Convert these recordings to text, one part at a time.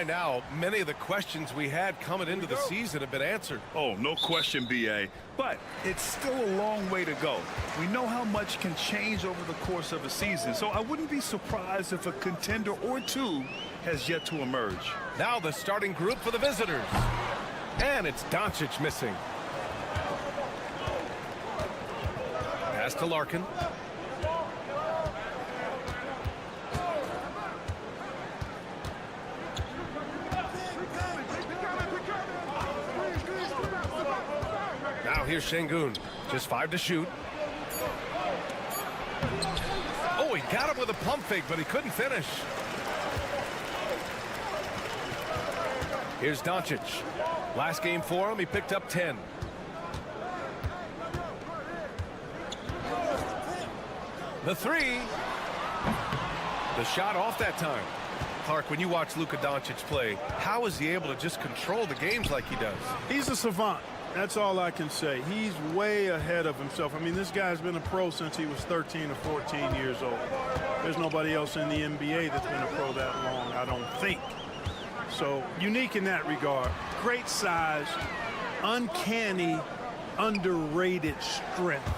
by now, many of the questions we had coming into the season have been answered. Oh, no question, B.A. But it's still a long way to go. We know how much can change over the course of a season, so I wouldn't be surprised if a contender or two has yet to emerge. Now the starting group for the visitors. And it's Doncic missing. Pass to Larkin. Now here's Şengün. Just 5 to shoot. Oh, he got him with a pump fake, but he couldn't finish. Here's Doncic. Last game for him, he picked up 10. The three. The shot off that time. Clark, when you watch Luka Doncic play, how is he able to just control the games like he does? He's a savant. That's all I can say. He's way ahead of himself. I mean, this guy's been a pro since he was 13 or 14 years old. There's nobody else in the NBA that's been a pro that long, I don't think. So, unique in that regard. Great size, uncanny, underrated strength.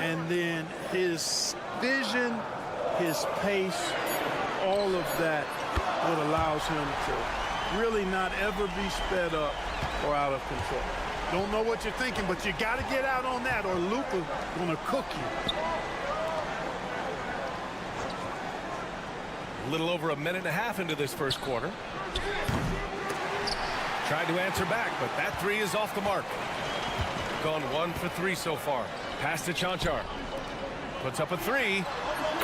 And then his vision, his pace, all of that what allows him to really not ever be sped up or out of control. Don't know what you're thinking, but you got to get out on that or Luka's going to cook you. A little over a minute and a half into this first quarter. Tried to answer back, but that three is off the mark. Gone 1 for 3 so far. Pass to Cancar. Puts up a 3.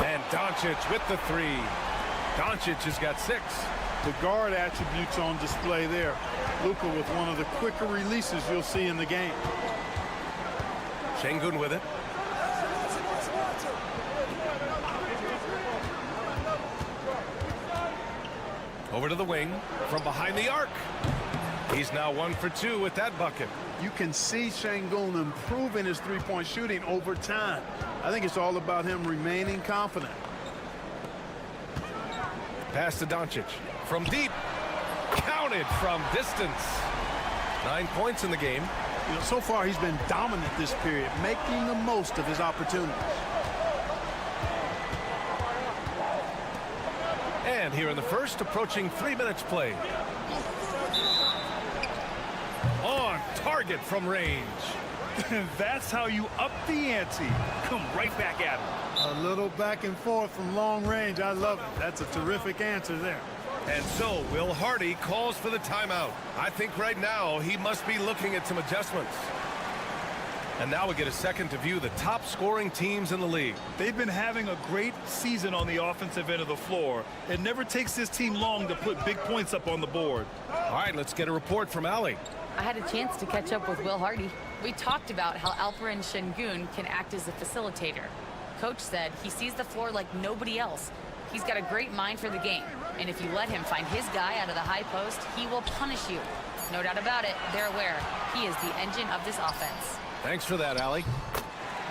And Doncic with the 3. Doncic has got 6. The guard attributes on display there. Luka with one of the quicker releases you'll see in the game. Şengün with it. Over to the wing from behind the arc. He's now 1 for 2 with that bucket. You can see Şengün improving his three-point shooting over time. I think it's all about him remaining confident. Pass to Doncic. From deep. Counted from distance. 9 points in the game. You know, so far he's been dominant this period, making the most of his opportunities. And here in the first, approaching 3 minutes played. On target from range. That's how you up the ante. Come right back at him. A little back and forth from long range. I love it. That's a terrific answer there. And so Will Hardy calls for the timeout. I think right now he must be looking at some adjustments. And now we get a second to view the top scoring teams in the league. They've been having a great season on the offensive end of the floor. It never takes this team long to put big points up on the board. All right, let's get a report from Allie. I had a chance to catch up with Will Hardy. We talked about how Alperen Şengün can act as a facilitator. Coach said he sees the floor like nobody else. He's got a great mind for the game, and if you let him find his guy out of the high post, he will punish you. No doubt about it, they're aware. He is the engine of this offense. Thanks for that, Allie.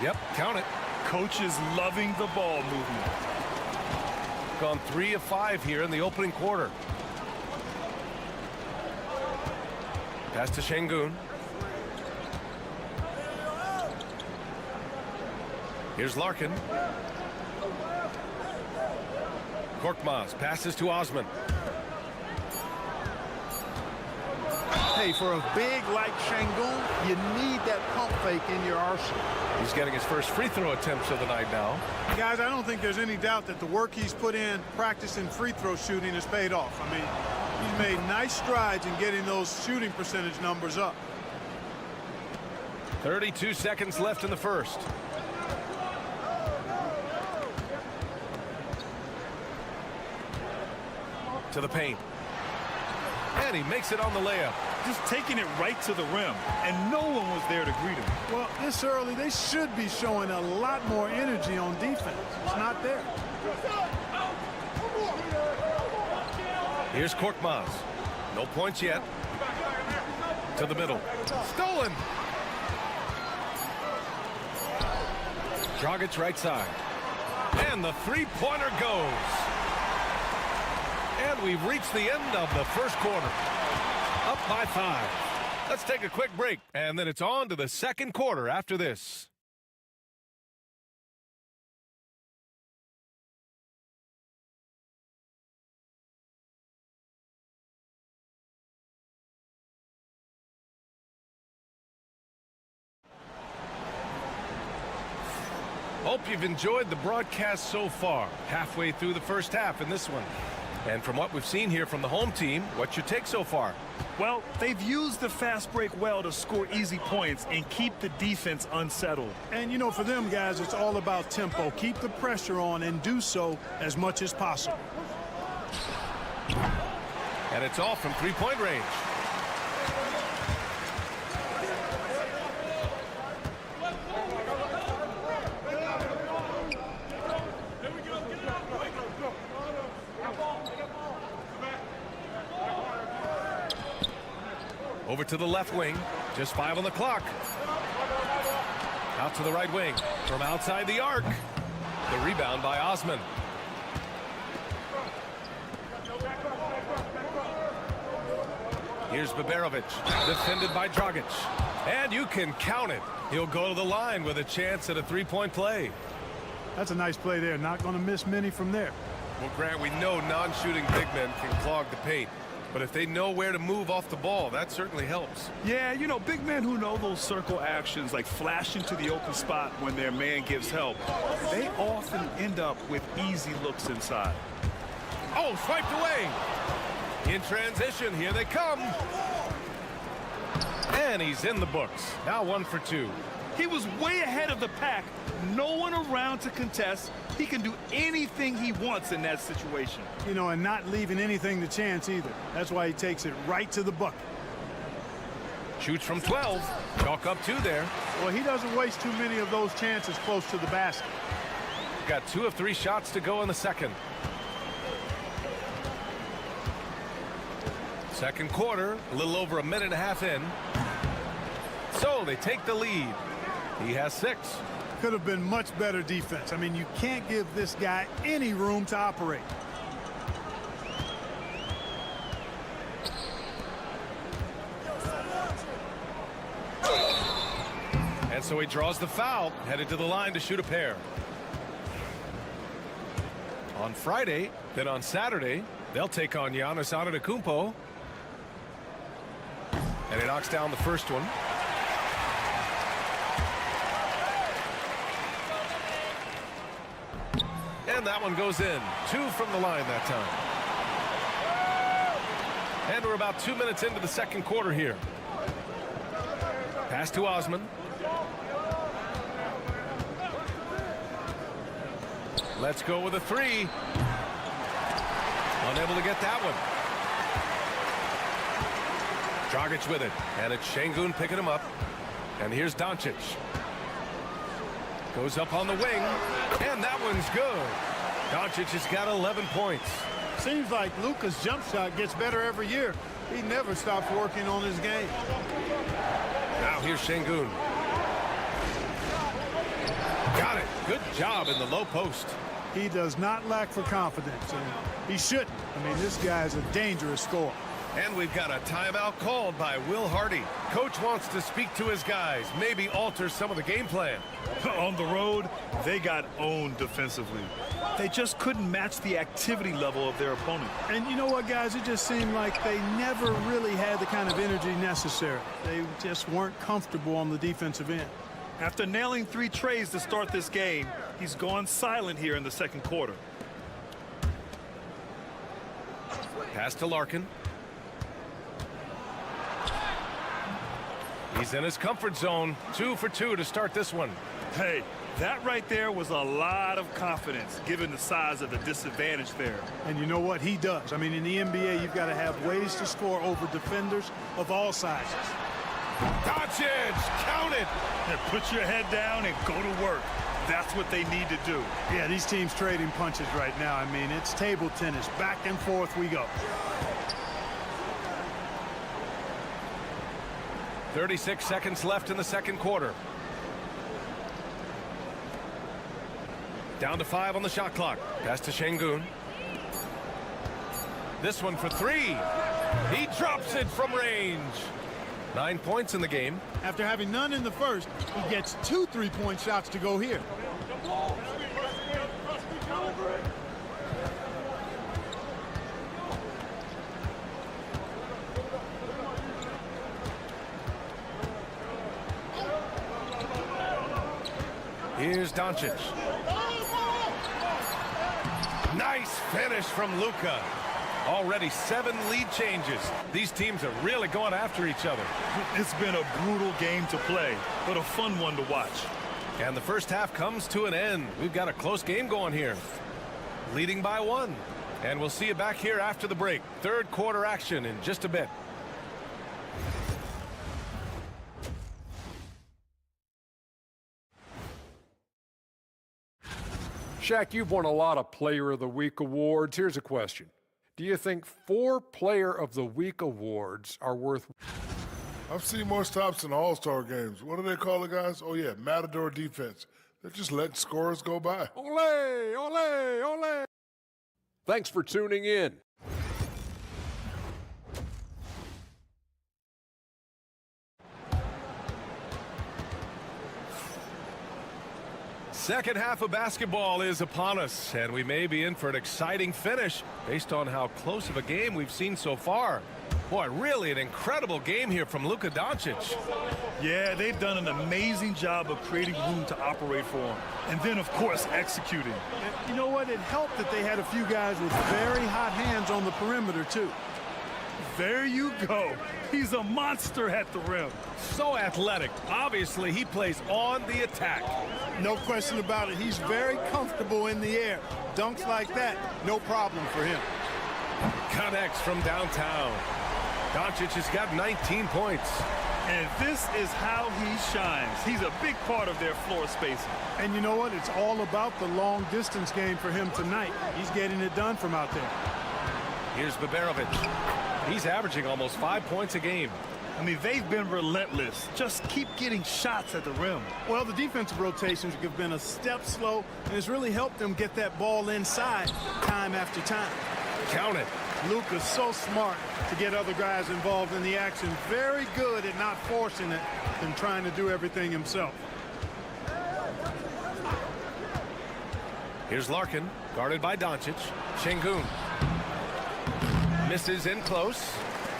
Yep, count it. Coach is loving the ball movement. Gone 3 of 5 here in the opening quarter. Pass to Şengün. Here's Larkin. Korkmaz passes to Osman. Hey, for a big like Şengün, you need that pump fake in your arsenal. He's getting his first free throw attempts of the night now. Guys, I don't think there's any doubt that the work he's put in practicing free throw shooting has paid off. I mean, he's made nice strides in getting those shooting percentage numbers up. 32 seconds left in the first. To the paint. And he makes it on the layup. Just taking it right to the rim, and no one was there to greet him. Well, this early, they should be showing a lot more energy on defense. It's not there. Here's Korkmaz. No points yet. To the middle. Stolen. Dragic right side. And the three-pointer goes. And we've reached the end of the first quarter. Up by 5. Let's take a quick break, and then it's on to the second quarter after this. Hope you've enjoyed the broadcast so far. Halfway through the first half in this one. And from what we've seen here from the home team, what's your take so far? Well, they've used the fast break well to score easy points and keep the defense unsettled. And, you know, for them guys, it's all about tempo. Keep the pressure on and do so as much as possible. And it's off from three-point range. Over to the left wing. Just 5 on the clock. Out to the right wing. From outside the arc. The rebound by Osman. Here's Baberovic. Defended by Dragic. And you can count it. He'll go to the line with a chance at a three-point play. That's a nice play there. Not going to miss many from there. Well, Grant, we know non-shooting big men can clog the paint. But if they know where to move off the ball, that certainly helps. Yeah, you know, big men who know those circle actions, like flashing to the open spot when their man gives help, they often end up with easy looks inside. Oh, swiped away. In transition, here they come. And he's in the books. Now 1 for 2. He was way ahead of the pack. No one around to contest. He can do anything he wants in that situation. You know, and not leaving anything to chance either. That's why he takes it right to the bucket. Shoots from 12. Chalk up 2 there. Well, he doesn't waste too many of those chances close to the basket. Got 2 of 3 shots to go in the second. Second quarter, a little over a minute and a half in. So they take the lead. He has 6. Could have been much better defense. I mean, you can't give this guy any room to operate. And so he draws the foul, headed to the line to shoot a pair. On Friday, then on Saturday, they'll take on Giannis Antetokounmpo. And he knocks down the first one. And that one goes in. 2 from the line that time. And we're about 2 minutes into the second quarter here. Pass to Osman. Let's go with a 3. Unable to get that one. Dragic with it. And it's Şengün picking him up. And here's Doncic. Goes up on the wing. And that one's good. Doncic has got 11 points. Seems like Luka's jump shot gets better every year. He never stops working on his game. Now here's Şengün. Got it. Good job in the low post. He does not lack for confidence, and he shouldn't. I mean, this guy is a dangerous scorer. And we've got a timeout called by Will Hardy. Coach wants to speak to his guys, maybe alter some of the game plan. On the road, they got owned defensively. They just couldn't match the activity level of their opponent. And you know what, guys? It just seemed like they never really had the kind of energy necessary. They just weren't comfortable on the defensive end. After nailing 3 trays to start this game, he's gone silent here in the second quarter. Pass to Larkin. He's in his comfort zone. 2 for 2 to start this one. Hey, that right there was a lot of confidence given the size of the disadvantage there. And you know what? He does. I mean, in the NBA, you've got to have ways to score over defenders of all sizes. Doncic, count it. And put your head down and go to work. That's what they need to do. Yeah, these teams trading punches right now. I mean, it's table tennis. Back and forth we go. 36 seconds left in the second quarter. Down to 5 on the shot clock. Pass to Şengün. This one for three. He drops it from range. 9 points in the game. After having none in the first, he gets 2 3-point shots to go here. Here's Doncic. Nice finish from Luka. Already 7 lead changes. These teams are really going after each other. It's been a brutal game to play, but a fun one to watch. And the first half comes to an end. We've got a close game going here. Leading by 1. And we'll see you back here after the break. Third quarter action in just a bit. Shaq, you've won a lot of Player of the Week awards. Here's a question. Do you think 4 Player of the Week awards are worth... I've seen more stops in All-Star games. What do they call the guys? Oh, yeah, Matador defense. They're just letting scores go by. Ole, ole, ole. Thanks for tuning in. Second half of basketball is upon us, and we may be in for an exciting finish based on how close of a game we've seen so far. Boy, really an incredible game here from Luka Doncic. Yeah, they've done an amazing job of creating room to operate for him. And then, of course, executing. And you know what? It helped that they had a few guys with very hot hands on the perimeter, too. There you go. He's a monster at the rim. So athletic. Obviously, he plays on the attack. No question about it. He's very comfortable in the air. Dunks like that, no problem for him. Connects from downtown. Doncic has got 19 points. And this is how he shines. He's a big part of their floor spacing. And you know what? It's all about the long distance game for him tonight. He's getting it done from out there. Here's Baberovic. He's averaging almost 5 points a game. I mean, they've been relentless. Just keep getting shots at the rim. Well, the defensive rotations have been a step slow, and it's really helped them get that ball inside time after time. Count it. Luka's so smart to get other guys involved in the action. Very good at not forcing it and trying to do everything himself. Here's Larkin, guarded by Doncic. Şengün misses in close.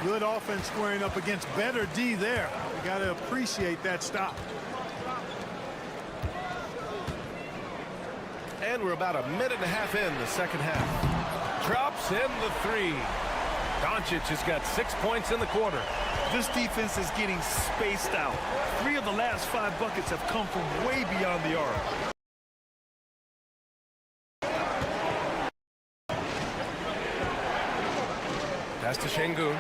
Good offense squaring up against better D there. You got to appreciate that stop. And we're about a minute and a half in the second half. Drops in the 3. Doncic has got 6 points in the quarter. This defense is getting spaced out. 3 of the last 5 buckets have come from way beyond the arc. Pass to Şengün.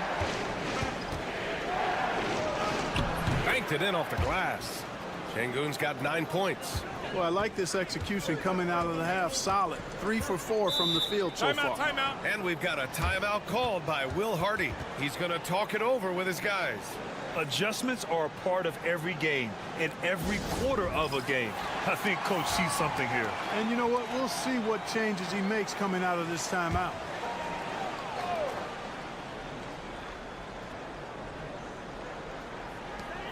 Banked it in off the glass. Şengün's got 9 points. Well, I like this execution coming out of the half. Solid. 3 for 4 from the field so far. Timeout. And we've got a timeout called by Will Hardy. He's going to talk it over with his guys. Adjustments are a part of every game and every quarter of a game. I think Coach sees something here. And you know what? We'll see what changes he makes coming out of this timeout.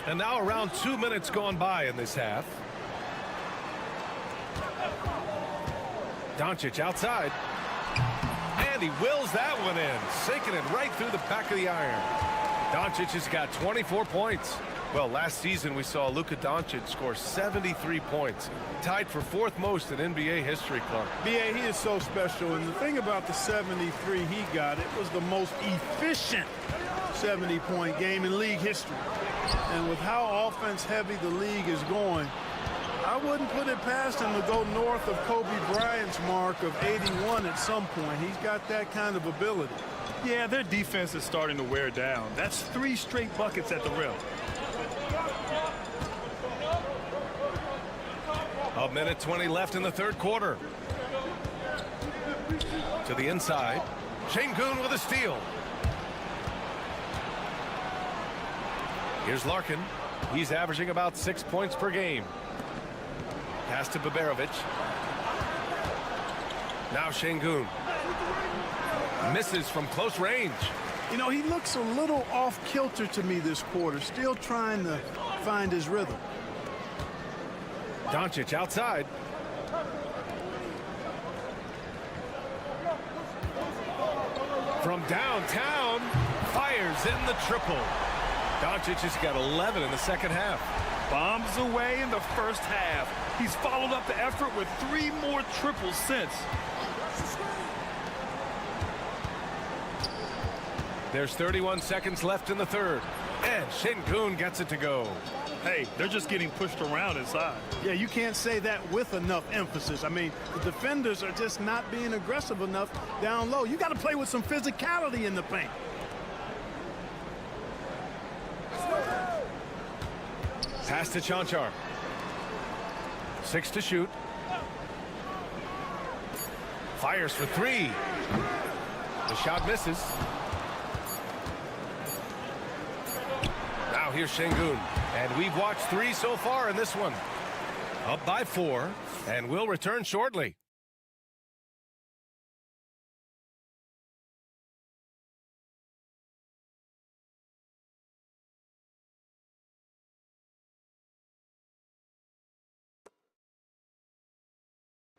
And now around 2 minutes gone by in this half. Doncic outside. And he wills that one in, sinking it right through the back of the iron. Doncic has got 24 points. Well, last season we saw Luka Doncic score 73 points, tied for 4th most in NBA history, Clark. B.A., he is so special, and the thing about the 73 he got, it was the most efficient 70-point game in league history. And with how offense-heavy the league is going, I wouldn't put it past him to go north of Kobe Bryant's mark of 81 at some point. He's got that kind of ability. Yeah, their defense is starting to wear down. That's 3 straight buckets at the rim. A minute 20 left in the third quarter. To the inside. Şengün with a steal. Here's Larkin. He's averaging about 6 points per game. Pass to Baberovic. Now Şengün. Misses from close range. You know, he looks a little off kilter to me this quarter, still trying to find his rhythm. Doncic outside. From downtown, fires in the triple. Doncic has got 11 in the second half. Bombs away in the first half. He's followed up the effort with 3 more triples since. There's 31 seconds left in the third. And Şengün gets it to go. Hey, they're just getting pushed around inside. Yeah, you can't say that with enough emphasis. I mean, the defenders are just not being aggressive enough down low. You got to play with some physicality in the paint. Pass to Cancar. 6 to shoot. Fires for 3. The shot misses. Now here's Şengün. And we've watched 3 so far in this one. Up by 4, and we'll return shortly.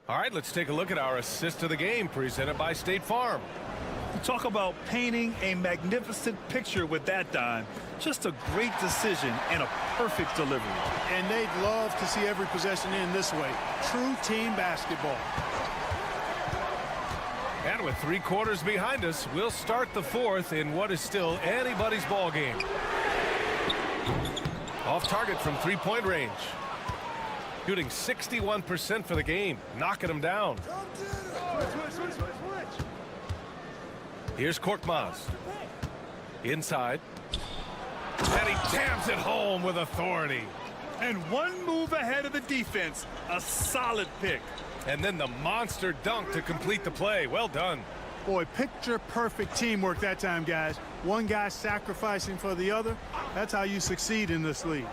All right, let's take a look at our assist of the game presented by State Farm. Talk about painting a magnificent picture with that dime. Just a great decision and a perfect delivery. And they'd love to see every possession in this way. True team basketball. And with 3 quarters behind us, we'll start the 4th in what is still anybody's ball game. Off target from 3-point range. Shooting 61% for the game, knocking them down. Here's Korkmaz. Inside. And he jams it home with authority. And 1 move ahead of the defense. A solid pick. And then the monster dunk to complete the play. Well done. Boy, picture-perfect teamwork that time, guys. One guy sacrificing for the other. That's how you succeed in this league.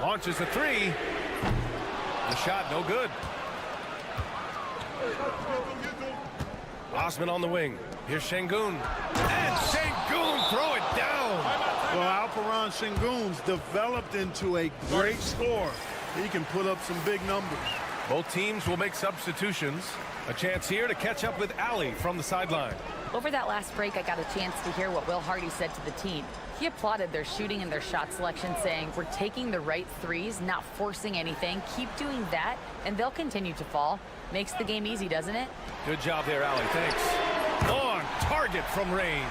Launches a 3. The shot no good. Osman on the wing. Here's Şengün. And Şengün throw it down. Well, Alperen Şengün's developed into a great scorer. He can put up some big numbers. Both teams will make substitutions. A chance here to catch up with Ali from the sideline. Over that last break, I got a chance to hear what Will Hardy said to the team. He applauded their shooting and their shot selection, saying, "We're taking the right threes, not forcing anything. Keep doing that, and they'll continue to fall." Makes the game easy, doesn't it? Good job there, Ali. Thanks. On target from range.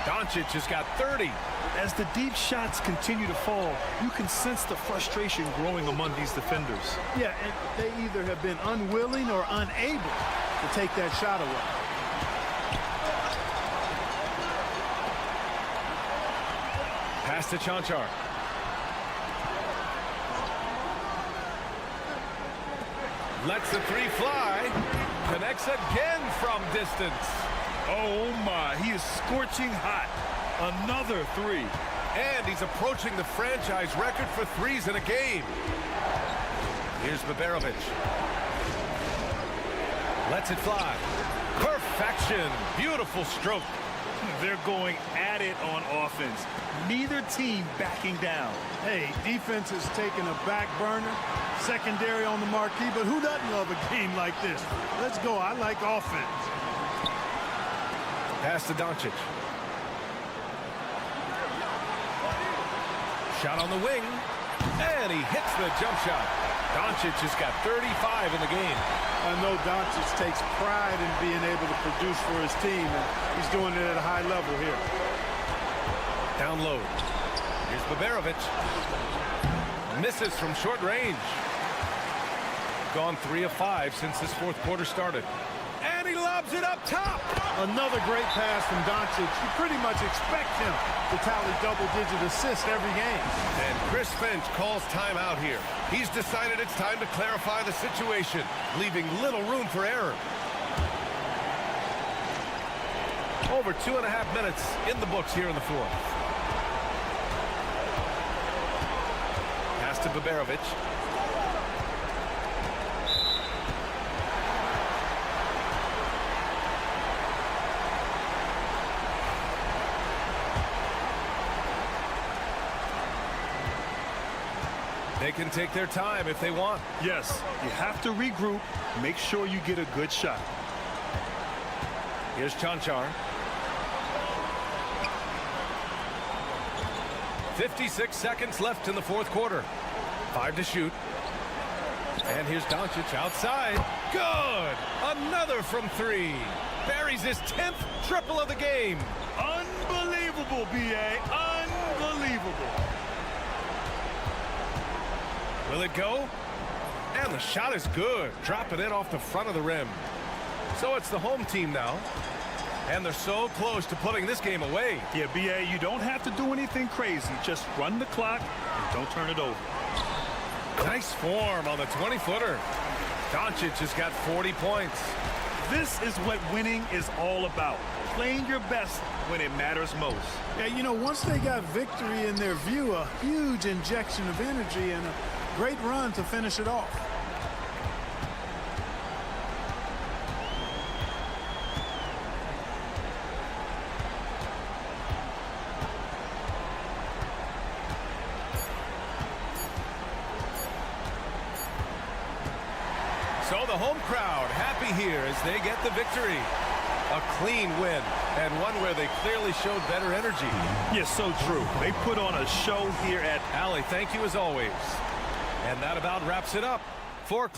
Doncic has got 30. As the deep shots continue to fall, you can sense the frustration growing among these defenders. Yeah, and they either have been unwilling or unable to take that shot away. Pass to Cancar. Lets the 3 fly. Connects again from distance. Oh my, he is scorching hot. Another 3. And he's approaching the franchise record for 3s in a game. Here's Baberovic. Lets it fly. Perfection. Beautiful stroke. They're going at it on offense. Neither team backing down. Hey, defense is taking a back burner, secondary on the marquee, but who doesn't love a game like this? Let's go. I like offense. Pass to Doncic. Shot on the wing, and he hits the jump shot. Doncic has got 35 in the game. I know Doncic takes pride in being able to produce for his team, and he's doing it at a high level here. Down low. Here's Baberovic. Misses from short range. Gone 3 of 5 since this 4th quarter started. And he lobs it up top. Another great pass from Doncic. You pretty much expect him to tally double-digit assists every game. And Chris Finch calls timeout here. He's decided it's time to clarify the situation, leaving little room for error. Over 2.5 minutes in the books here in the 4th. Pass to Baberovic. They can take their time if they want. Yes, you have to regroup. Make sure you get a good shot. Here's Chanchar. 56 seconds left in the fourth quarter. 5 to shoot. And here's Doncic outside. Good! Another from 3. Buries his 10th triple of the game. Unbelievable, B.A. Unbelievable. Will it go? And the shot is good. Dropping it off the front of the rim. So it's the home team now. And they're so close to putting this game away. Yeah, B.A., you don't have to do anything crazy. Just run the clock and don't turn it over. Nice form on the 20-footer. Doncic has got 40 points. This is what winning is all about. Playing your best when it matters most. Yeah, you know, once they got victory in their view, a huge injection of energy and a great run to finish it off. So the home crowd happy here as they get the victory. A clean win, and one where they clearly showed better energy. Yes, so true. They put on a show here at... Allie, thank you as always. And that about wraps it up for...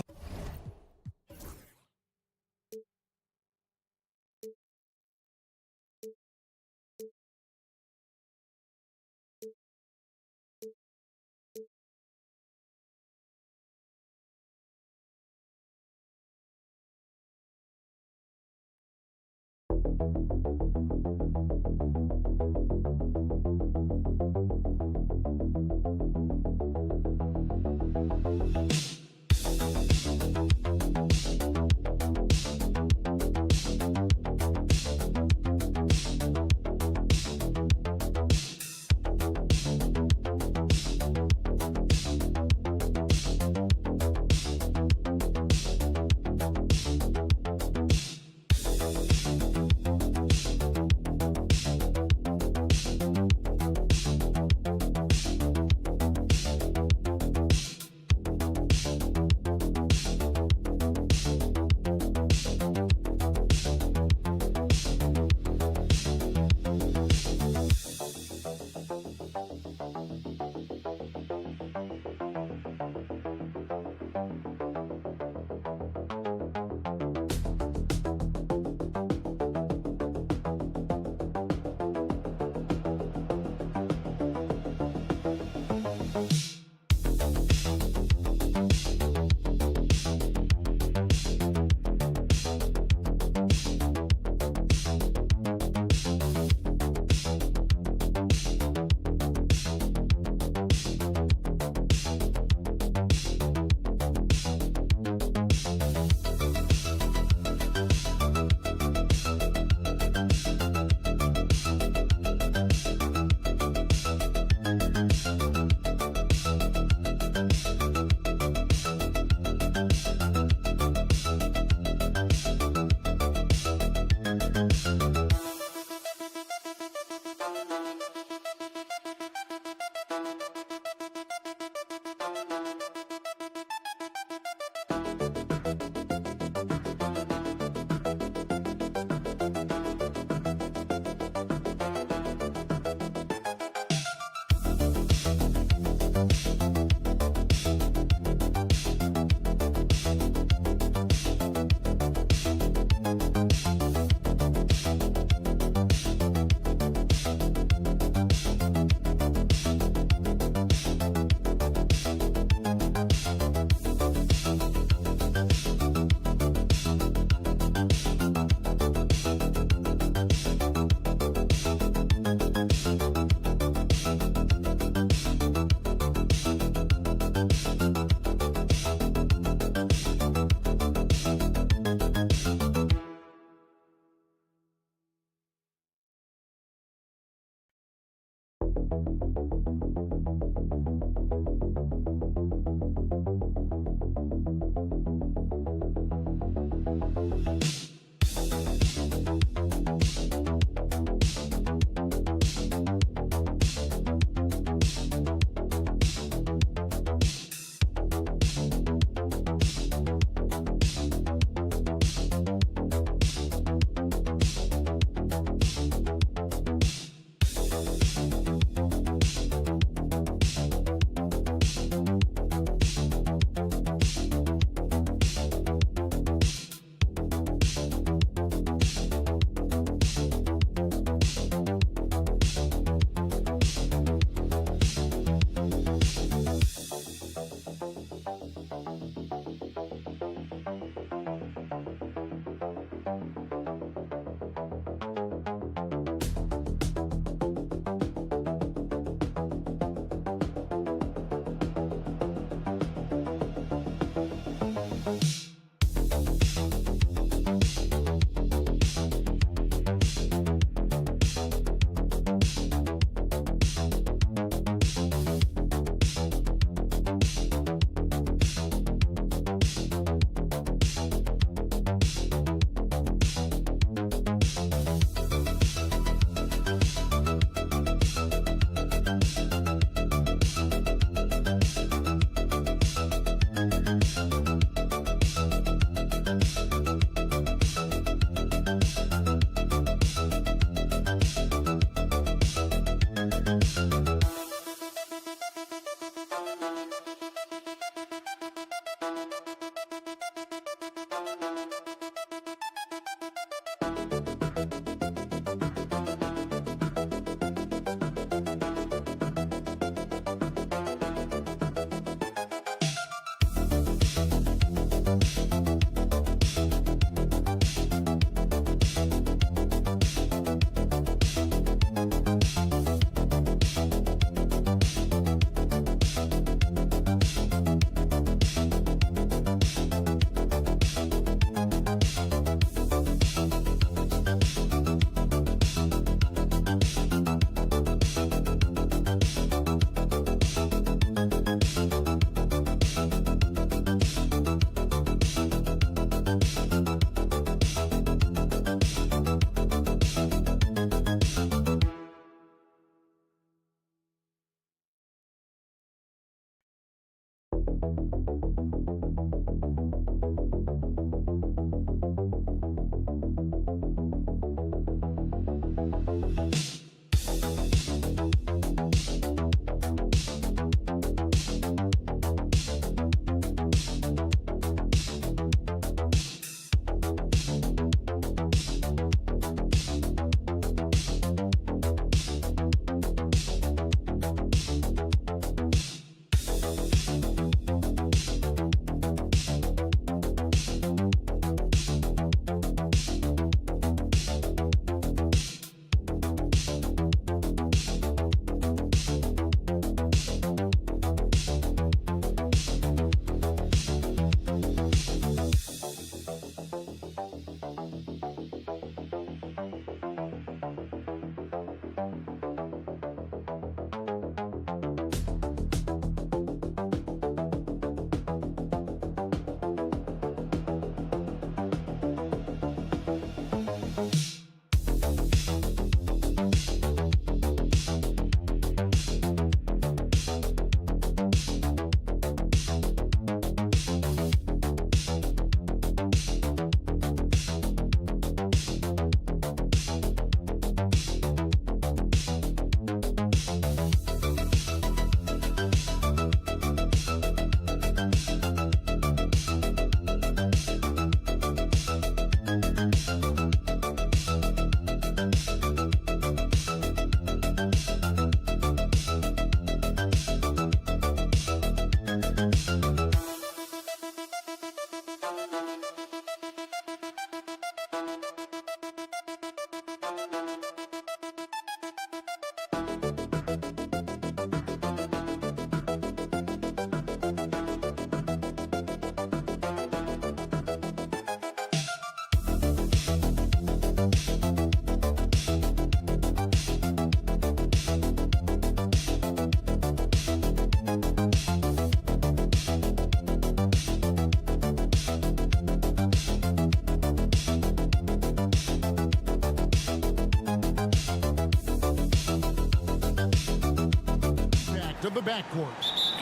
To the backcourt.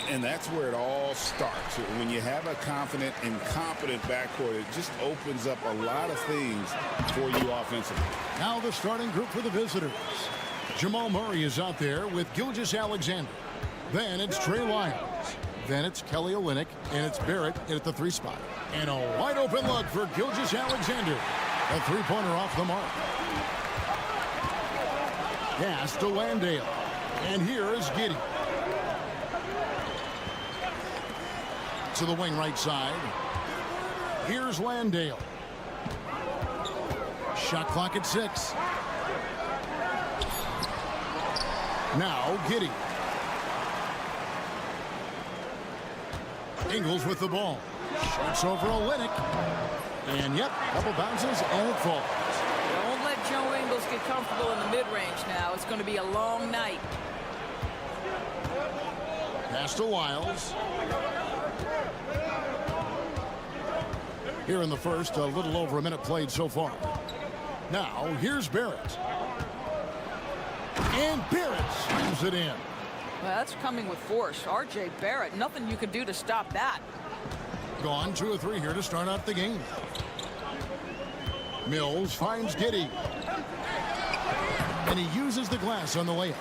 And that's where it all starts. When you have a confident and competent backcourt, it just opens up a lot of things for you offensively. Now the starting group for the visitors. Jamal Murray is out there with Gilgeous-Alexander. Then it's Trey Lyles. Then it's Kelly Olynyk, and it's Barrett at the 3 spot. And a wide open look for Gilgeous-Alexander. A three-pointer off the mark. Pass to Landale. And here is Giddey. To the wing right side. Here's Landale. Shot clock at 6. Now Giddey. Ingles with the ball. Shoots over Olynyk. And yep, couple bounces and it falls. Don't let Joe Ingles get comfortable in the mid-range now. It's going to be a long night. Pass to Lyles. Here in the first, a little over a minute played so far. Now, here's Barrett. And Barrett slams it in. Well, that's coming with force. R.J. Barrett, nothing you can do to stop that. Gone 2 of 3 here to start out the game. Mills finds Giddey. And he uses the glass on the layup.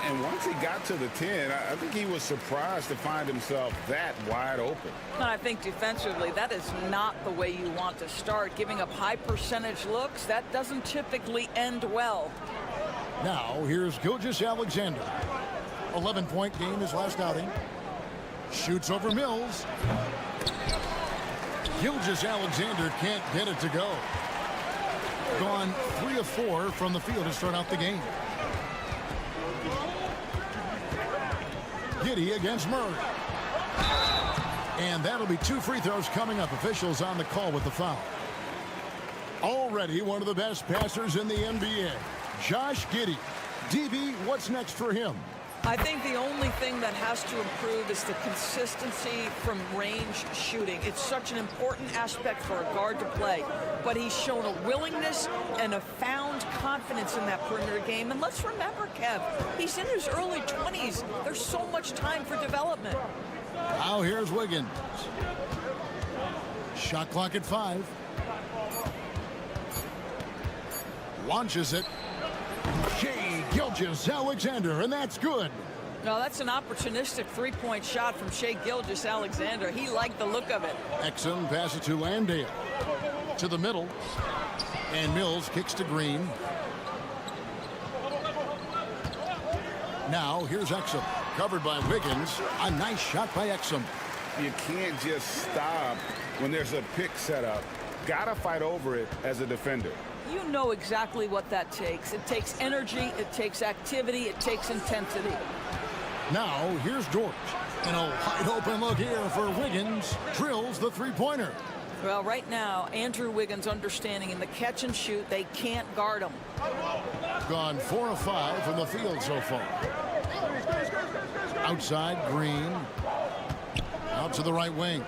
And once he got to the 10, I think he was surprised to find himself that wide open. I think defensively, that is not the way you want to start. Giving up high percentage looks, that doesn't typically end well. Now, here's Gilgeous-Alexander. 11-point game his last outing. Shoots over Mills. Gilgeous-Alexander can't get it to go. Gone 3 of 4 from the field to start out the game. Giddy against Murray. And that'll be 2 free throws coming up. Officials on the call with the foul. Already one of the best passers in the NBA. Josh Giddey. DB, what's next for him? I think the only thing that has to improve is the consistency from range shooting. It's such an important aspect for a guard to play. But he's shown a willingness and a found confidence in that perimeter game. And let's remember, Kev, he's in his early 20s. There's so much time for development. Now here's Wiggins. Shot clock at 5. Launches it. Shai Gilgeous-Alexander, and that's good. Now that's an opportunistic three-point shot from Shai Gilgeous-Alexander. He liked the look of it. Exum passes to Landale. To the middle. And Mills kicks to Green. Now here's Exum. Covered by Wiggins. A nice shot by Exum. You can't just stop when there's a pick set up. Gotta fight over it as a defender. You know exactly what that takes. It takes energy, it takes activity, it takes intensity. Now, here's Dort. And a wide open look here for Wiggins. Drills the three-pointer. Well, right now, Andrew Wiggins understanding in the catch and shoot, they can't guard him. Gone 4 of 5 from the field so far. Outside, Green. Out to the right wing.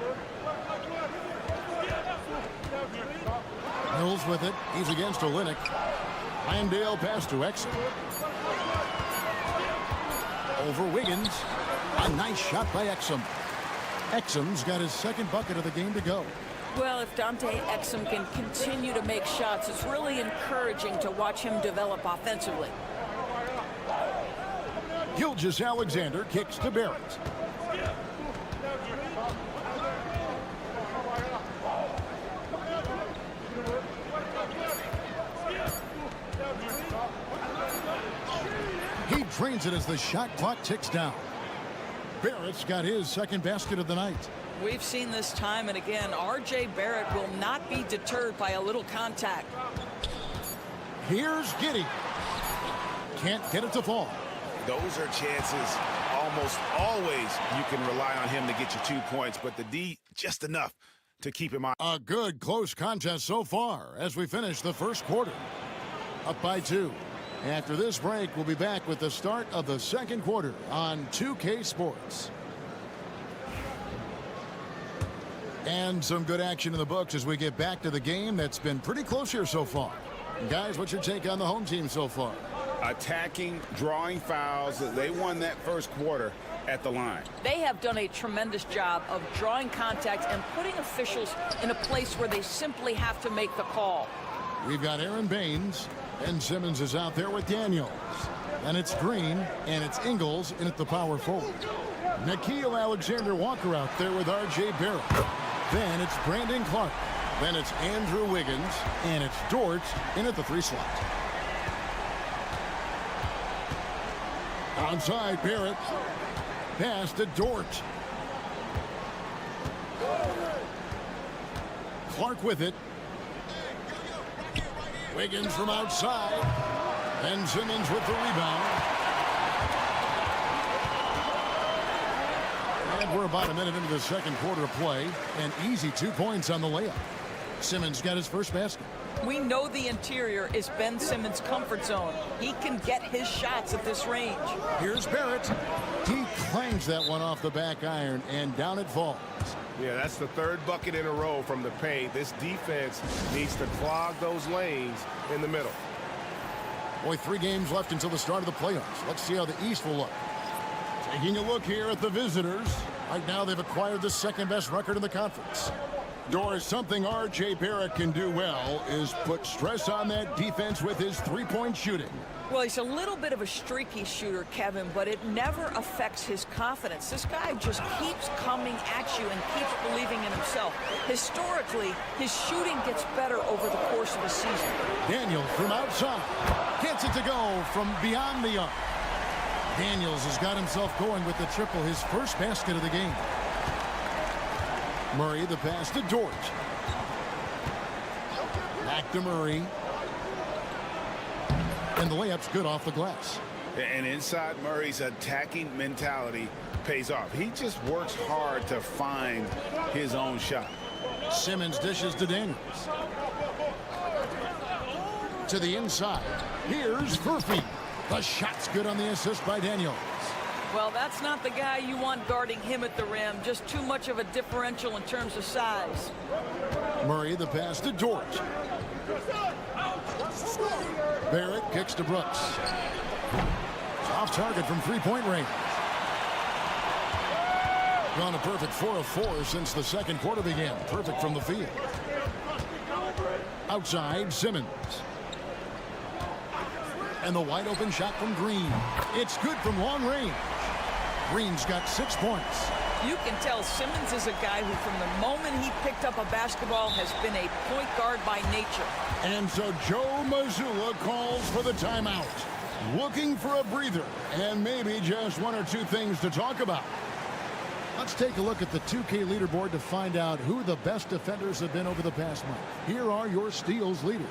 Mills with it. He's against Olynyk. Landale pass to Exum. Over Wiggins. A nice shot by Exum. Exum's got his second bucket of the game to go. Well, if Dante Exum can continue to make shots, it's really encouraging to watch him develop offensively. Gilgeous-Alexander kicks to Barrett. He drains it as the shot clock ticks down. Barrett's got his second basket of the night. We've seen this time and again. R.J. Barrett will not be deterred by a little contact. Here's Giddey. Can't get it to fall. Those are chances almost always you can rely on him to get you 2 points, but the D just enough to keep him on. A good close contest so far as we finish the first quarter. Up by 2. After this break, we'll be back with the start of the second quarter on 2K Sports. And some good action in the books as we get back to the game that's been pretty close here so far. Guys, what's your take on the home team so far? Attacking, drawing fouls. They won that first quarter at the line. They have done a tremendous job of drawing contact and putting officials in a place where they simply have to make the call. We've got Aaron Baines. Ben Simmons is out there with Daniels. And it's Green, and it's Ingles in at the power forward. Nickeil Alexander-Walker out there with R.J. Barrett. Then it's Brandon Clark. Then it's Andrew Wiggins, and it's Dort in at the 3 slot. Onside, Barrett. Pass to Dort. Clark with it. Wiggins from outside. And Simmons with the rebound. And we're about a minute into the second quarter of play. An easy 2 points on the layup. Simmons got his first basket. We know the interior is Ben Simmons' comfort zone. He can get his shots at this range. Here's Barrett. He clangs that one off the back iron, and down it falls. Yeah, that's the third bucket in a row from the paint. This defense needs to clog those lanes in the middle. Boy, 3 games left until the start of the playoffs. Let's see how the East will look. Taking a look here at the visitors. Right now, they've acquired the second-best record in the conference. Doris, something R.J. Barrett can do well is put stress on that defense with his three-point shooting. Well, he's a little bit of a streaky shooter, Kevin, but it never affects his confidence. This guy just keeps coming at you and keeps believing in himself. Historically, his shooting gets better over the course of a season. Daniels from outside gets it to go from beyond the arc. Daniels has got himself going with the triple, his first basket of the game. Murray, the pass to Dort. Back to Murray. And the layup's good off the glass. And inside Murray's attacking mentality pays off. He just works hard to find his own shot. Simmons dishes to Daniels. To the inside. Here's Furphy. The shot's good on the assist by Daniels. Well, that's not the guy you want guarding him at the rim. Just too much of a differential in terms of size. Murray, the pass to Dort. Barrett kicks to Brooks. Off target from three-point range. Gone a perfect 4 of 4 since the second quarter began. Perfect from the field. Outside, Simmons. And the wide open shot from Green. It's good from long range. Green's got 6 points. You can tell Simmons is a guy who, from the moment he picked up a basketball, has been a point guard by nature. And so Joe Mazzulla calls for the timeout. Looking for a breather and maybe just 1 or 2 things to talk about. Let's take a look at the 2K leaderboard to find out who the best defenders have been over the past month. Here are your steals leaders.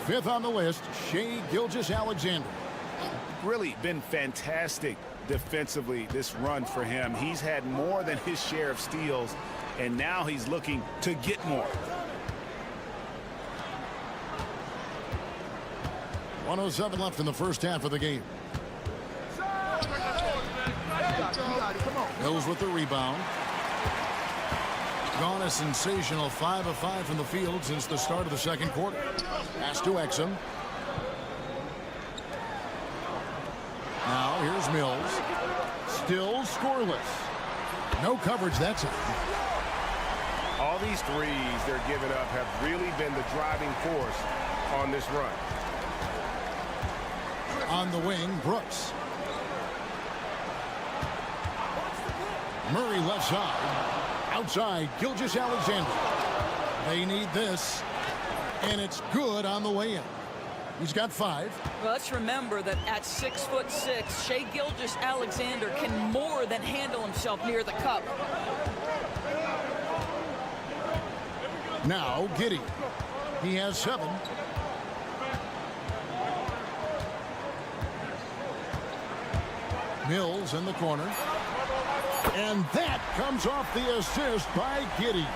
5th on the list, Shai Gilgeous-Alexander. Really been fantastic defensively this run for him. He's had more than his share of steals, and now he's looking to get more. 1:07 left in the first half of the game. Mills with the rebound. Gone a sensational 5 of 5 from the field since the start of the second quarter. Pass to Exum. Now here's Mills. Still scoreless. No coverage that time. All these threes they're giving up have really been the driving force on this run. On the wing, Brooks. Murray left side. Outside, Gilgeous-Alexander. They need this. And it's good on the way in. He's got 5. Well, let's remember that at 6'6", Shai Gilgeous-Alexander can more than handle himself near the cup. Now, Giddey. He has 7. Mills in the corner. And that comes off the assist by Giddey.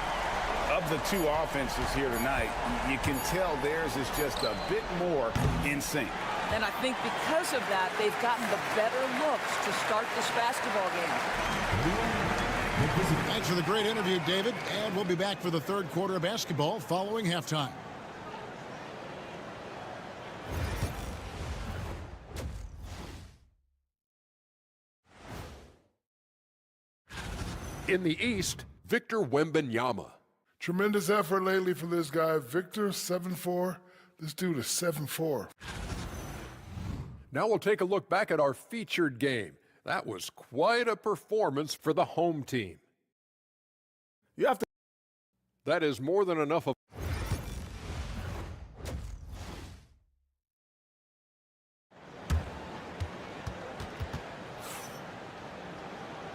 Of the 2 offenses here tonight, you can tell theirs is just a bit more in sync. And I think because of that, they've gotten the better looks to start this basketball game. Thanks for the great interview, David. And we'll be back for the third quarter of basketball following halftime. In the East, Victor Wembanyama. Tremendous effort lately for this guy. Victor, 7'4". This dude is 7'4". Now we'll take a look back at our featured game. That was quite a performance for the home team. You have to. That is more than enough of.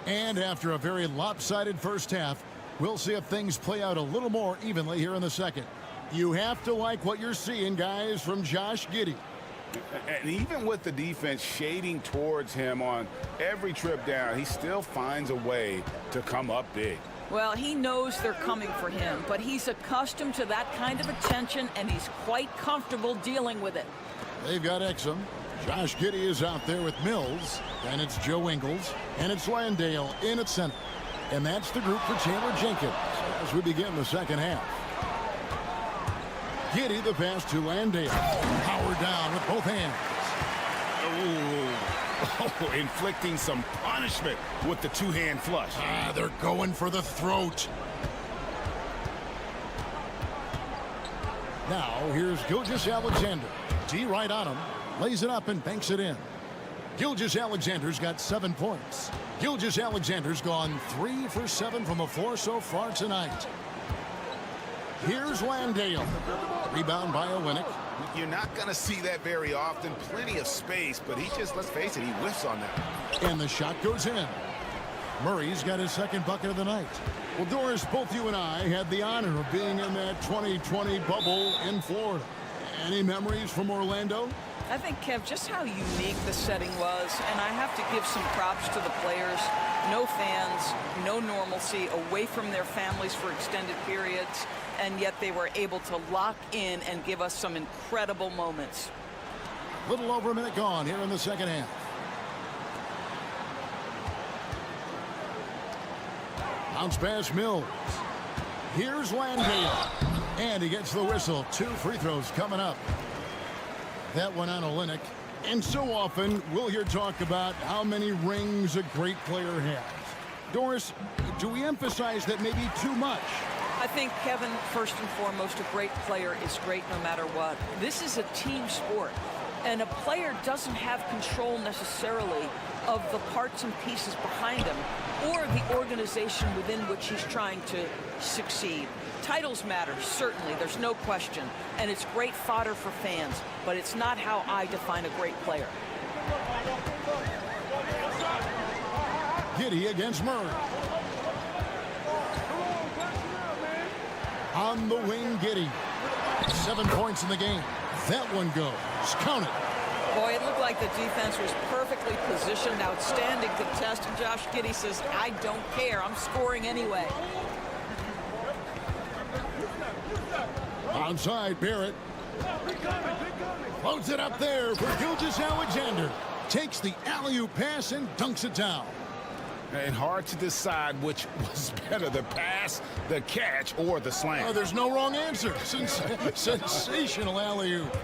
And after a very lopsided first half, we'll see if things play out a little more evenly here in the second. You have to like what you're seeing, guys, from Josh Giddey. And even with the defense shading towards him on every trip down, he still finds a way to come up big. Well, he knows they're coming for him, but he's accustomed to that kind of attention, and he's quite comfortable dealing with it. They've got Exum. Josh Giddey is out there with Mills. Then it's Joe Ingles. And it's Landale in at center. And that's the group for Taylor Jenkins as we begin the second half. Giddey, the pass to Landale. Power down with both hands. Oh, inflicting some punishment with the 2-hand flush. They're going for the throat. Now here's Gilgeous-Alexander. D right on him. Lays it up and banks it in. Gilgeous-Alexander's got 7 points. Gilgeous-Alexander's gone 3 for 7 from the floor so far tonight. Here's Landale. Rebound by Olynyk. You're not going to see that very often. Plenty of space, but he just, let's face it, he whiffs on that. And the shot goes in. Murray's got his 2nd bucket of the night. Well, Doris, both you and I had the honor of being in that 2020 bubble in Florida. Any memories from Orlando? I think, Kev, just how unique the setting was, and I have to give some props to the players. No fans, no normalcy, away from their families for extended periods, and yet they were able to lock in and give us some incredible moments. Little over a minute gone here in the 2nd half. Bounce pass Mills. Here's Landale. And he gets the whistle. 2 free throws coming up. That one on Olynyk. And so often we'll hear talk about how many rings a great player has. Doris, do we emphasize that maybe too much? I think, Kevin, first and foremost, a great player is great no matter what. This is a team sport, and a player doesn't have control necessarily of the parts and pieces behind him or the organization within which he's trying to succeed. Titles matter, certainly, there's no question, and it's great fodder for fans, but it's not how I define a great player. Giddey against Murray. On the wing, Giddey. 7 points in the game. That one goes. Count it. Boy, it looked like the defense was perfectly positioned. Outstanding contest. And Josh Giddey says, I don't care. I'm scoring anyway. Onside, Barrett. Floats it up there for Gilgeous-Alexander. Takes the alley-oop pass and dunks it down. And hard to decide which was better, the pass, the catch, or the slam. Oh, there's no wrong answer. Sensational alley-oop.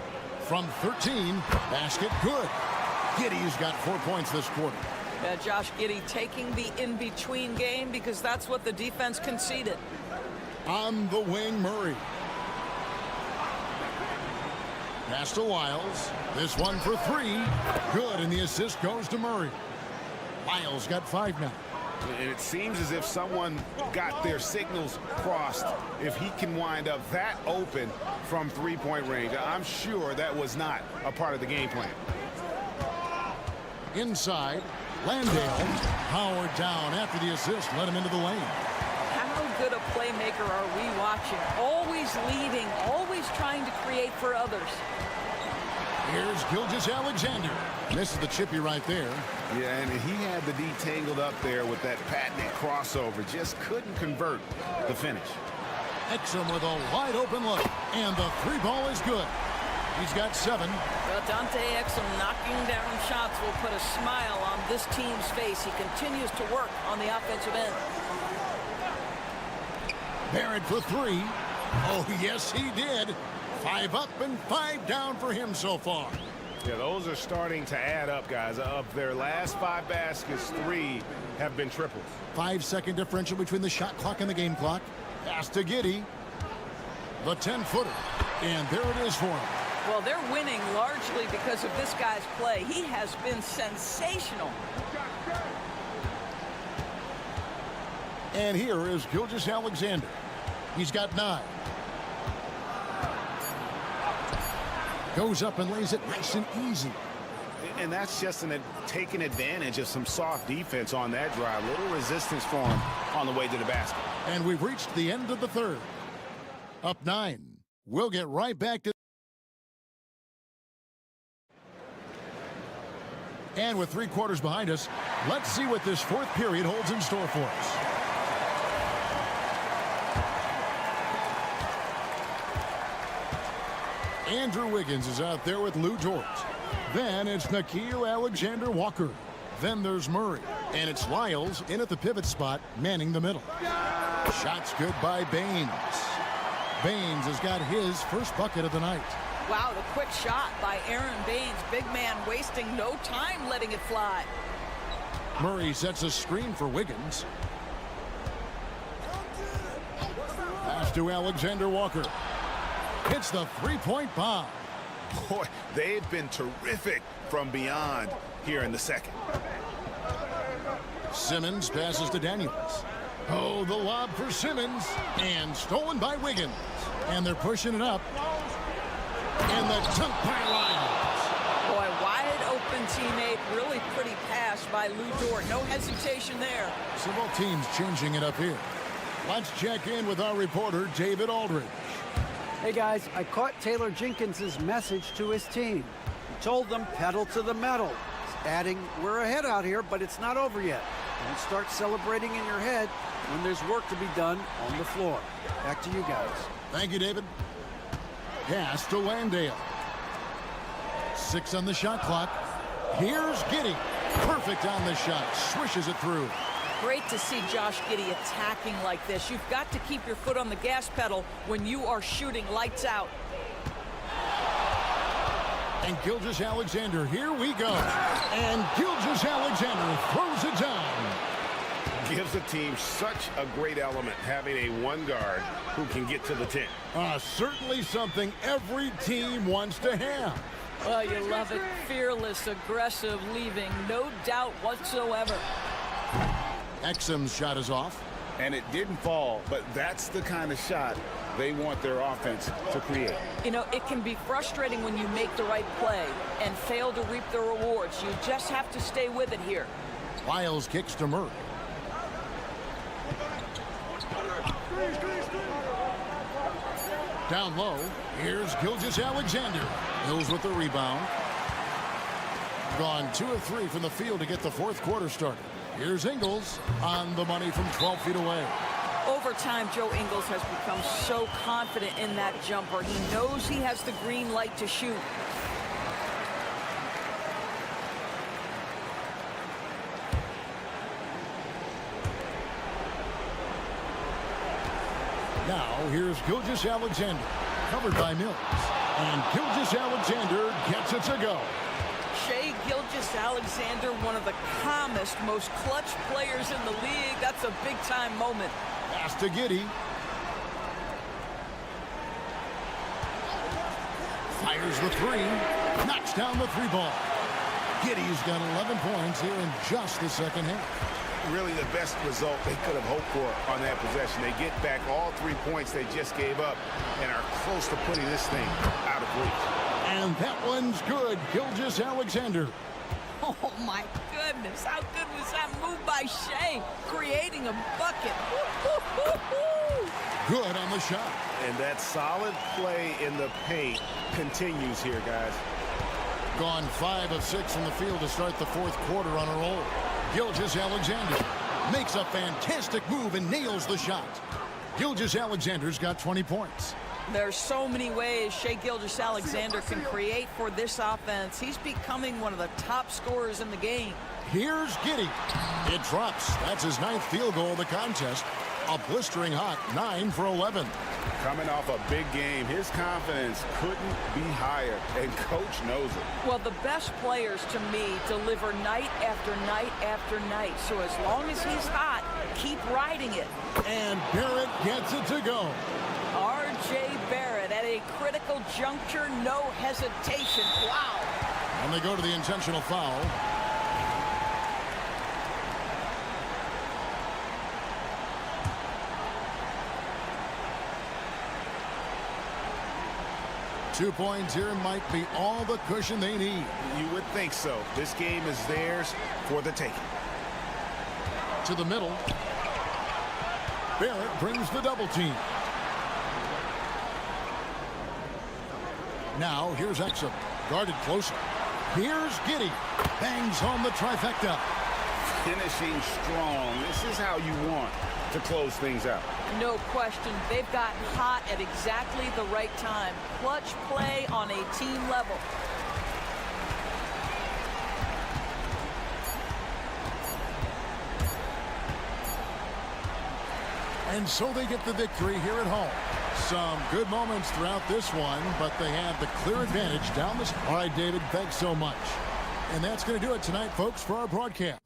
From 13, basket good. Giddey's got 4 points this quarter. Yeah, Josh Giddey taking the in-between game because that's what the defense conceded. On the wing, Murray. Pass to Lyles. This one for 3. Good, and the assist goes to Murray. Lyles got 5 now. And it seems as if someone got their signals crossed. If he can wind up that open from 3-point range, I'm sure that was not a part of the game plan. Inside, Landale. Powered down after the assist. Let him into the lane. How good a playmaker are we watching? Always leading, always trying to create for others. Here's Gilgeous-Alexander. Misses the chippy right there. Yeah, and he had the D tangled up there with that patented crossover. Just couldn't convert the finish. Exum with a wide open look. And the 3 ball is good. He's got 7. Well, Dante Exum knocking down shots will put a smile on this team's face. He continues to work on the offensive end. Barrett for 3. Oh, yes, he did. 5 up and 5 down for him so far. Yeah, those are starting to add up, guys. Of their last 5 baskets, 3 have been triples. 5-second differential between the shot clock and the game clock. Pass to Giddey. The 10-footer. And there it is for him. Well, they're winning largely because of this guy's play. He has been sensational. And here is Gilgeous-Alexander. He's got 9. Goes up and lays it nice and easy. And that's just taking advantage of some soft defense on that drive. Little resistance for him on the way to the basket. And we've reached the end of the third. Up 9. We'll get right back to... And with 3 quarters behind us, let's see what this 4th period holds in store for us. Andrew Wiggins is out there with Lou Dort. Then it's Nickeil Alexander-Walker. Then there's Murray. And it's Lyles in at the pivot spot, manning the middle. Shots good by Baines. Baines has got his first bucket of the night. Wow, the quick shot by Aaron Baines. Big man wasting no time letting it fly. Murray sets a screen for Wiggins. Pass to Alexander-Walker. hits the three-point bomb. Boy, they've been terrific from beyond here in the second. Simmons passes to Daniels. Oh, the lob for Simmons. And stolen by Wiggins. And they're pushing it up. And the dunk by Lyons. Boy, wide open teammate. Really pretty pass by Lou Dort. No hesitation there. So both teams changing it up here. Let's check in with our reporter, David Aldridge. Hey guys, I caught Taylor Jenkins's message to his team. He told them pedal to the metal, adding, we're ahead out here, but it's not over yet. Don't start celebrating in your head when there's work to be done on the floor. Back to you guys. Thank you, David. Pass to Landale. 6 on the shot clock. Here's Giddey. Perfect on the shot. Swishes it through. Great to see Josh Giddey attacking like this. You've got to keep your foot on the gas pedal when you are shooting lights out. And Gilgeous-Alexander, here we go. And Gilgeous-Alexander throws it down. Gives a team such a great element having a one guard who can get to the 10. Certainly something every team wants to have. Oh, you love it. Fearless, aggressive, leaving no doubt whatsoever. Exum's shot is off. And it didn't fall, but that's the kind of shot they want their offense to create. You know, it can be frustrating when you make the right play and fail to reap the rewards. You just have to stay with it here. Lyles kicks to Murray. Down low, here's Gilgeous-Alexander. Hills with the rebound. Gone 2 of 3 from the field to get the fourth quarter started. Here's Ingles on the money from 12 feet away. Over time, Joe Ingles has become so confident in that jumper. He knows he has the green light to shoot. Now, here's Gilgeous-Alexander, covered by Mills. And Gilgeous-Alexander gets it to go. Shai Gilgeous-Alexander, one of the calmest, most clutch players in the league. That's a big-time moment. Pass to Giddey. Fires the three. Knocks down the three ball. Giddey's got 11 points here in just the second half. Really the best result they could have hoped for on that possession. They get back all 3 points they just gave up and are close to putting this thing out of reach. And that one's good. Gilgeous-Alexander. Oh, my goodness. How good was that move by Shai? Creating a bucket. Good on the shot. And that solid play in the paint continues here, guys. Gone 5 of 6 from the field to start the fourth quarter on a roll. Gilgeous-Alexander makes a fantastic move and nails the shot. Gilgeous-Alexander's got 20 points. There's so many ways Shai Gilgeous-Alexander can create for this offense. He's becoming one of the top scorers in the game. Here's Giddey. It drops. That's his 9th field goal of the contest. A blistering hot 9 for 11. Coming off a big game, his confidence couldn't be higher, and coach knows it. Well, the best players to me deliver night after night after night. So as long as he's hot, keep riding it. And Barrett gets it to go. R.J. Barrett at a critical juncture, no hesitation. Wow. And they go to the intentional foul. Two points here might be all the cushion they need. You would think so. This game is theirs for the taking. To the middle. Barrett brings the double team. Now here's Exum. Guarded closer. Here's Giddey. Bangs home the trifecta. Finishing strong. This is how you want to close things out. No question. They've gotten hot at exactly the right time. Clutch play on a team level. And so they get the victory here at home. Some good moments throughout this one, but they have the clear advantage down the... All right, David, thanks so much. And that's going to do it tonight, folks, for our broadcast.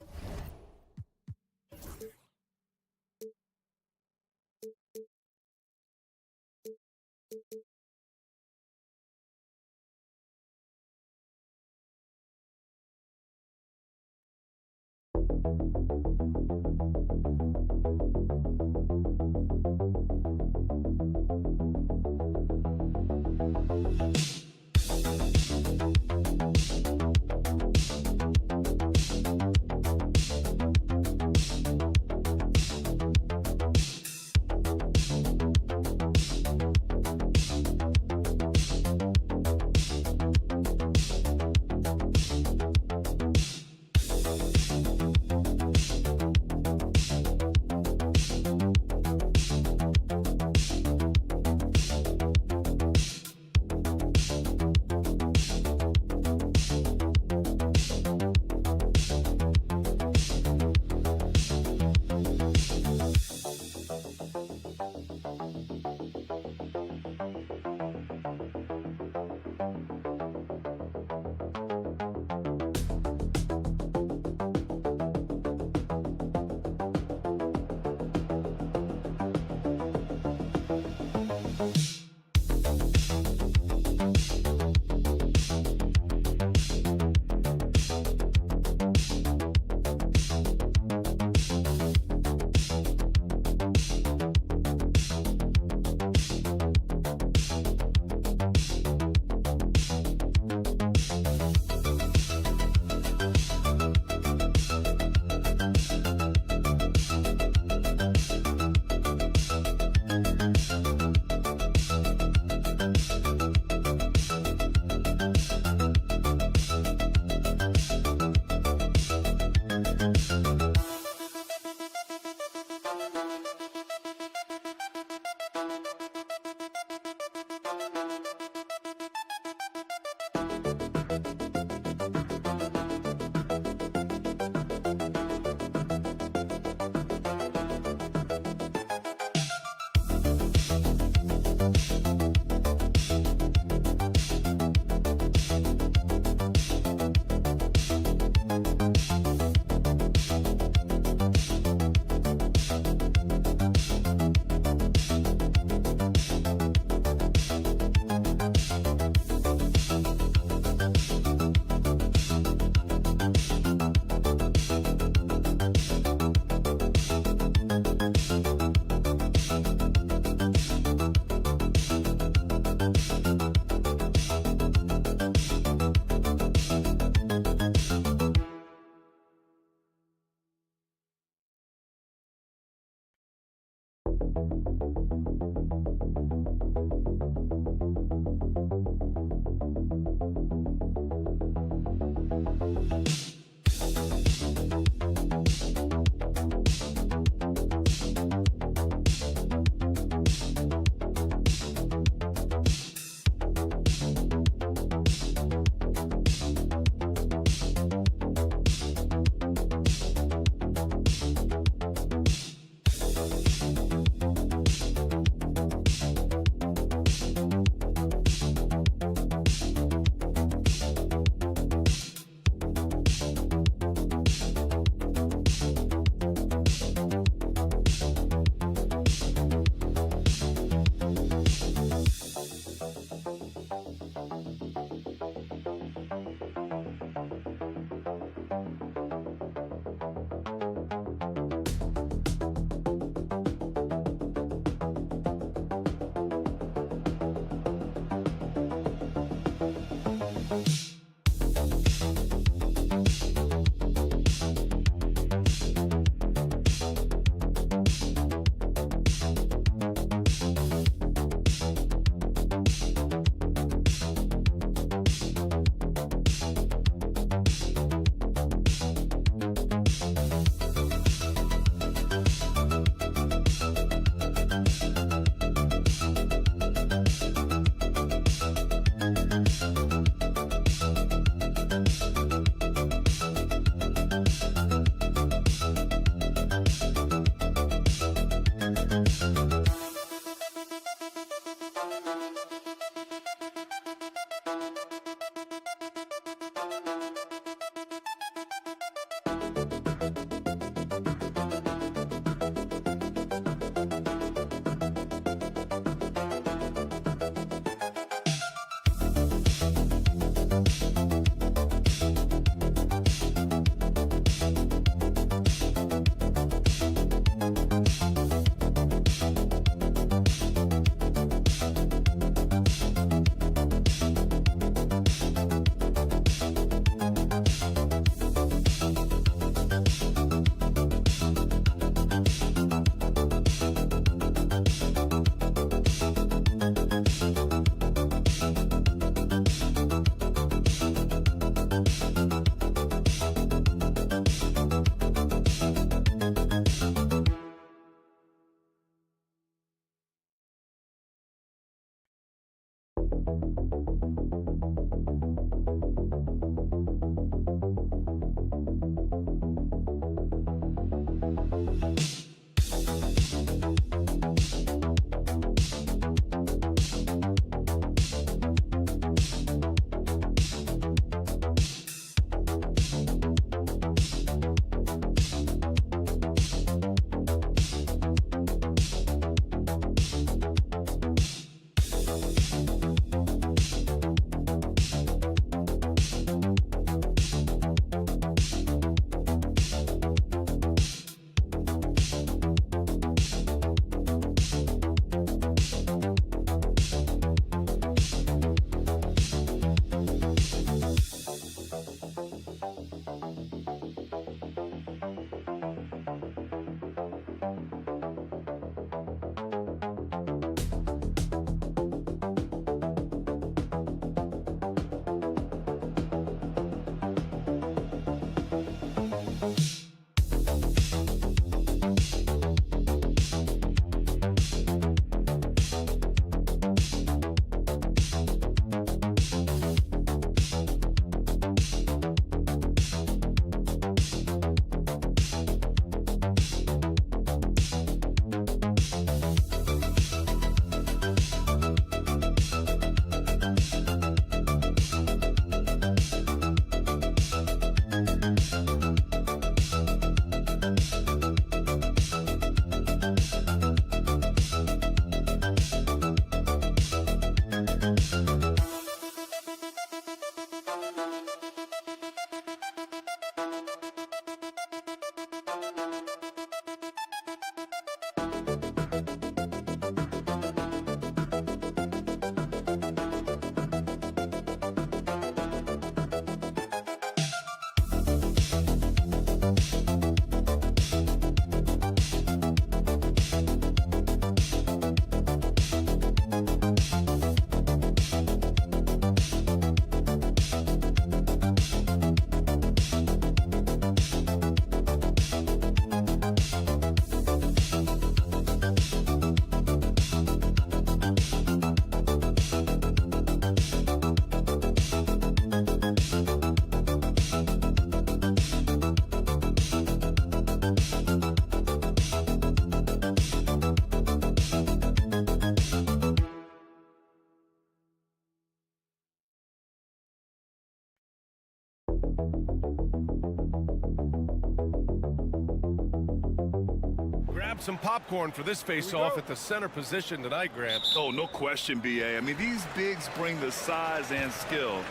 grab some popcorn for this face-off at the center position tonight, Gramps. Oh, no question, B.A. I mean, these bigs bring the size and skill.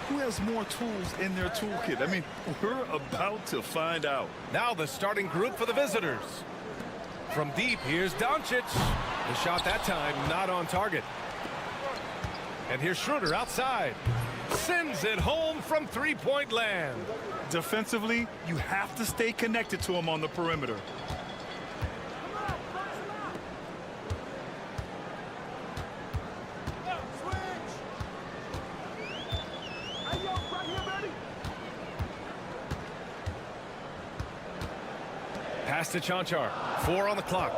Who has more tools in their toolkit? I mean, we're about to find out. Now the starting group for the visitors. From deep, here's Doncic. The shot that time not on target. And here's Schroeder outside. Sends it home from three-point land. Defensively, you have to stay connected to him on the perimeter. Pass to Chanchar. 4 on the clock.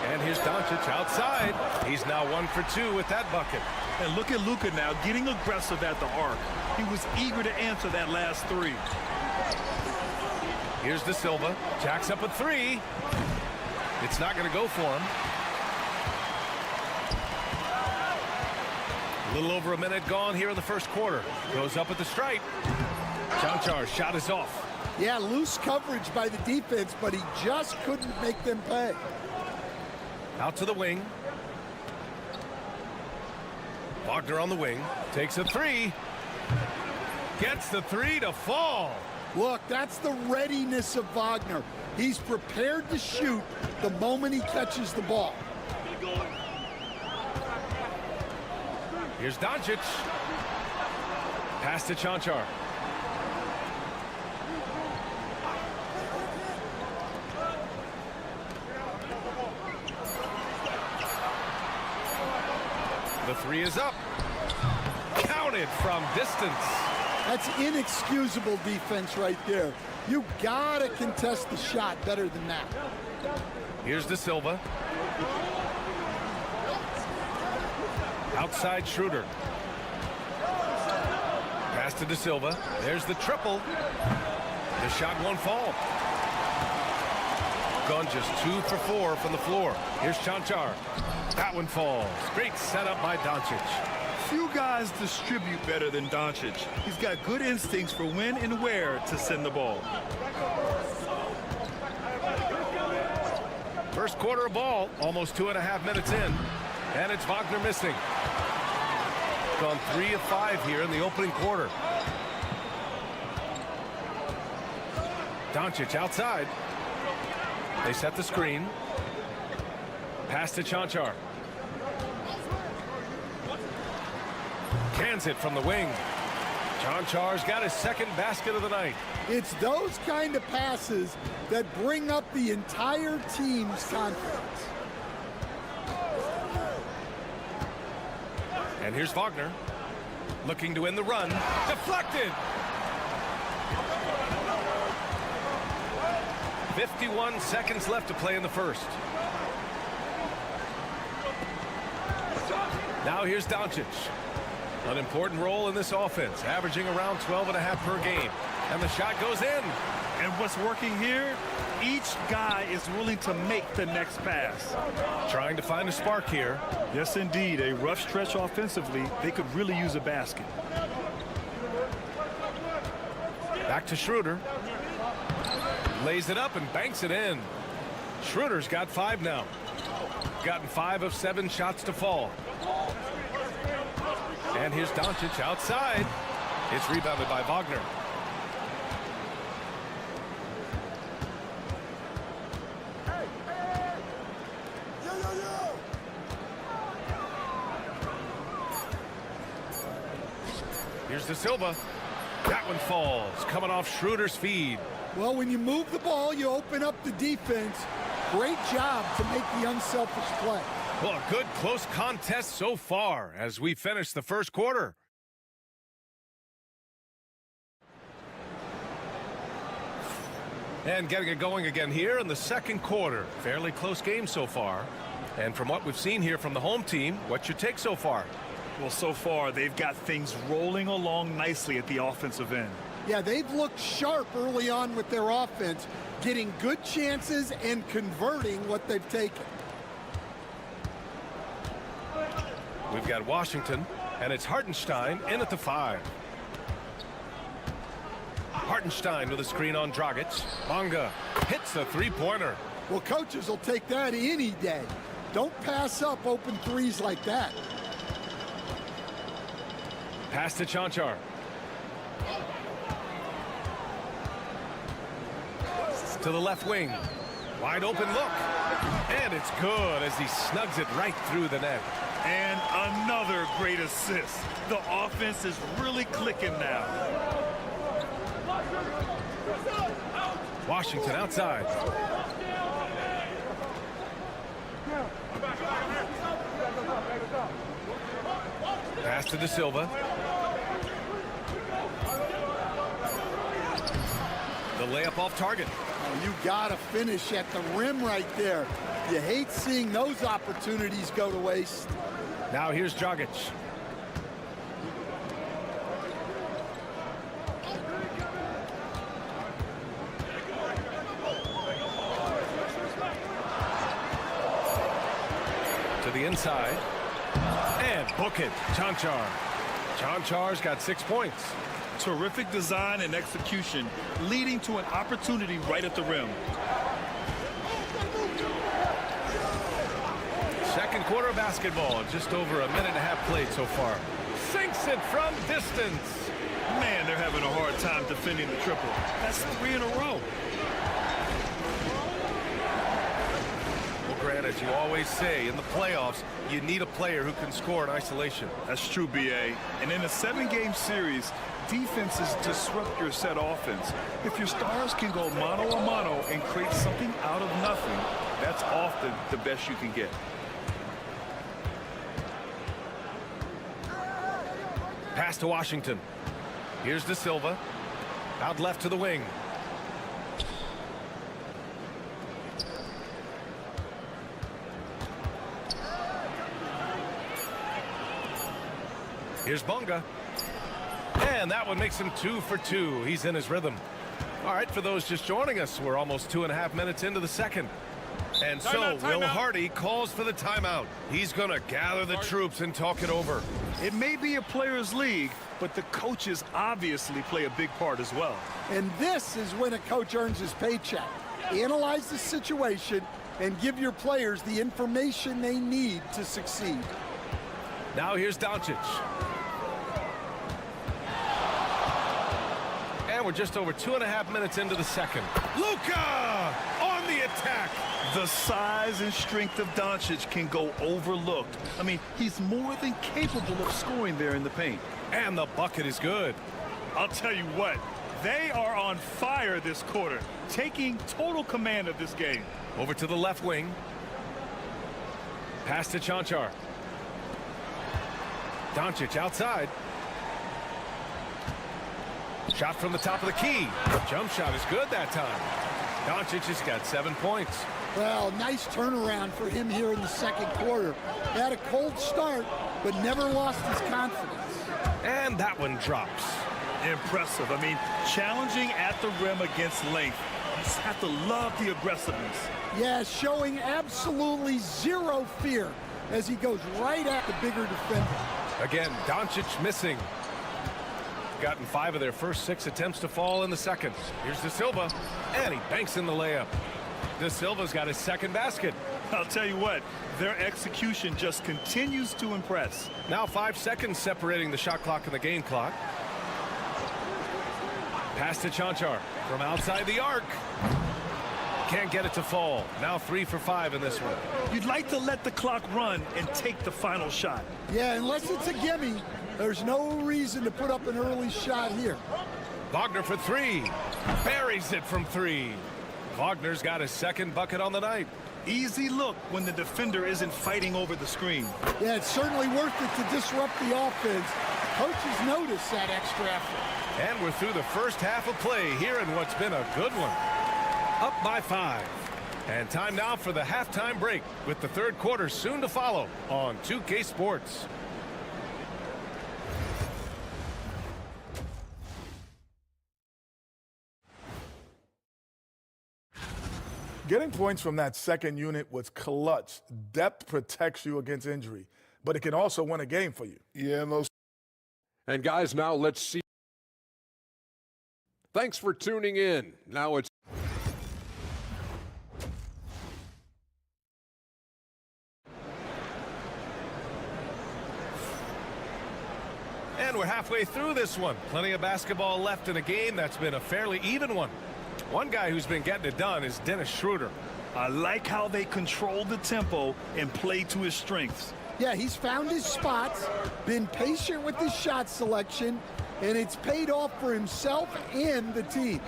And here's Doncic outside. He's now 1 for 2 with that bucket. And look at Luka now getting aggressive at the arc. He was eager to answer that last three. Here's De Silva. Jacks up a 3. It's not going to go for him. A little over a minute gone here in the first quarter. Goes up at the stripe. Chanchar's shot is off. Yeah, loose coverage by the defense, but he just couldn't make them pay. Out to the wing. Wagner on the wing. Takes a 3. Gets the 3 to fall. Look, that's the readiness of Wagner. He's prepared to shoot the moment he catches the ball. Here's Doncic. Pass to Chanchar. The 3 is up. Counted from distance. That's inexcusable defense right there. You gotta contest the shot better than that. Here's De Silva. Outside Schroeder. Pass to De Silva. There's the triple. The shot won't fall. Gone just 2 for 4 from the floor. Here's Chanchar. That one falls. Great setup by Doncic. Few guys distribute better than Doncic. He's got good instincts for when and where to send the ball. First quarter of ball, almost 2.5 minutes in, and it's Wagner missing. Gone 3 of 5 here in the opening quarter. Doncic outside. They set the screen. Pass to Chanchar. Cans it from the wing. Chanchar's got his second basket of the night. It's those kind of passes that bring up the entire team's confidence. And here's Wagner. Looking to win the run. Deflected. 51 seconds left to play in the first. Now here's Doncic. An important role in this offense, averaging around 12.5 per game. And the shot goes in. And what's working here? Each guy is willing to make the next pass. Trying to find a spark here. Yes, indeed. A rough stretch offensively. They could really use a basket. Back to Schroeder. Lays it up and banks it in. Schroeder's got 5 now. Gotten 5 of 7 shots to fall. And here's Doncic outside. It's rebounded by Wagner. Here's De Silva. That one falls, coming off Schroeder's feed. Well, when you move the ball, you open up the defense. Great job to make the unselfish play. Well, a good close contest so far as we finish the first quarter. And getting it going again here in the second quarter. Fairly close game so far. And from what we've seen here from the home team, what's your take so far? Well, so far, they've got things rolling along nicely at the offensive end. Yeah, they've looked sharp early on with their offense, getting good chances and converting what they've taken. We've got Washington, and it's Hartenstein in at the 5. Hartenstein with a screen on Dragic. Bonga hits the three-pointer. Well, coaches will take that any day. Don't pass up open threes like that. Pass to Chanchar. To the left wing. Wide open look. And it's good as he snugs it right through the net. And another great assist. The offense is really clicking now. Washington outside. Pass to De Silva. The layup off target. You got to finish at the rim right there. You hate seeing those opportunities go to waste. Now here's Dragic. To the inside. And book it. Chanchar. Chanchar's got 6 points. Terrific design and execution, leading to an opportunity right at the rim. Second quarter of basketball, just over a minute and a half played so far. Sinks it from distance. Man, they're having a hard time defending the triple. That's 3 in a row. Well, Grant, as you always say, in the playoffs, you need a player who can score in isolation. That's true, B.A. And in a 7-game series, defenses disrupt your set offense. If your stars can go mano-a-mano and create something out of nothing, that's often the best you can get. Pass to Washington. Here's De Silva. Out left to the wing. Here's Bonga. And that one makes him 2 for 2. He's in his rhythm. All right, for those just joining us, we're almost 2.5 minutes into the second. And so Will Hardy calls for the timeout. He's going to gather the troops and talk it over. It may be a players' league, but the coaches obviously play a big part as well. And this is when a coach earns his paycheck. Analyze the situation and give your players the information they need to succeed. Now here's Doncic. And we're just over 2.5 minutes into the second. Luka on the attack. The size and strength of Doncic can go overlooked. I mean, he's more than capable of scoring there in the paint. And the bucket is good. I'll tell you what, they are on fire this quarter, taking total command of this game. Over to the left wing. Pass to Chanchar. Doncic outside. Shot from the top of the key. Jump shot is good that time. Doncic has got 7 points. Well, nice turnaround for him here in the second quarter. He had a cold start, but never lost his confidence. And that one drops. Impressive. I mean, challenging at the rim against length. You just have to love the aggressiveness. Yeah, showing absolutely zero fear as he goes right at the bigger defender. Again, Doncic missing. Gotten 5 of their first 6 attempts to fall in the second. Here's De Silva, and he banks in the layup. De Silva's got his second basket. I'll tell you what, their execution just continues to impress. Now 5 seconds separating the shot clock and the game clock. Pass to Chanchar from outside the arc. Can't get it to fall. Now 3 for 5 in this one. You'd like to let the clock run and take the final shot. Yeah, unless it's a gimme, there's no reason to put up an early shot here. Wagner for 3. Buries it from 3. Wagner's got his second bucket on the night. Easy look when the defender isn't fighting over the screen. Yeah, it's certainly worth it to disrupt the offense. Coaches notice that extra effort. And we're through the first half of play here in what's been a good one. Up by 5. And time now for the halftime break with the third quarter soon to follow on 2K Sports. Getting points from that second unit was clutch. Depth protects you against injury, but it can also win a game for you. Yeah, and those. And guys, now let's see. Thanks for tuning in. Now it's And we're halfway through this one. Plenty of basketball left in a game that's been a fairly even one. One guy who's been getting it done is Dennis Schroeder. I like how they control the tempo and play to his strengths. Yeah, he's found his spots, been patient with his shot selection, and it's paid off for himself and the team.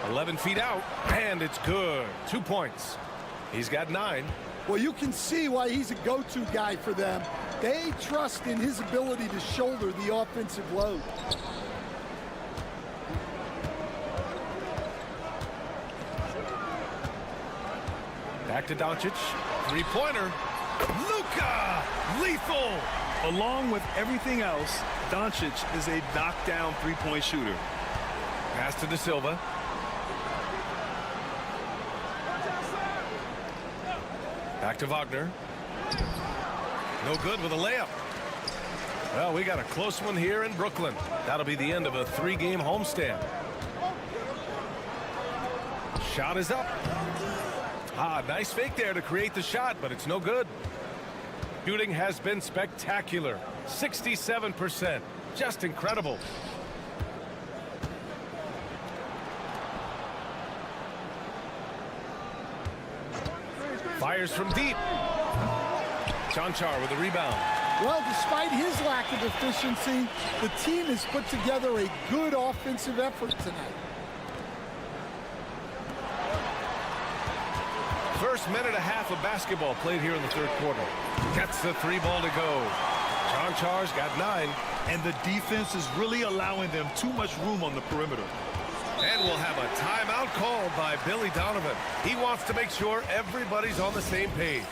11 feet out, and it's good. 2 points. He's got 9. Well, you can see why he's a go-to guy for them. They trust in his ability to shoulder the offensive load. Back to Doncic. Three-pointer. Luka! Lethal! Along with everything else, Doncic is a knockdown three-point shooter. Pass to De Silva. Back to Wagner. No good with a layup. Well, we got a close one here in Brooklyn. That'll be the end of a 3-game homestand. Shot is up. Nice fake there to create the shot, but it's no good. Shooting has been spectacular. 67%. Just incredible. Fires from deep. Chanchar with a rebound. Well, despite his lack of efficiency, the team has put together a good offensive effort tonight. First minute and a half of basketball played here in the third quarter. Gets the 3-ball to go. Chanchar's got 9. And the defense is really allowing them too much room on the perimeter. And we'll have a timeout called by Billy Donovan. He wants to make sure everybody's on the same page.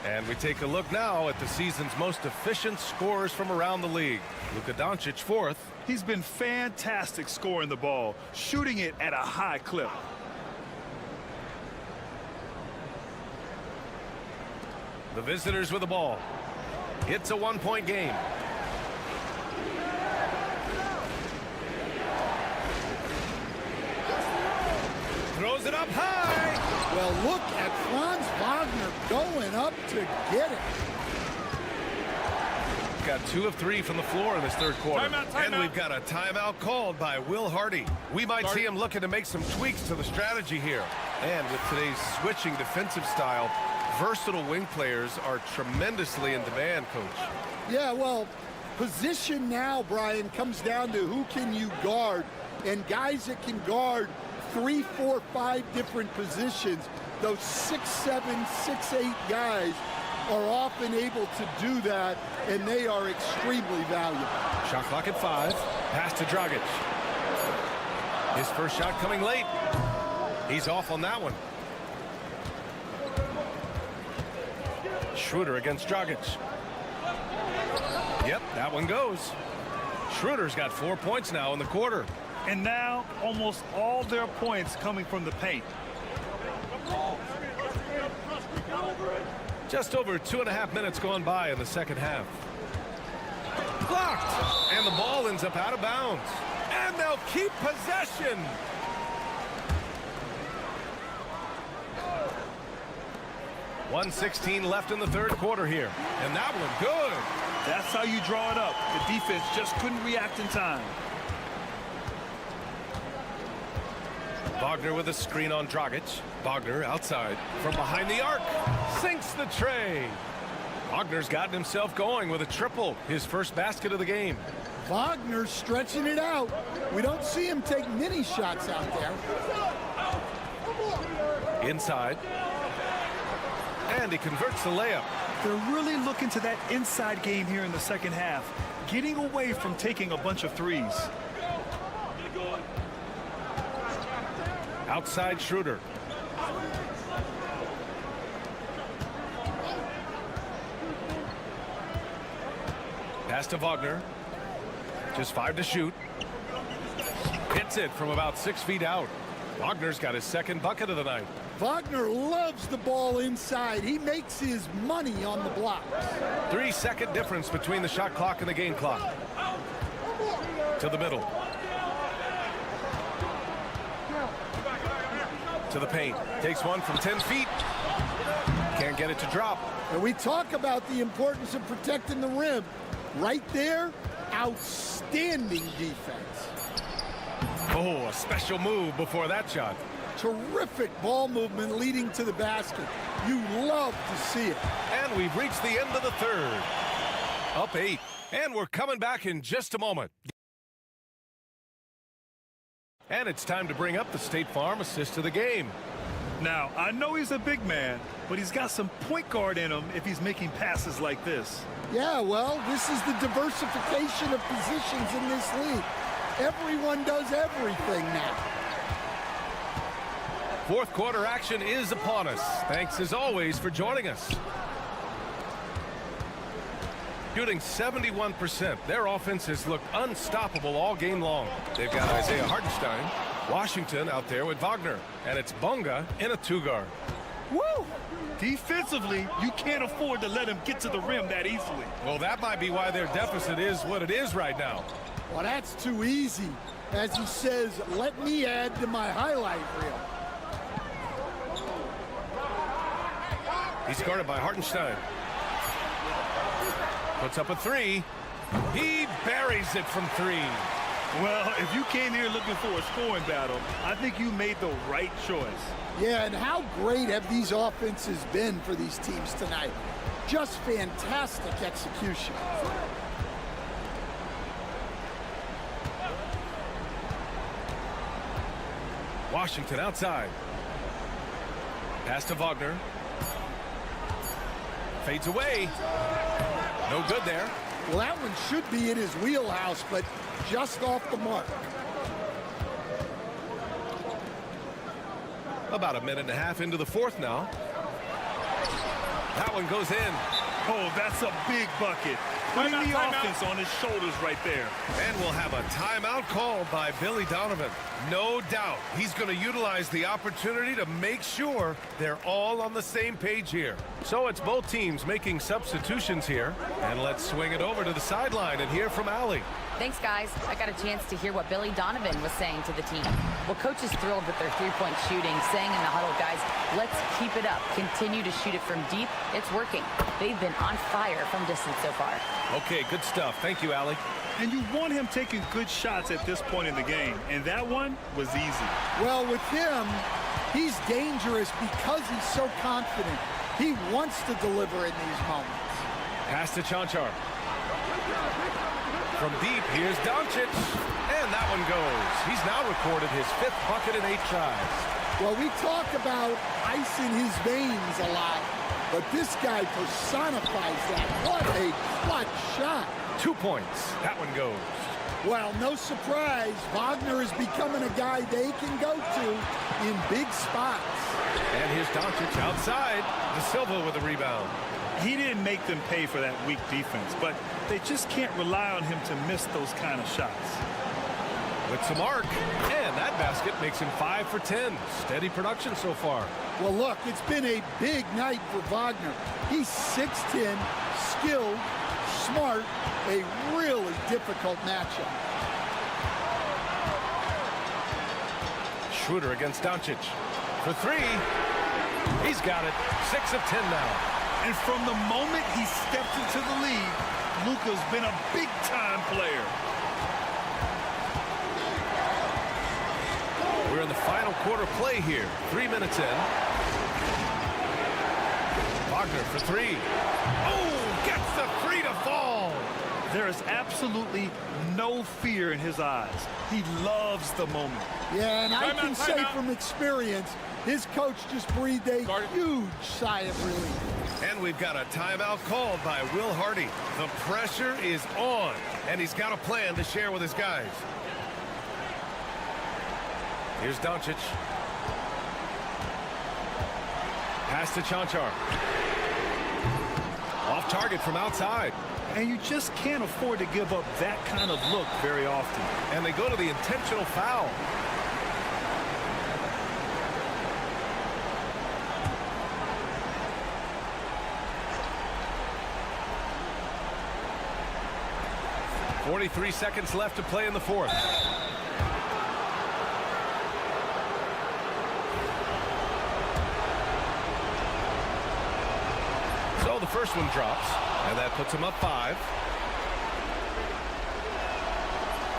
And we take a look now at the season's most efficient scorers from around the league. Luka Doncic, 4th. He's been fantastic scoring the ball, shooting it at a high clip. The visitors with the ball. It's a 1-point game. Throws it up high. Well, look at Franz Wagner going up to get it. Got 2 of 3 from the floor in this third quarter. And we've got a timeout called by Will Hardy. We might see him looking to make some tweaks to the strategy here. And with today's switching defensive style, versatile wing players are tremendously in demand, Coach. Yeah, well, position now, Brian, comes down to who can you guard. And guys that can guard 3, 4, 5 different positions, those 6'7", 6'8" guys are often able to do that, and they are extremely valuable. Shot clock at 5. Pass to Dragic. His first shot coming late. He's off on that one. Schroeder against Dragic. Yep, that one goes. Schroeder's got 4 points now in the quarter. And now almost all their points coming from the paint. Just over 2.5 minutes gone by in the second half. Blocked! And the ball ends up out of bounds. And they'll keep possession. .116 left in the third quarter here. And that one good. That's how you draw it up. The defense just couldn't react in time. Wagner with a screen on Dragic. Wagner outside from behind the arc. Sinks the tray. Wagner's gotten himself going with a triple. His first basket of the game. Wagner stretching it out. We don't see him take many shots out there. Inside. And he converts the layup. They're really looking to that inside game here in the second half, getting away from taking a bunch of threes. Outside Schroeder. Pass to Wagner. Just 5 to shoot. Hits it from about 6 feet out. Wagner's got his second bucket of the night. Wagner loves the ball inside. He makes his money on the block. 3-second difference between the shot clock and the game clock. To the middle. To the paint. Takes one from 10 feet. Can't get it to drop. And we talk about the importance of protecting the rim. Right there, outstanding defense. Oh, a special move before that shot. Terrific ball movement leading to the basket. You love to see it. And we've reached the end of the third. Up 8. And we're coming back in just a moment. And it's time to bring up the State Farm assist of the game. Now, I know he's a big man, but he's got some point guard in him if he's making passes like this. Yeah, well, this is the diversification of positions in this league. Everyone does everything now. Fourth quarter action is upon us. Thanks as always for joining us. Shooting 71%. Their offense has looked unstoppable all game long. They've got Isaiah Hartenstein, Washington out there with Wagner, and it's Bunga in a 2-guard. Woo! Defensively, you can't afford to let him get to the rim that easily. Well, that might be why their deficit is what it is right now. Well, that's too easy. As he says, let me add to my highlight reel. He's guarded by Hartenstein. Puts up a 3. He buries it from 3. Well, if you came here looking for a scoring battle, I think you made the right choice. Yeah, and how great have these offenses been for these teams tonight? Just fantastic execution. Washington outside. Pass to Wagner. Fades away. No good there. Well, that one should be in his wheelhouse, but just off the mark. About a minute and a half into the fourth now. That one goes in. Oh, that's a big bucket. Putting the offense on his shoulders right there. And we'll have a timeout called by Billy Donovan. No doubt he's going to utilize the opportunity to make sure they're all on the same page here. So it's both teams making substitutions here. And let's swing it over to the sideline and hear from Allie. Thanks, guys. I got a chance to hear what Billy Donovan was saying to the team. Well, coach is thrilled with their three-point shooting, saying in the huddle, guys, let's keep it up. Continue to shoot it from deep. It's working. They've been on fire from distance so far. Okay, good stuff. Thank you, Allie. And you want him taking good shots at this point in the game, and that one was easy. Well, with him, he's dangerous because he's so confident. He wants to deliver in these moments. Pass to Chanchar. From deep, here's Doncic. And that one goes. He's now recorded his 5th bucket in 8 tries. Well, we talk about ice in his veins a lot, but this guy personifies that. What a clutch shot. 2 points. That one goes. Well, no surprise, Wagner is becoming a guy they can go to in big spots. And here's Doncic outside. De Silva with a rebound. He didn't make them pay for that weak defense, but they just can't rely on him to miss those kind of shots. With some arc, and that basket makes him 5 for 10. Steady production so far. Well, look, it's been a big night for Wagner. He's 6'10", skilled, smart, a really difficult matchup. Schroeder against Doncic. For 3, he's got it. 6 of 10 now. And from the moment he stepped into the league, Luka's been a big-time player. We're in the final quarter play here. 3 minutes in. Wagner for 3. Oh, gets the 3 to fall. There is absolutely no fear in his eyes. He loves the moment. Yeah, and I can say from experience, his coach just breathed a huge sigh of relief. And we've got a timeout called by Will Hardy. The pressure is on, and he's got a plan to share with his guys. Here's Doncic. Pass to Chanchar. Off target from outside. And you just can't afford to give up that kind of look very often. And they go to the intentional foul. .43 seconds left to play in the fourth. the first one drops, and that puts him up 5.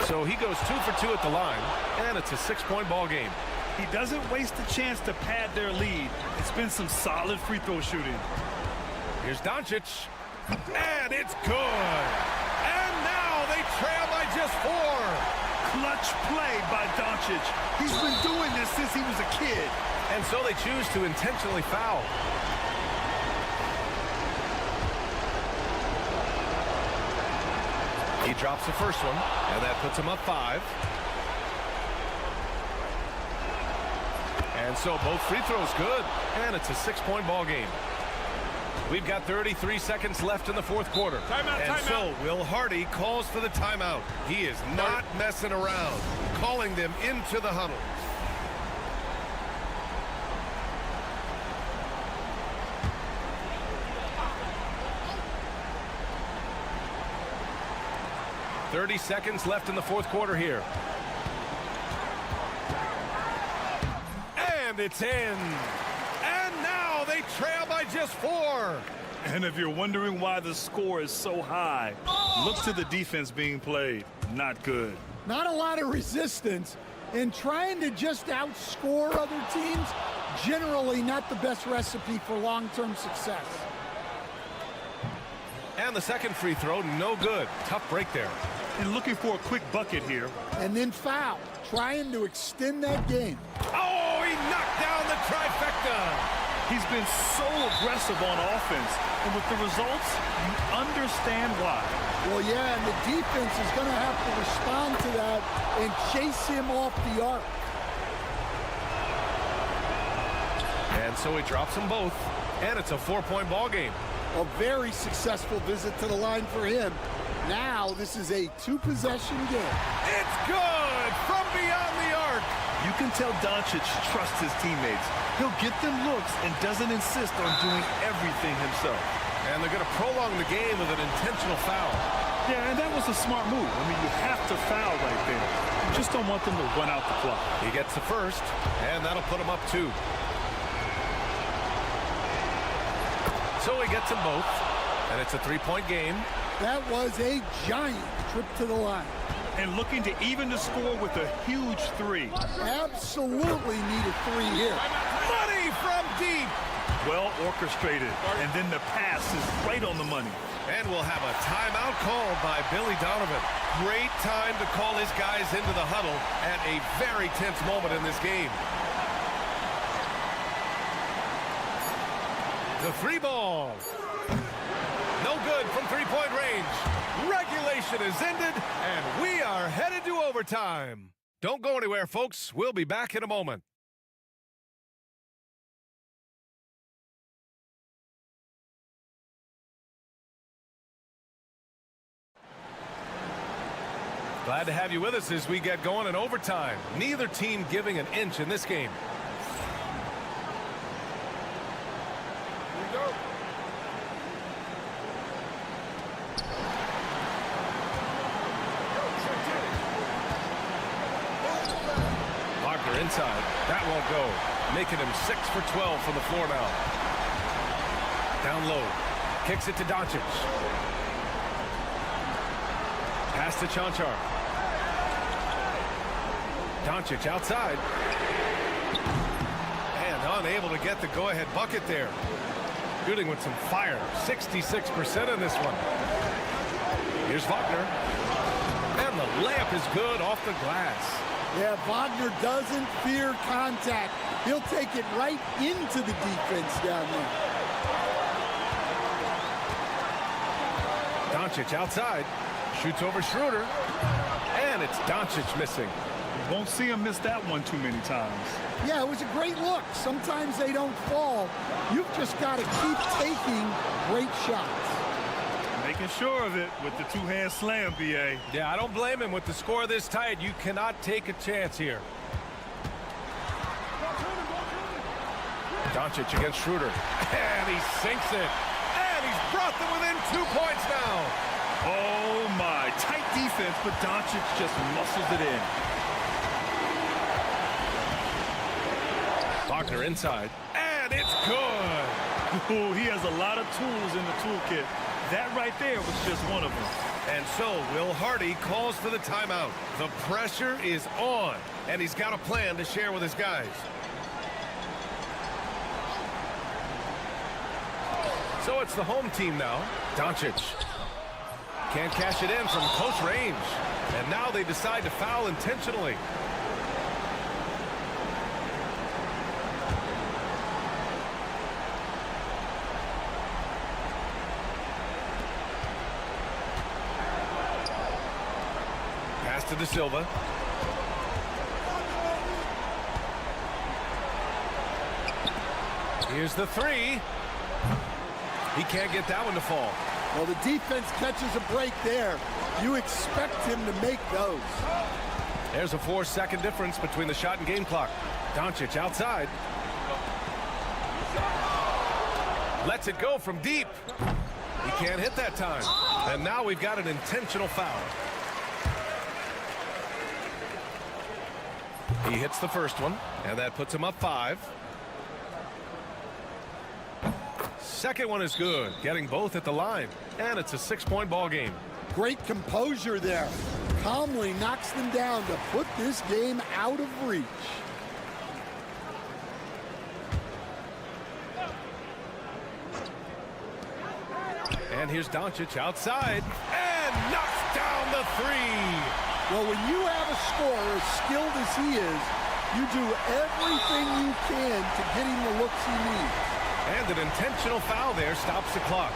So he goes 2 for 2 at the line, and it's a 6-point ball game. He doesn't waste a chance to pad their lead. It's been some solid free throw shooting. Here's Doncic, and it's good. And now they trail by just 4. Clutch play by Doncic. He's been doing this since he was a kid. And so they choose to intentionally foul. He drops the first one, and that puts him up 5. And so both free throws good, and it's a 6-point ball game. We've got 33 seconds left in the fourth quarter. And so Will Hardy calls for the timeout. He is not messing around, calling them into the huddle. .30 seconds left in the fourth quarter here. And it's in. And now they trail by just 4. And if you're wondering why the score is so high, look to the defense being played. Not good. Not a lot of resistance, and trying to just outscore other teams, generally not the best recipe for long-term success. And the second free throw, no good. Tough break there. And looking for a quick bucket here. And then foul, trying to extend that game. Oh, he knocked down the trifecta. He's been so aggressive on offense, and with the results, you understand why. Well, yeah, and the defense is going to have to respond to that and chase him off the arc. And so he drops them both, and it's a 4-point ball game. A very successful visit to the line for him. Now this is a 2-possession game. It's good from beyond the arc. You can tell Doncic trusts his teammates. He'll get them looks and doesn't insist on doing everything himself. And they're going to prolong the game with an intentional foul. Yeah, and that was a smart move. I mean, you have to foul right there. You just don't want them to run out the clock. He gets the first, and that'll put him up 2. So he gets them both, and it's a 3-point game. That was a giant trip to the line. And looking to even the score with a huge 3. Absolutely need a 3 here. Money from deep. Well orchestrated, and then the pass is right on the money. And we'll have a timeout called by Billy Donovan. Great time to call his guys into the huddle at a very tense moment in this game. The 3 ball. No good from 3-point range. Regulation is ended, and we are headed to overtime. Don't go anywhere, folks. We'll be back in a moment. Glad to have you with us as we get going in overtime. Neither team giving an inch in this game. Wagner inside. That won't go. Making him 6 for 12 from the floor now. Down low. Kicks it to Doncic. Pass to Chanchar. Doncic outside. And unable to get the go-ahead bucket there. Shooting with some fire. 66% in this one. Here's Wagner. And the layup is good off the glass. Yeah, Wagner doesn't fear contact. He'll take it right into the defense down there. Doncic outside. Shoots over Schroeder. And it's Doncic missing. You won't see him miss that one too many times. Yeah, it was a great look. Sometimes they don't fall. You've just got to keep taking great shots. Making sure of it with the 2-hand slam, B.A. Yeah, I don't blame him. With the score this tight, you cannot take a chance here. Doncic against Schroeder. And he sinks it. And he's brought them within 2 points now. Oh, my. Tight defense, but Doncic just muscles it in. Wagner inside. And it's good. Ooh, he has a lot of tools in the toolkit. That right there was just one of them. And so Will Hardy calls for the timeout. The pressure is on, and he's got a plan to share with his guys. So it's the home team now. Doncic can't cash it in from close range. And now they decide to foul intentionally. Pass to De Silva. Here's the three. He can't get that one to fall. Well, the defense catches a break there. You expect him to make those. There's a 4-second difference between the shot and game clock. Doncic outside. Lets it go from deep. He can't hit that time. And now we've got an intentional foul. He hits the first one, and that puts him up 5. Second one is good, getting both at the line. And it's a 6-point ball game. Great composure there. Calmly knocks them down to put this game out of reach. And here's Doncic outside and knocks down the 3. Well, when you have a scorer as skilled as he is, you do everything you can to get him the looks he needs. And an intentional foul there stops the clock.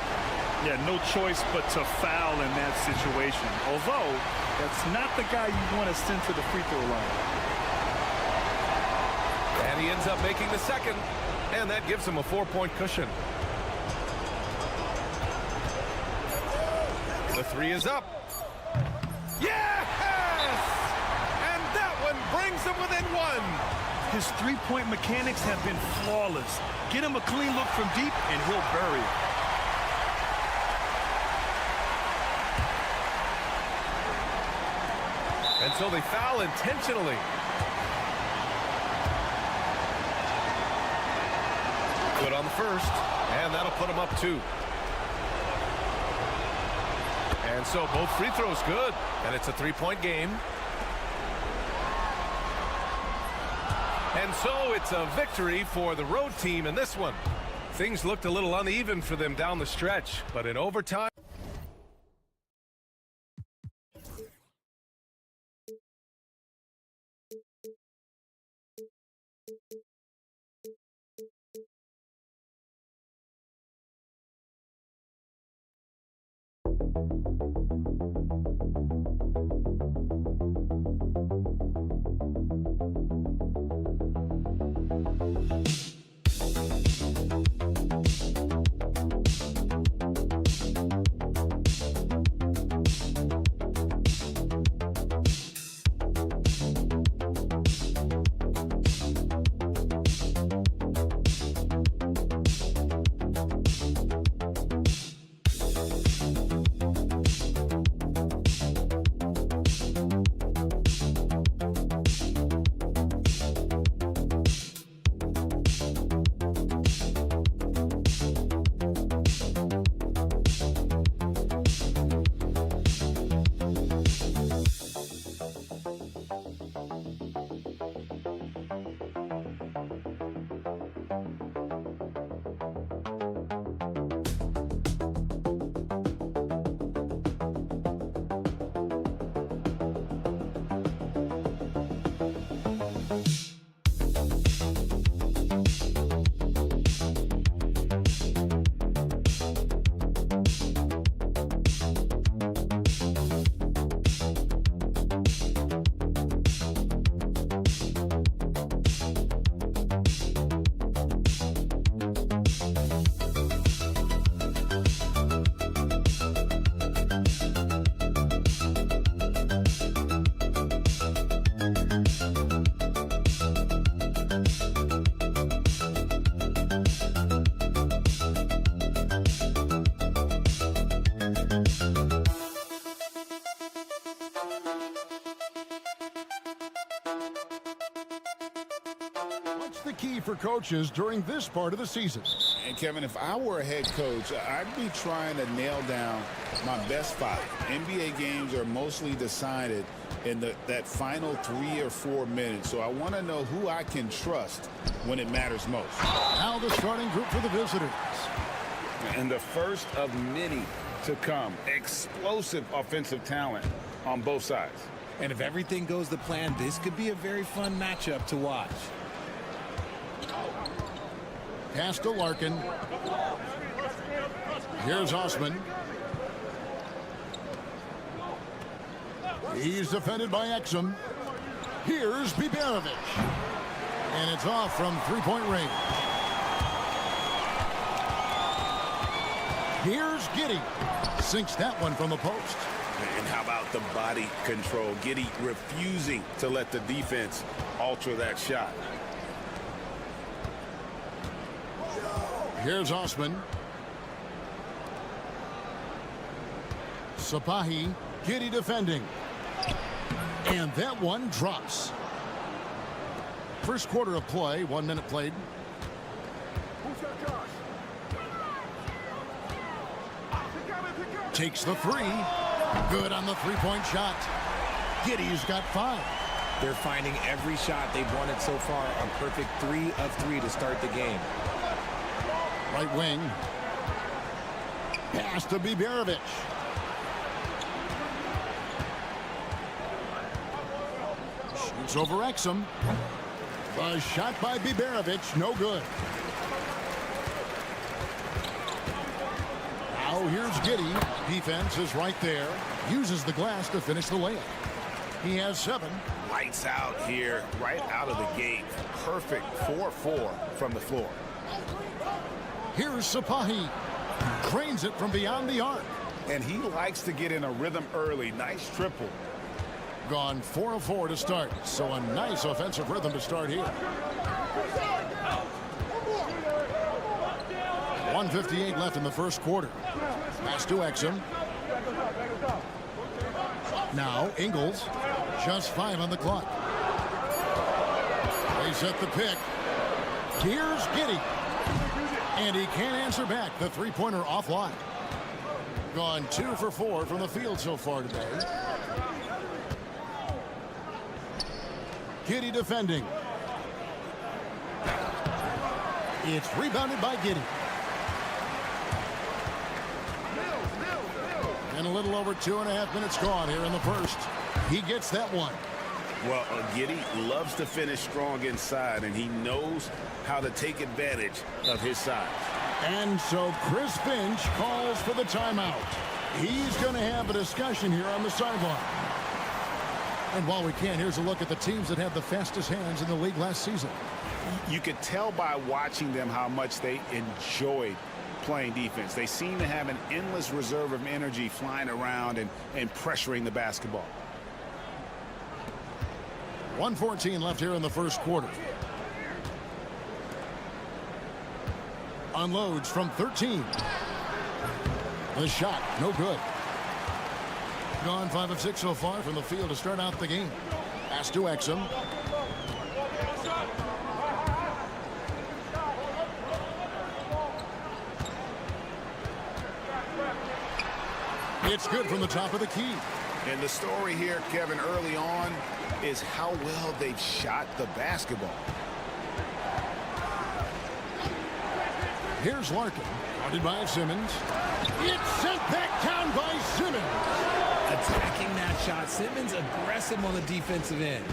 Yeah, no choice but to foul in that situation. Although, that's not the guy you want to send to the free throw line. And he ends up making the second. And that gives him a 4-point cushion. The 3 is up. Yes! And that one brings him within 1. His three-point mechanics have been flawless. Get him a clean look from deep, and he'll bury it. And so they foul intentionally. Good on the first, and that'll put him up 2. And so both free throws good, and it's a 3-point game. And so it's a victory for the road team in this one. Things looked a little uneven for them down the stretch, but in overtime. What's the key for coaches during this part of the season? And Kevin, if I were a head coach, I'd be trying to nail down my best 5. NBA games are mostly decided in that final 3 or 4 minutes. So I want to know who I can trust when it matters most. Now the starting group for the visitors. And the first of many to come. Explosive offensive talent on both sides. And if everything goes to plan, this could be a very fun matchup to watch. Pass to Larkin. Here's Osman. He's defended by Exum. Here's Biberovic. And it's off from three-point range. Here's Giddey. Sinks that one from the post. And how about the body control? Giddey refusing to let the defense alter that shot. Here's Osman. Sapahi. Giddey defending. And that one drops. First quarter of play, 1 minute played. Takes the three. Good on the three-point shot. Giddey's got 5. They're finding every shot they've wanted so far a perfect 3 of 3 to start the game. Right wing. Pass to Biberovic. Shoots over Exum. A shot by Biberovic, no good. Now here's Giddey. Defense is right there. Uses the glass to finish the layup. He has 7. Lights out here, right out of the gate. Perfect 4-4 from the floor. Here's Sapahi. Cranes it from beyond the arc. And he likes to get in a rhythm early. Nice triple. Gone 4 of 4 to start. So a nice offensive rhythm to start here. 1:58 left in the first quarter. Pass to Exum. Now Ingles. Just 5 on the clock. They set the pick. Here's Giddey. And he can't answer back. The three-pointer offline. Gone 2 for 4 from the field so far today. Giddey defending. It's rebounded by Giddey. And a little over 2.5 minutes gone here in the first. He gets that one. Well, Giddey loves to finish strong inside, and he knows how to take advantage of his size. And so Chris Finch calls for the timeout. He's going to have a discussion here on the sideline. And while we can, here's a look at the teams that had the fastest hands in the league last season. You could tell by watching them how much they enjoyed playing defense. They seem to have an endless reserve of energy flying around and pressuring the basketball. 1:14 left here in the first quarter. Unloads from 13. The shot, no good. Gone 5 of 6 so far from the field to start out the game. Pass to Exum. It's good from the top of the key. And the story here, Kevin, early on is how well they've shot the basketball. Here's Larkin, guarded by Simmons. It's sent back down by Simmons. Attacking that shot. Simmons aggressive on the defensive end.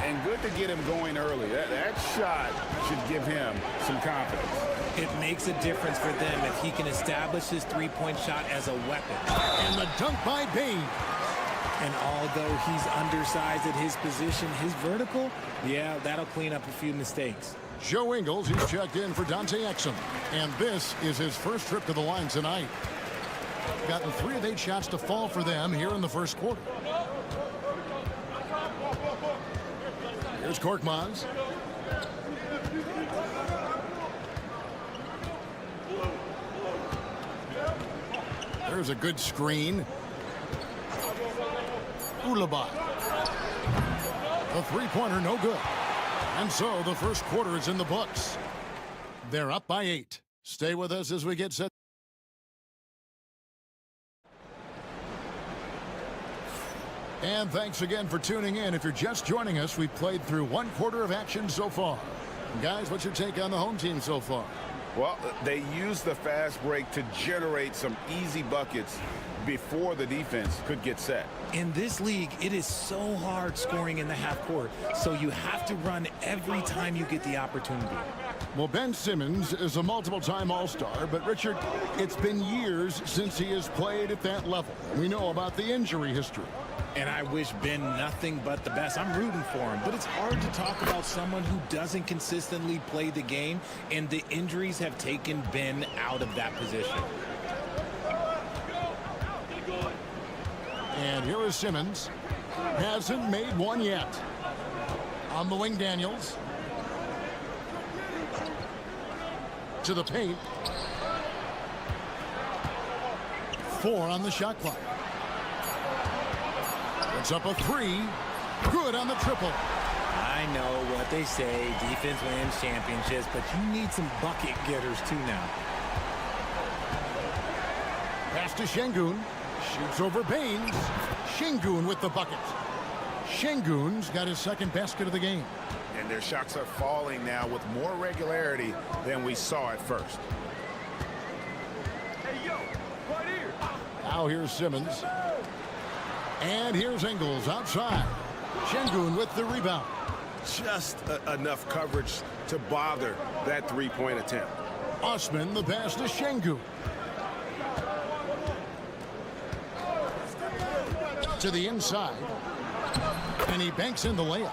And good to get him going early. That shot should give him some confidence. It makes a difference for them if he can establish his three-point shot as a weapon. And the dunk by Bain. And although he's undersized at his position, his vertical, yeah, that'll clean up a few mistakes. Joe Ingles, he's checked in for Dante Exum. And this is his first trip to the line tonight. Gotten 3 of 8 shots to fall for them here in the first quarter. Here's Korkmaz. There's a good screen. Ulaba. The three-pointer, no good. And so the first quarter is in the books. They're up by 8. Stay with us as we get set. And thanks again for tuning in. If you're just joining us, we've played through 1/4 of action so far. Guys, what's your take on the home team so far? Well, they used the fast break to generate some easy buckets before the defense could get set. In this league, it is so hard scoring in the half court, so you have to run every time you get the opportunity. Well, Ben Simmons is a multiple-time All-Star, but Richard, it's been years since he has played at that level. We know about the injury history. And I wish Ben nothing but the best. I'm rooting for him, but it's hard to talk about someone who doesn't consistently play the game, and the injuries have taken Ben out of that position. And here is Simmons. Hasn't made one yet. On the wing, Daniels. To the paint. 4 on the shot clock. It's up a 3. Good on the triple. I know what they say, defense wins championships, but you need some bucket getters too now. Pass to Şengün. Shoots over Baines. Şengün with the bucket. Şengün's got his second basket of the game. And their shots are falling now with more regularity than we saw at first. Now here's Simmons. And here's Ingles outside. Şengün with the rebound. Just enough coverage to bother that three-point attempt. Osman the pass to Şengün. To the inside. And he banks in the layup.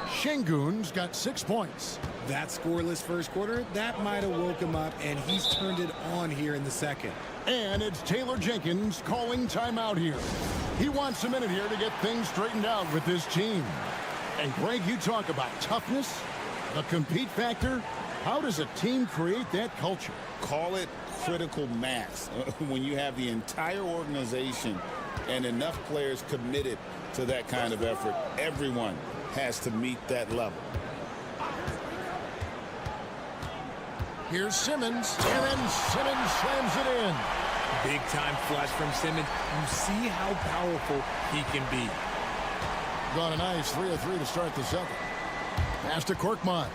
Şengün's got 6 points. That scoreless first quarter, that might have woke him up, and he's turned it on here in the second. And it's Taylor Jenkins calling timeout here. He wants a minute here to get things straightened out with this team. And Greg, you talk about toughness, the compete factor. How does a team create that culture? Call it critical mass. When you have the entire organization and enough players committed to that kind of effort, everyone has to meet that level. Here's Simmons, and then Simmons slams it in. Big time flush from Simmons. You see how powerful he can be. Got a nice 3 of 3 to start the second. Pass to Korkmaz.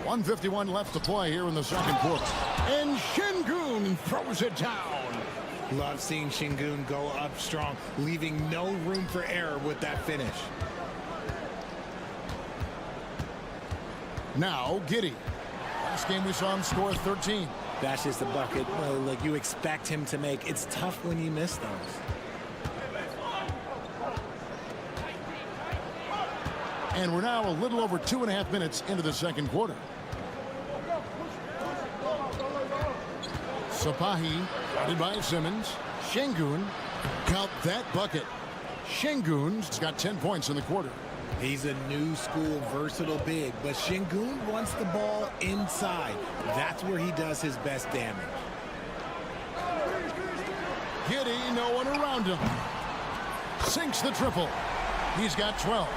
.151 left to play here in the second quarter. And Şengün throws it down. Love seeing Şengün go up strong, leaving no room for error with that finish. Now Giddey. Last game we saw him score 13. That's just a bucket like you expect him to make. It's tough when you miss those. And we're now a little over 2.5 minutes into the second quarter. Sapahi, guarded by Simmons. Şengün, count that bucket. Şengün's got 10 points in the quarter. He's a new school versatile big, but Şengün wants the ball inside. That's where he does his best damage. Giddey, no one around him. Sinks the triple. He's got 12.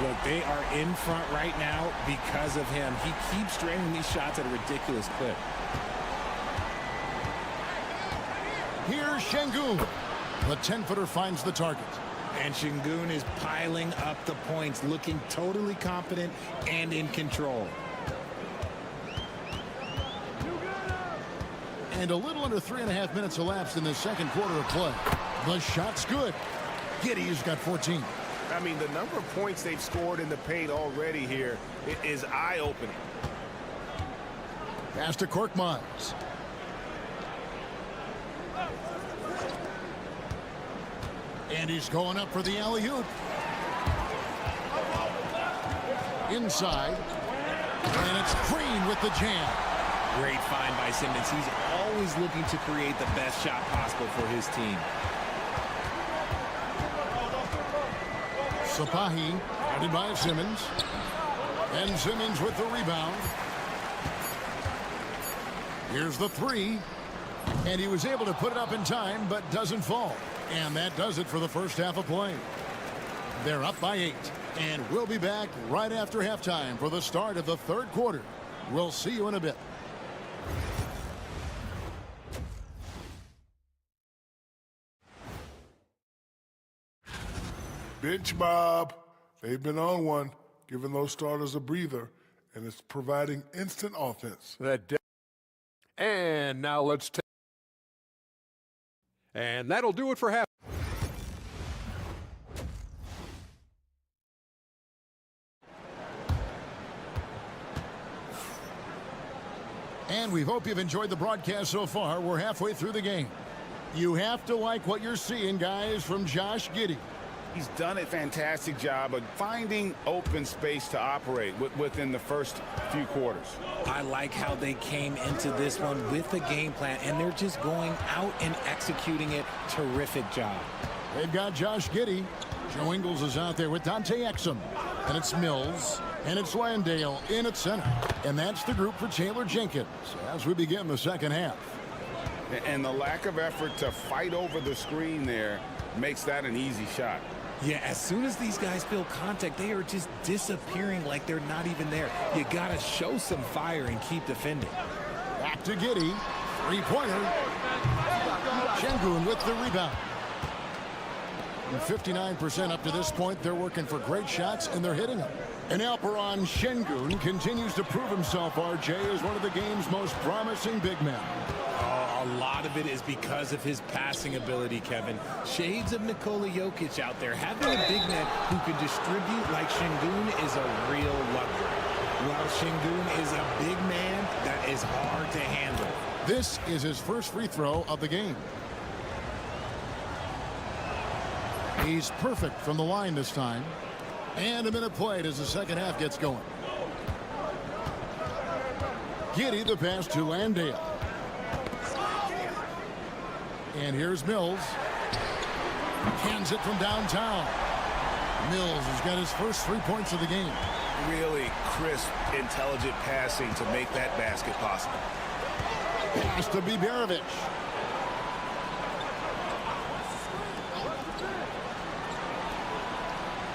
Look, they are in front right now because of him. He keeps draining these shots at a ridiculous clip. Here's Şengün. The 10-footer finds the target. And Şengün is piling up the points, looking totally confident and in control. And a little under 3.5 minutes elapsed in the second quarter of play. The shot's good. Giddey's got 14. I mean, the number of points they've scored in the paint already here is eye-opening. Pass to Korkmaz. And he's going up for the alley-oop. Inside. And it's Green with the jam. Great find by Simmons. He's always looking to create the best shot possible for his team. Sapahi, guarded by Simmons. And Simmons with the rebound. Here's the 3. And he was able to put it up in time, but doesn't fall. And that does it for the first half of play. They're up by 8. And we'll be back right after halftime for the start of the third quarter. We'll see you in a bit. Bench Bob. They've been on one, giving those starters a breather, and it's providing instant offense. And now let's take. And that'll do it for half. And we hope you've enjoyed the broadcast so far. We're halfway through the game. You have to like what you're seeing, guys, from Josh Giddey. He's done a fantastic job of finding open space to operate within the first few quarters. I like how they came into this one with a game plan, and they're just going out and executing it. Terrific job. They've got Josh Giddey. Joe Ingles is out there with Dante Exum. And it's Mills. And it's Landale in at center. And that's the group for Taylor Jenkins as we begin the second half. And the lack of effort to fight over the screen there makes that an easy shot. Yeah, as soon as these guys feel contact, they are just disappearing like they're not even there. You got to show some fire and keep defending. Back to Giddey. Three-pointer. Şengün with the rebound. And 59% up to this point. They're working for great shots, and they're hitting them. And Alperen Şengün continues to prove himself, RJ, as one of the game's most promising big men. A lot of it is because of his passing ability, Kevin. Shades of Nikola Jokic out there. Having a big man who can distribute like Şengün is a real luxury. Well, Şengün is a big man that is hard to handle. This is his first free throw of the game. He's perfect from the line this time. And a minute played as the second half gets going. Giddey, the pass to Landale. And here's Mills. Cans it from downtown. Mills has got his first 3 points of the game. Really crisp, intelligent passing to make that basket possible. Pass to Biberovic.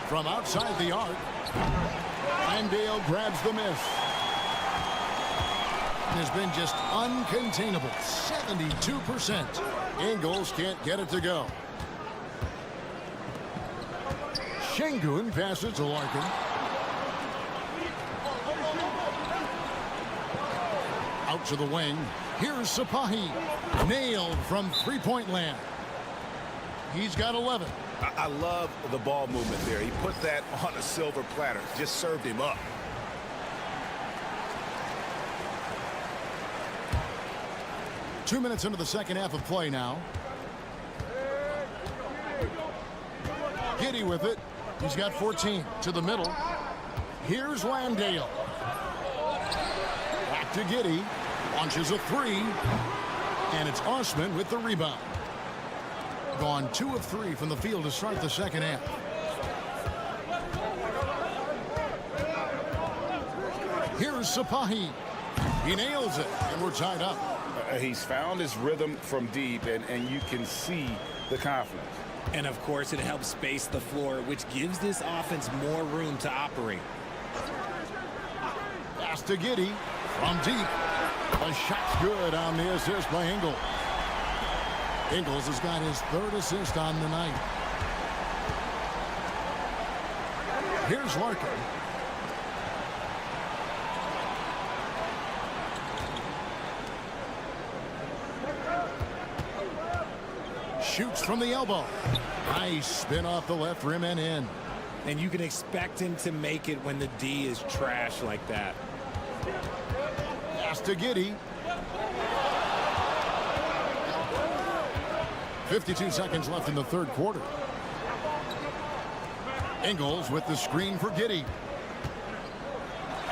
From outside the arc. Landale grabs the miss. Has been just uncontainable. 72%. Ingles can't get it to go. Şengün passes to Larkin. Out to the wing. Here's Sipahi. Nailed from three-point land. He's got 11. I love the ball movement there. He put that on a silver platter. Just served him up. 2 minutes into the second half of play now. Giddey with it. He's got 14 to the middle. Here's Landale. Back to Giddey. Launches a three. And it's Osman with the rebound. Gone 2 of 3 from the field to start the second half. Here's Sipahi. He nails it, and we're tied up. He's found his rhythm from deep, and you can see the confidence. And, of course, it helps space the floor, which gives this offense more room to operate. Pass to Giddey from deep. The shot's good on the assist by Ingles. Ingles has got his third assist on the night. Here's Larkin. Shoots from the elbow. Nice spin off the left rim and in. And you can expect him to make it when the D is trash like that. Pass to Giddey. 52 seconds left in the third quarter. Ingles with the screen for Giddey.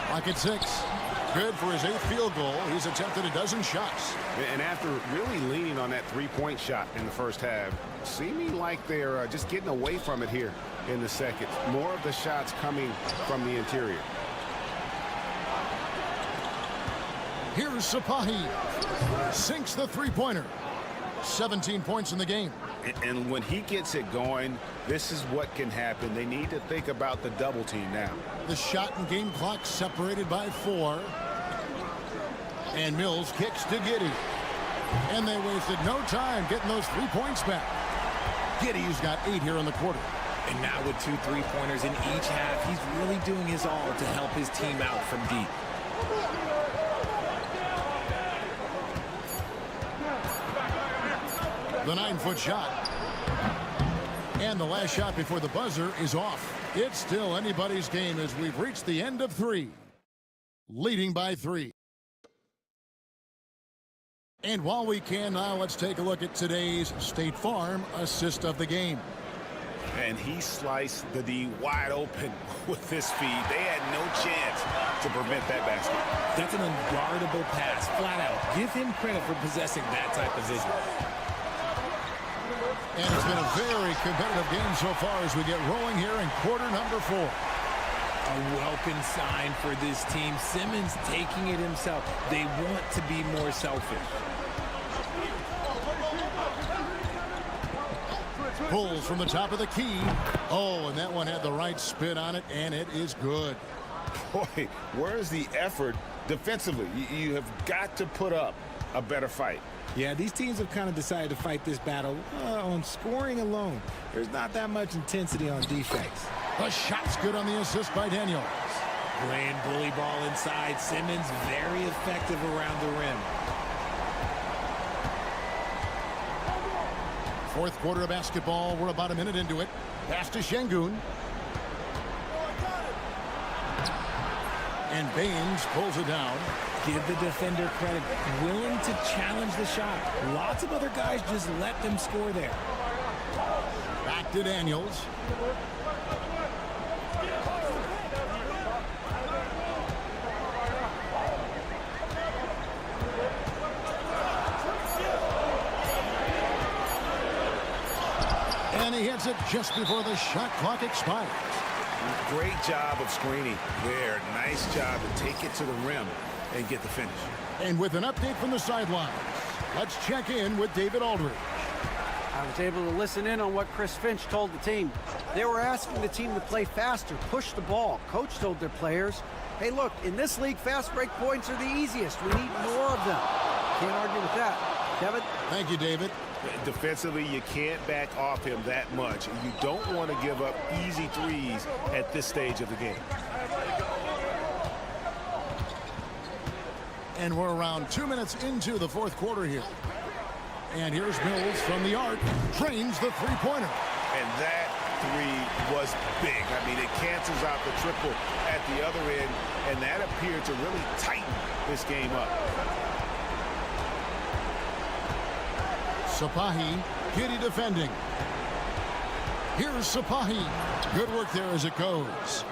Clock at 6. Good for his 8th field goal. He's attempted a dozen shots. And after really leaning on that three-point shot in the first half, seeming like they're just getting away from it here in the second. More of the shots coming from the interior. Here's Sipahi. Sinks the three-pointer. 17 points in the game. And when he gets it going, this is what can happen. They need to think about the double team now. The shot and game clock separated by 4. And Mills kicks to Giddey. And they wasted no time getting those 3 points back. Giddey's got 8 here in the quarter. And now with 2 3-pointers in each half, he's really doing his all to help his team out from deep. The 9-foot shot. And the last shot before the buzzer is off. It's still anybody's game as we've reached the end of 3. Leading by 3. And while we can now, let's take a look at today's State Farm assist of the game. And he sliced the D wide open with his feet. They had no chance to prevent that basket. That's an unguardable pass, flat out. Give him credit for possessing that type of vision. And it's been a very competitive game so far as we get rolling here in quarter number 4. A welcome sign for this team. Simmons taking it himself. They want to be more selfish. Pulls from the top of the key. Oh, and that one had the right spin on it, and it is good. Boy, where's the effort defensively? You have got to put up a better fight. Yeah, these teams have kind of decided to fight this battle on scoring alone. There's not that much intensity on defense. The shot's good on the assist by Daniels. Grand bully ball inside. Simmons very effective around the rim. Fourth quarter of basketball. We're about a minute into it. Pass to Şengün. And Baines pulls it down. Give the defender credit. Willing to challenge the shot. Lots of other guys just let them score there. Back to Daniels. And he hits it just before the shot clock expires. Great job of screening there. Nice job to take it to the rim and get the finish. And with an update from the sidelines, let's check in with David Aldridge. I was able to listen in on what Chris Finch told the team. They were asking the team to play faster, push the ball. Coach told their players, hey, look, in this league, fast break points are the easiest. We need more of them. Can't argue with that. Kevin? Thank you, David. Defensively, you can't back off him that much. You don't want to give up easy threes at this stage of the game. And we're around 2 minutes into the fourth quarter here. And here's Mills from the arc. Drains the three-pointer. And that three was big. I mean, it cancels out the triple at the other end, and that appeared to really tighten this game up. Sapahi, Giddey defending. Here's Sapahi. Good work there as it goes.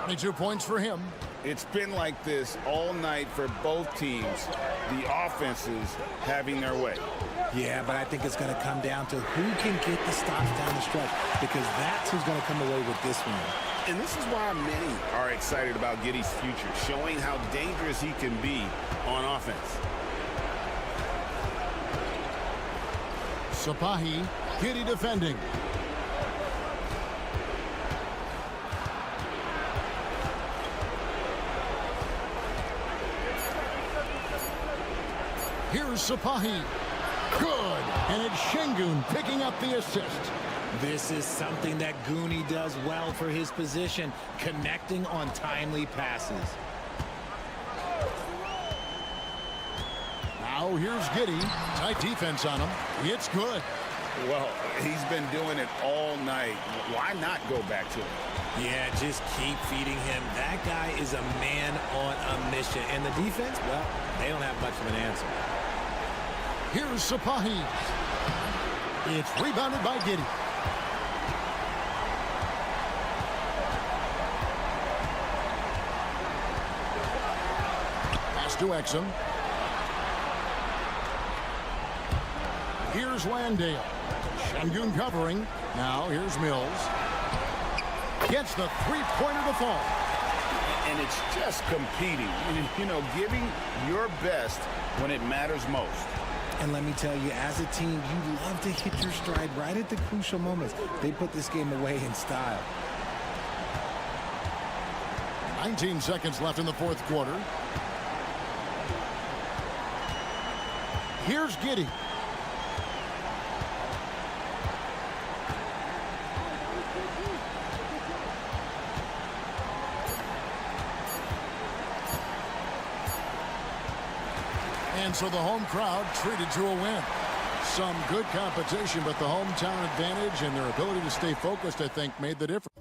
22 points for him. It's been like this all night for both teams. The offenses having their way. Yeah, but I think it's going to come down to who can get the stops down the stretch, because that's who's going to come away with this one. And this is why many are excited about Giddey's future, showing how dangerous he can be on offense. Sapahi, Giddey defending. Here's Sapahi. Good. And it's Şengün picking up the assist. This is something that Goonie does well for his position, connecting on timely passes. Now here's Giddey. Tight defense on him. It's good. Well, he's been doing it all night. Why not go back to him? Yeah, just keep feeding him. That guy is a man on a mission. And the defense, well, they don't have much of an answer. Here's Sapahi. It's rebounded by Giddey. Pass to Exum. Here's Landale. Şengün covering. Now here's Mills. Gets the three-pointer to fall. And it's just competing. You know, giving your best when it matters most. And let me tell you, as a team, you love to hit your stride right at the crucial moments. They put this game away in style. 19 seconds left in the fourth quarter. Here's Giddey. And so the home crowd treated to a win. Some good competition, but the hometown advantage and their ability to stay focused, I think, made the difference.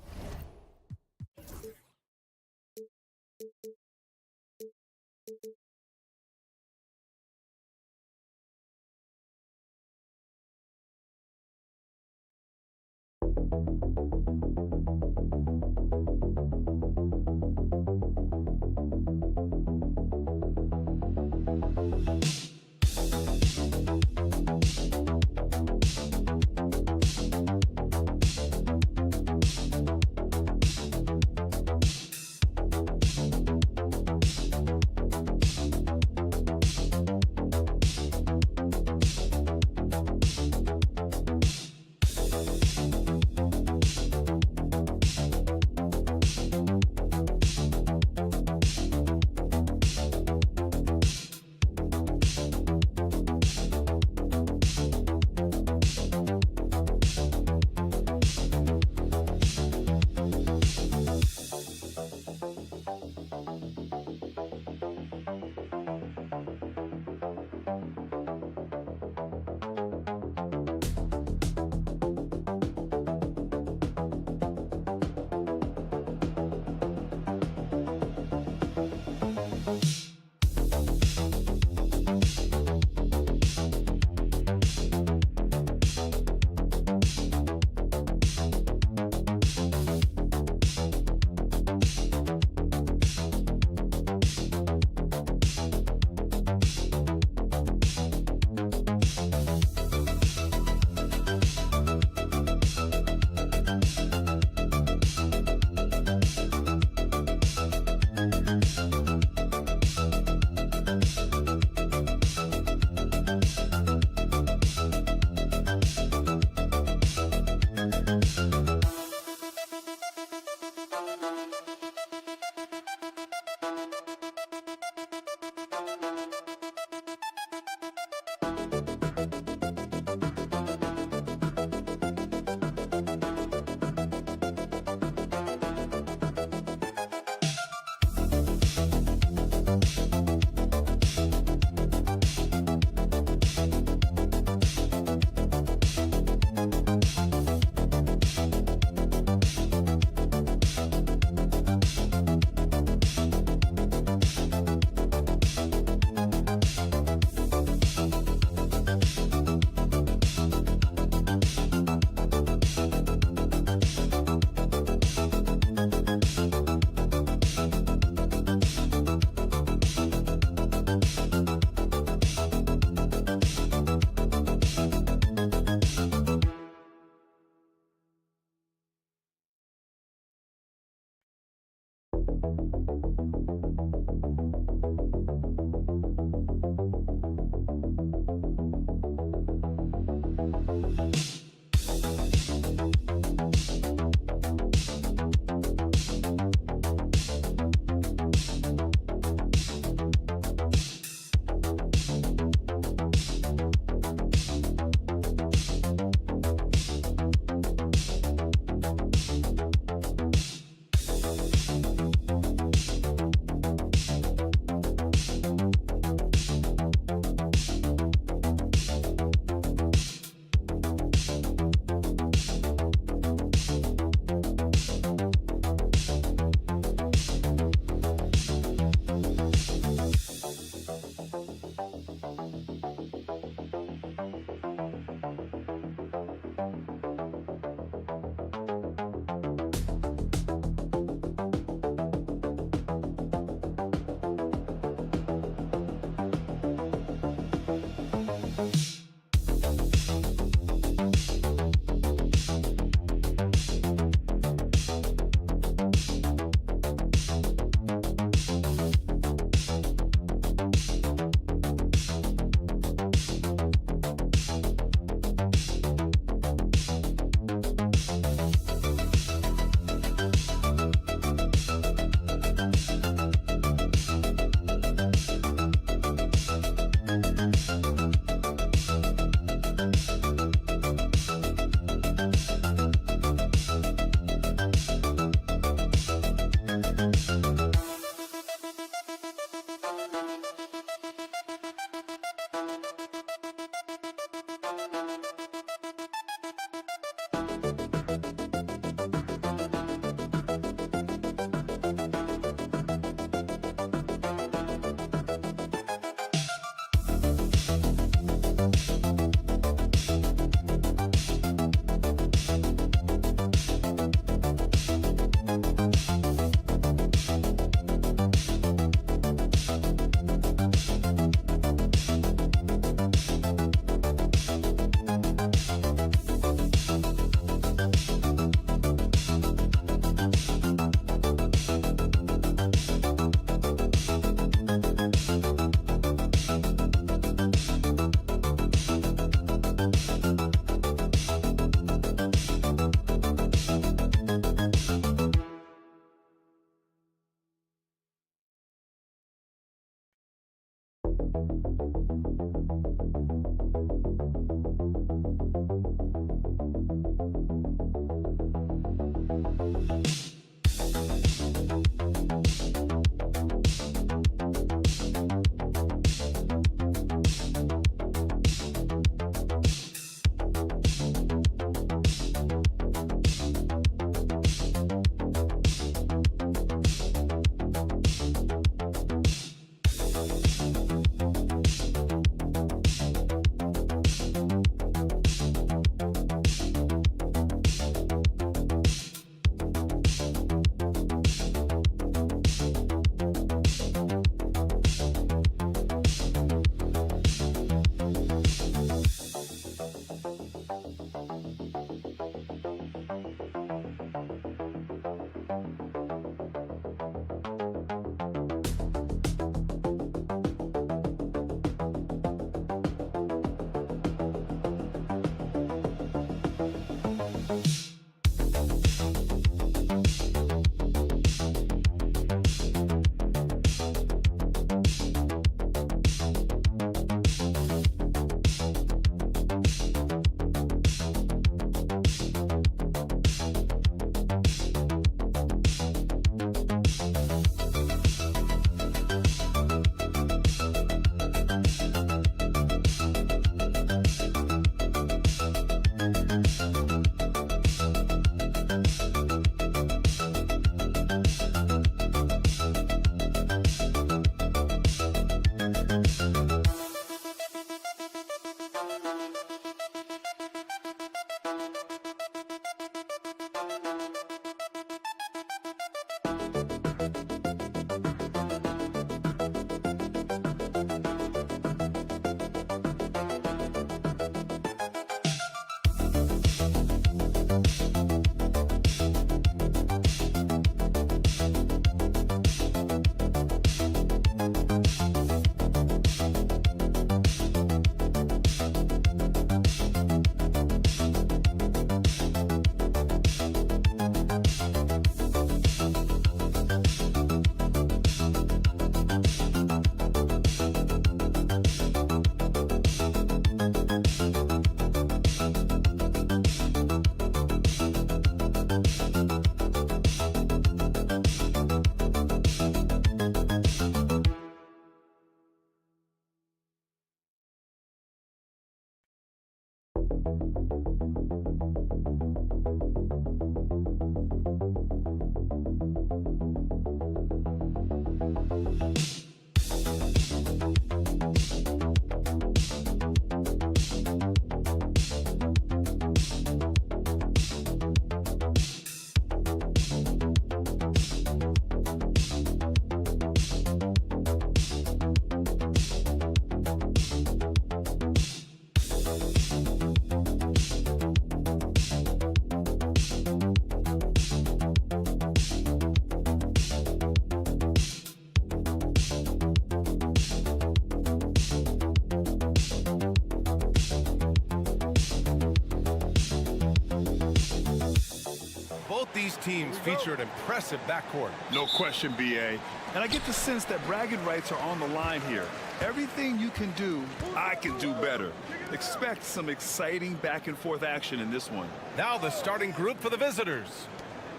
these teams feature an impressive backcourt. No question, B.A. And I get the sense that bragging rights are on the line here. Everything you can do, I can do better. Expect some exciting back-and-forth action in this one. Now the starting group for the visitors.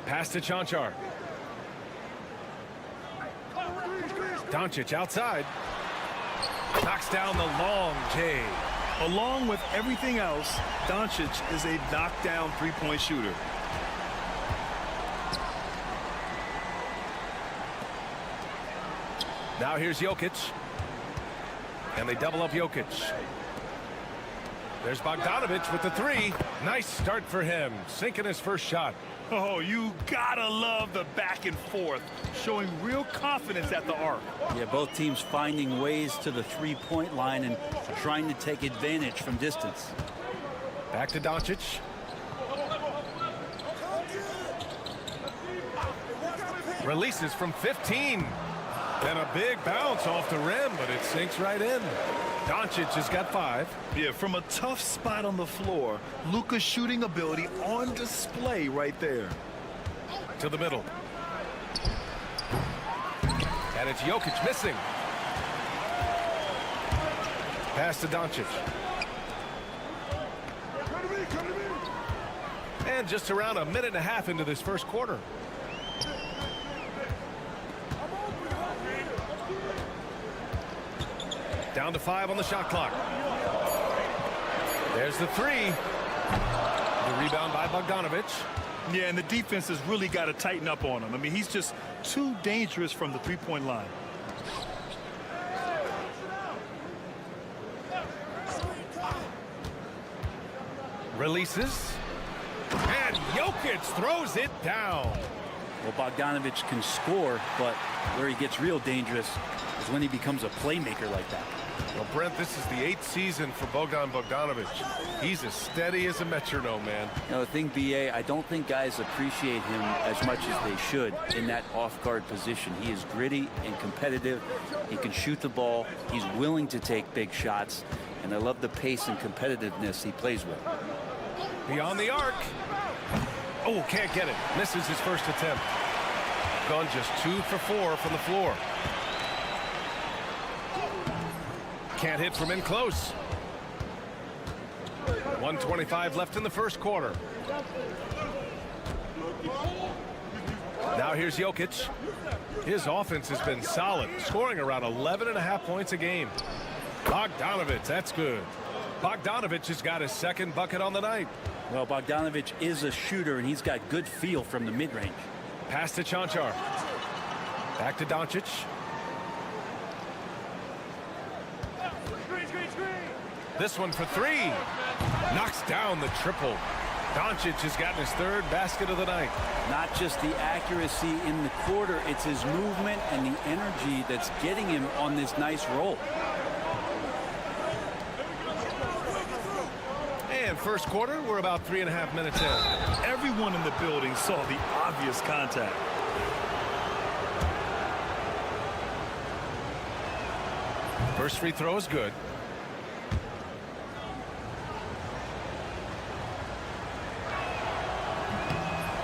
Pass to Chanchar. Doncic outside. Knocks down the long J. Along with everything else, Doncic is a knockdown three-point shooter. Now here's Jokic. And they double up Jokic. There's Bogdanovic with the three. Nice start for him, sinking his first shot. Oh, you gotta love the back and forth, showing real confidence at the arc. Yeah, both teams finding ways to the three-point line and trying to take advantage from distance. Back to Doncic. Releases from 15. And a big bounce off the rim, but it sinks right in. Doncic has got 5. Yeah, from a tough spot on the floor, Luka's shooting ability on display right there. To the middle. And it's Jokic missing. Pass to Doncic. And just around a minute and a half into this first quarter. Down to 5 on the shot clock. There's the 3. The rebound by Bogdanovic. Yeah, and the defense has really got to tighten up on him. I mean, he's just too dangerous from the three-point line. Releases. And Jokic throws it down. Well, Bogdanovic can score, but where he gets real dangerous is when he becomes a playmaker like that. Well, Brent, this is the 8th season for Bogdanovic. He's as steady as a metronome, man. You know, the thing, B.A., I don't think guys appreciate him as much as they should in that off-guard position. He is gritty and competitive. He can shoot the ball. He's willing to take big shots. And I love the pace and competitiveness he plays with. Beyond the arc. Oh, can't get it. Misses his first attempt. Gone just 2 for 4 from the floor. Can't hit from in close. 1:25 left in the first quarter. Now here's Jokic. His offense has been solid, scoring around 11.5 points a game. Bogdanovic, that's good. Bogdanovic has got his second bucket on the night. Well, Bogdanovic is a shooter, and he's got good feel from the mid-range. Pass to Cancar. Back to Doncic. This one for 3. Knocks down the triple. Doncic has gotten his 3rd basket of the night. Not just the accuracy in the quarter, it's his movement and the energy that's getting him on this nice roll. And first quarter, we're about 3.5 minutes in. Everyone in the building saw the obvious contact. First free throw is good.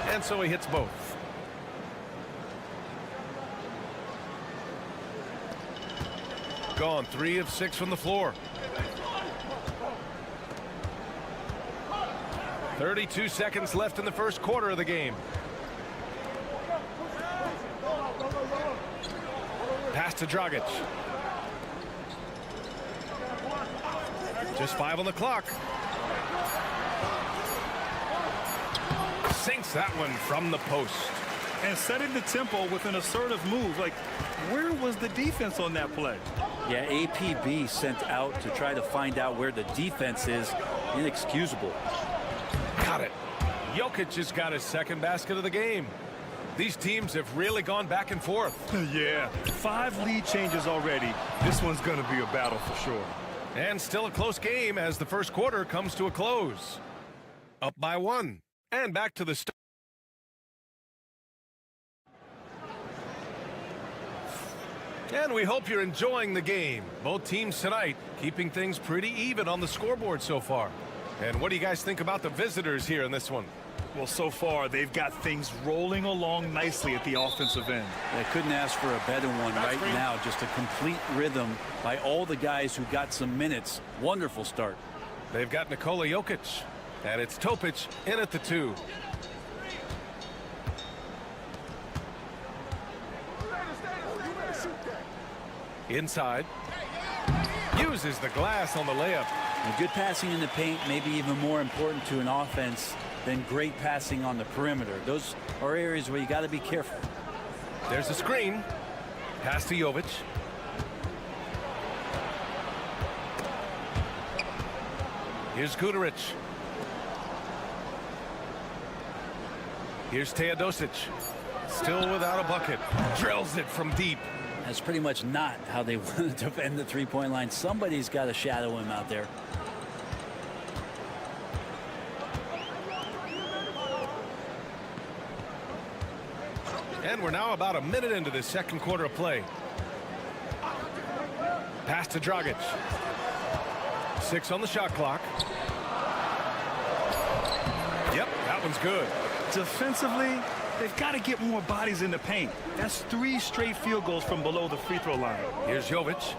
And so he hits both. Gone 3 of 6 from the floor. 32 seconds left in the first quarter of the game. Pass to Dragic. Just 5 on the clock. Sinks that one from the post. And setting the tempo with an assertive move. Like, where was the defense on that play? Yeah, APB sent out to try to find out where the defense is. Inexcusable. Got it. Jokic has got his 2nd basket of the game. These teams have really gone back and forth. Yeah, 5 lead changes already. This one's going to be a battle for sure. And still a close game as the first quarter comes to a close. Up by 1. And back to the start. And we hope you're enjoying the game. Both teams tonight keeping things pretty even on the scoreboard so far. And what do you guys think about the visitors here in this one? Well, so far, they've got things rolling along nicely at the offensive end. I couldn't ask for a better one right now. Just a complete rhythm by all the guys who got some minutes. Wonderful start. They've got Nikola Jokic. And it's Topic in at the 2. Inside. Uses the glass on the layup. And good passing in the paint may be even more important to an offense than great passing on the perimeter. Those are areas where you got to be careful. There's a screen. Pass to Jovic. Here's Guduric. Here's Teodosic. Still without a bucket. Drills it from deep. That's pretty much not how they want to defend the three-point line. Somebody's got to shadow him out there. And we're now about a minute into the second quarter of play. Pass to Dragic. 6 on the shot clock. Yep, that one's good. Defensively, they've got to get more bodies in the paint. That's 3 straight field goals from below the free throw line. Here's Jovic.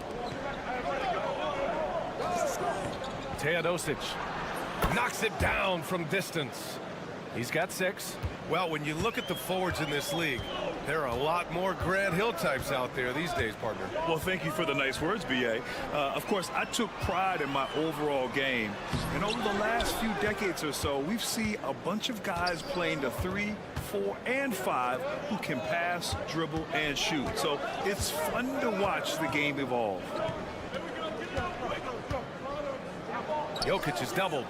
Teodosic knocks it down from distance. He's got 6. Well, when you look at the forwards in this league, there are a lot more Grant Hill types out there these days, partner. Well, thank you for the nice words, B.A. Of course, I took pride in my overall game. And over the last few decades or so, we've seen a bunch of guys playing the 3, 4, and 5 who can pass, dribble, and shoot. So it's fun to watch the game evolve. Jokic is doubled.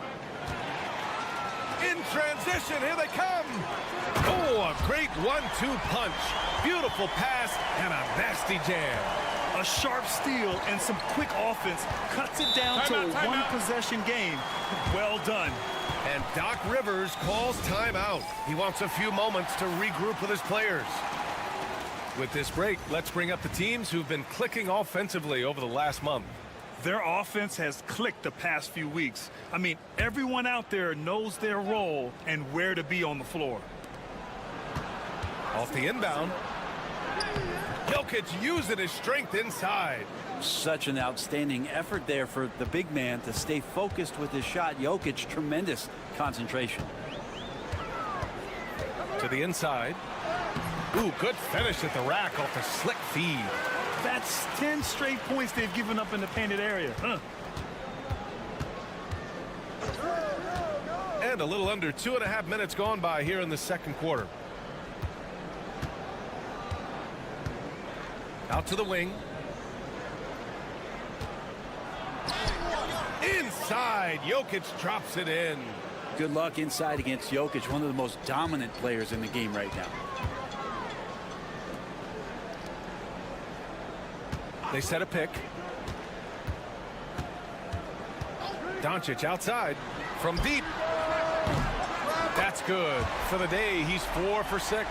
In transition, here they come. Oh, a great 1-2 punch. Beautiful pass and a nasty jam. A sharp steal and some quick offense cuts it down to a one-possession game. Well done. And Doc Rivers calls timeout. He wants a few moments to regroup with his players. With this break, let's bring up the teams who've been clicking offensively over the last month. Their offense has clicked the past few weeks. I mean, everyone out there knows their role and where to be on the floor. Off the inbound. Jokic using his strength inside. Such an outstanding effort there for the big man to stay focused with his shot. Jokic, tremendous concentration. To the inside. Ooh, good finish at the rack off the slick feed. That's 10 straight points they've given up in the painted area. And a little under 2.5 minutes gone by here in the second quarter. Out to the wing. Inside, Jokic drops it in. Good luck inside against Jokic, one of the most dominant players in the game right now. They set a pick. Doncic outside from deep. That's good. For the day, he's 4 for 6.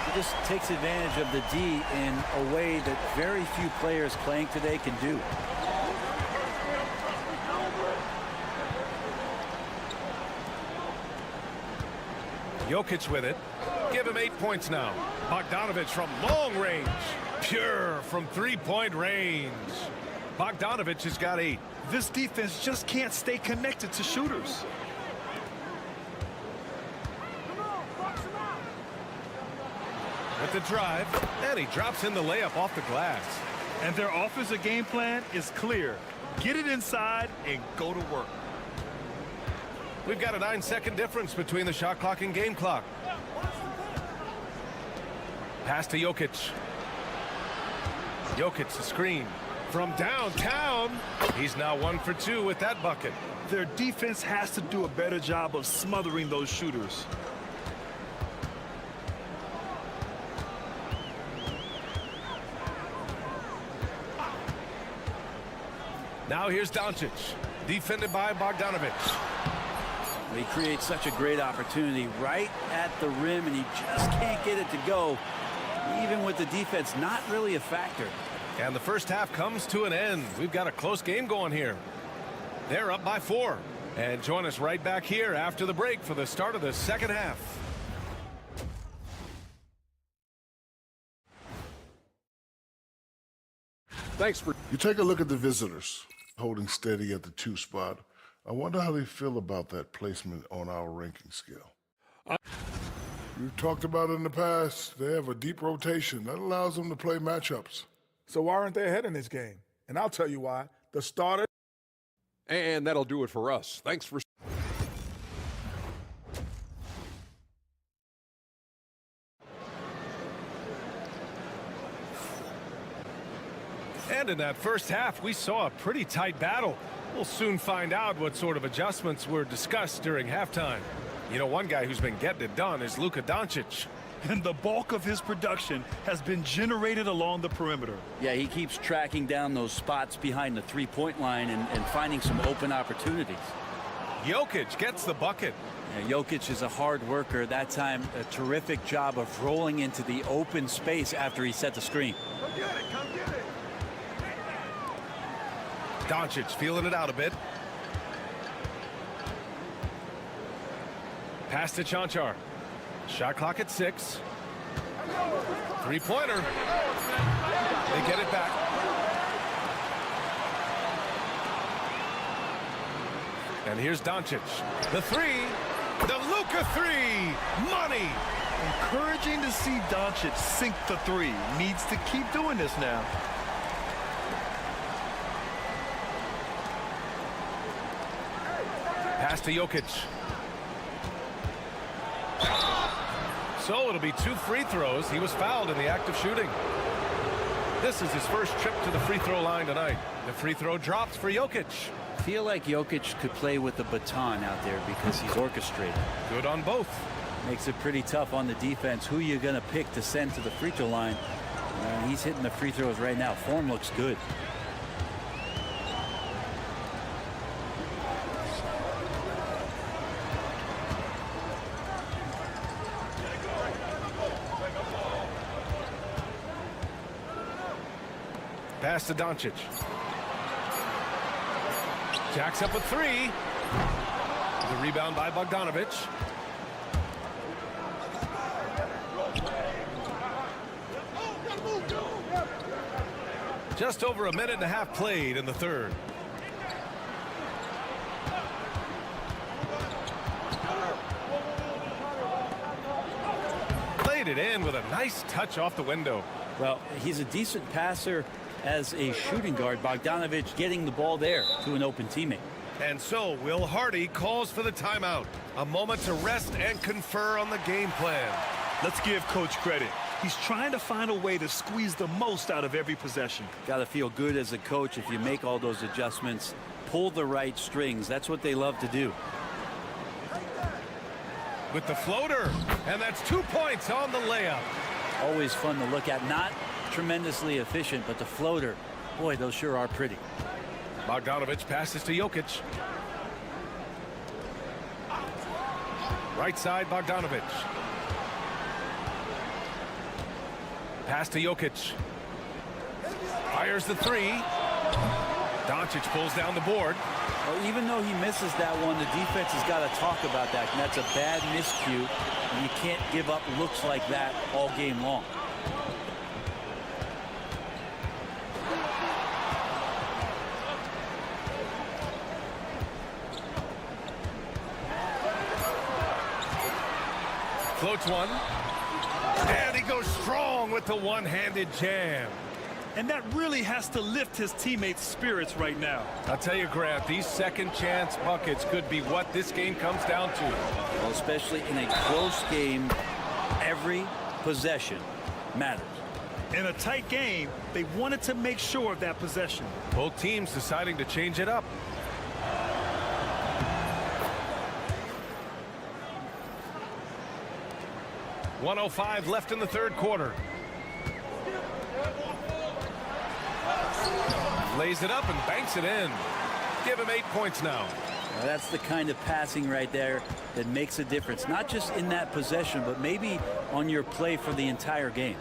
He just takes advantage of the D in a way that very few players playing today can do. Jokic with it. Give him 8 points now. Bogdanovic from long range. Pure from 3-point range. Bogdanovic has got 8. This defense just can't stay connected to shooters. With the drive, and he drops in the layup off the glass. And their offensive game plan is clear. Get it inside and go to work. We've got a 9-second difference between the shot clock and game clock. Pass to Jokic. Jokic, the screen from downtown. He's now 1 for 2 with that bucket. Their defense has to do a better job of smothering those shooters. Now here's Doncic, defended by Bogdanovic. He creates such a great opportunity right at the rim, and he just can't get it to go. Even with the defense not really a factor. And the first half comes to an end. We've got a close game going here. They're up by 4. And join us right back here after the break for the start of the second half. Thanks for... You take a look at the visitors holding steady at the 2 spot. I wonder how they feel about that placement on our ranking scale. We've talked about it in the past. They have a deep rotation. That allows them to play matchups. So why aren't they ahead in this game? And I'll tell you why. The starter. And that'll do it for us. Thanks for... And in that first half, we saw a pretty tight battle. We'll soon find out what sort of adjustments were discussed during halftime. You know, one guy who's been getting it done is Luka Doncic. And the bulk of his production has been generated along the perimeter. Yeah, he keeps tracking down those spots behind the three-point line and finding some open opportunities. Jokic gets the bucket. Yeah, Jokic is a hard worker. That time, a terrific job of rolling into the open space after he set the screen. Come get it, come get it. Doncic feeling it out a bit. Pass to Chanchar. Shot clock at 6. Three-pointer. They get it back. And here's Doncic. The 3. The Luka 3. Money. Encouraging to see Doncic sink the 3. Needs to keep doing this now. Pass to Jokic. So it'll be 2 free throws. He was fouled in the act of shooting. This is his first trip to the free throw line tonight. The free throw drops for Jokic. Feel like Jokic could play with the baton out there because he's orchestrated. Good on both. Makes it pretty tough on the defense. Who you're going to pick to send to the free throw line. He's hitting the free throws right now. Form looks good. Pass to Doncic. Jacks up a 3. The rebound by Bogdanovic. Just over a minute and a half played in the third. Played it in with a nice touch off the window. Well, he's a decent passer as a shooting guard. Bogdanovic getting the ball there to an open teammate. And so Will Hardy calls for the timeout. A moment to rest and confer on the game plan. Let's give Coach credit. He's trying to find a way to squeeze the most out of every possession. Got to feel good as a coach if you make all those adjustments, pull the right strings. That's what they love to do. With the floater, and that's 2 points on the layup. Always fun to look at. Not tremendously efficient, but the floater, boy, those sure are pretty. Bogdanovic passes to Jokic. Right side, Bogdanovic. Pass to Jokic. Fires the 3. Doncic pulls down the board. Well, even though he misses that one, the defense has got to talk about that. And that's a bad miscue. And you can't give up looks like that all game long. Floats one. And he goes strong with the one-handed jam. And that really has to lift his teammates' spirits right now. I'll tell you, Grant, these second-chance buckets could be what this game comes down to. Well, especially in a close game, every possession matters. In a tight game, they wanted to make sure of that possession. Both teams deciding to change it up. .105 left in the third quarter. Lays it up and banks it in. Give him 8 points now. Well, that's the kind of passing right there that makes a difference. Not just in that possession, but maybe on your play for the entire game.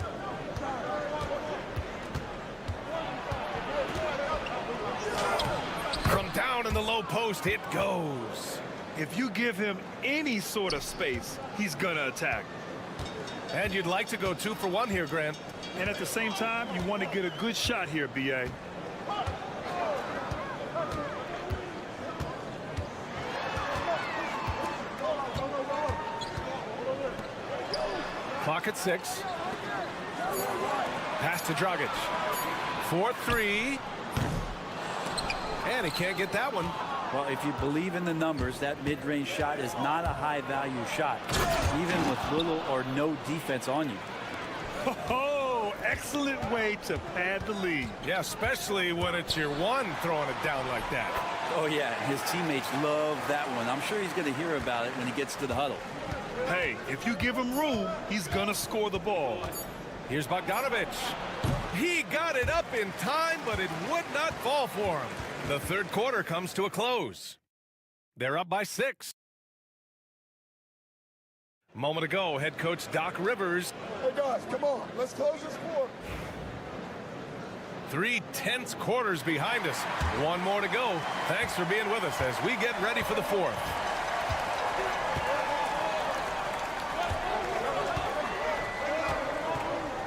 From down in the low post, it goes. If you give him any sort of space, he's gonna attack. And you'd like to go 2 for 1 here, Grant. And at the same time, you want to get a good shot here, B.A. Clock at 6. Pass to Dragic. 4-3. And he can't get that one. Well, if you believe in the numbers, that mid-range shot is not a high-value shot, even with little or no defense on you. Oh, excellent way to pad the lead. Yeah, especially when it's your one throwing it down like that. Oh, yeah, his teammates love that one. I'm sure he's going to hear about it when he gets to the huddle. Hey, if you give him room, he's going to score the ball. Here's Bogdanovich. He got it up in time, but it would not fall for him. The third quarter comes to a close. They're up by 6. Moment ago, head coach Doc Rivers. Hey, guys, come on. Let's close this score. 3 tense quarters behind us. One more to go. Thanks for being with us as we get ready for the fourth.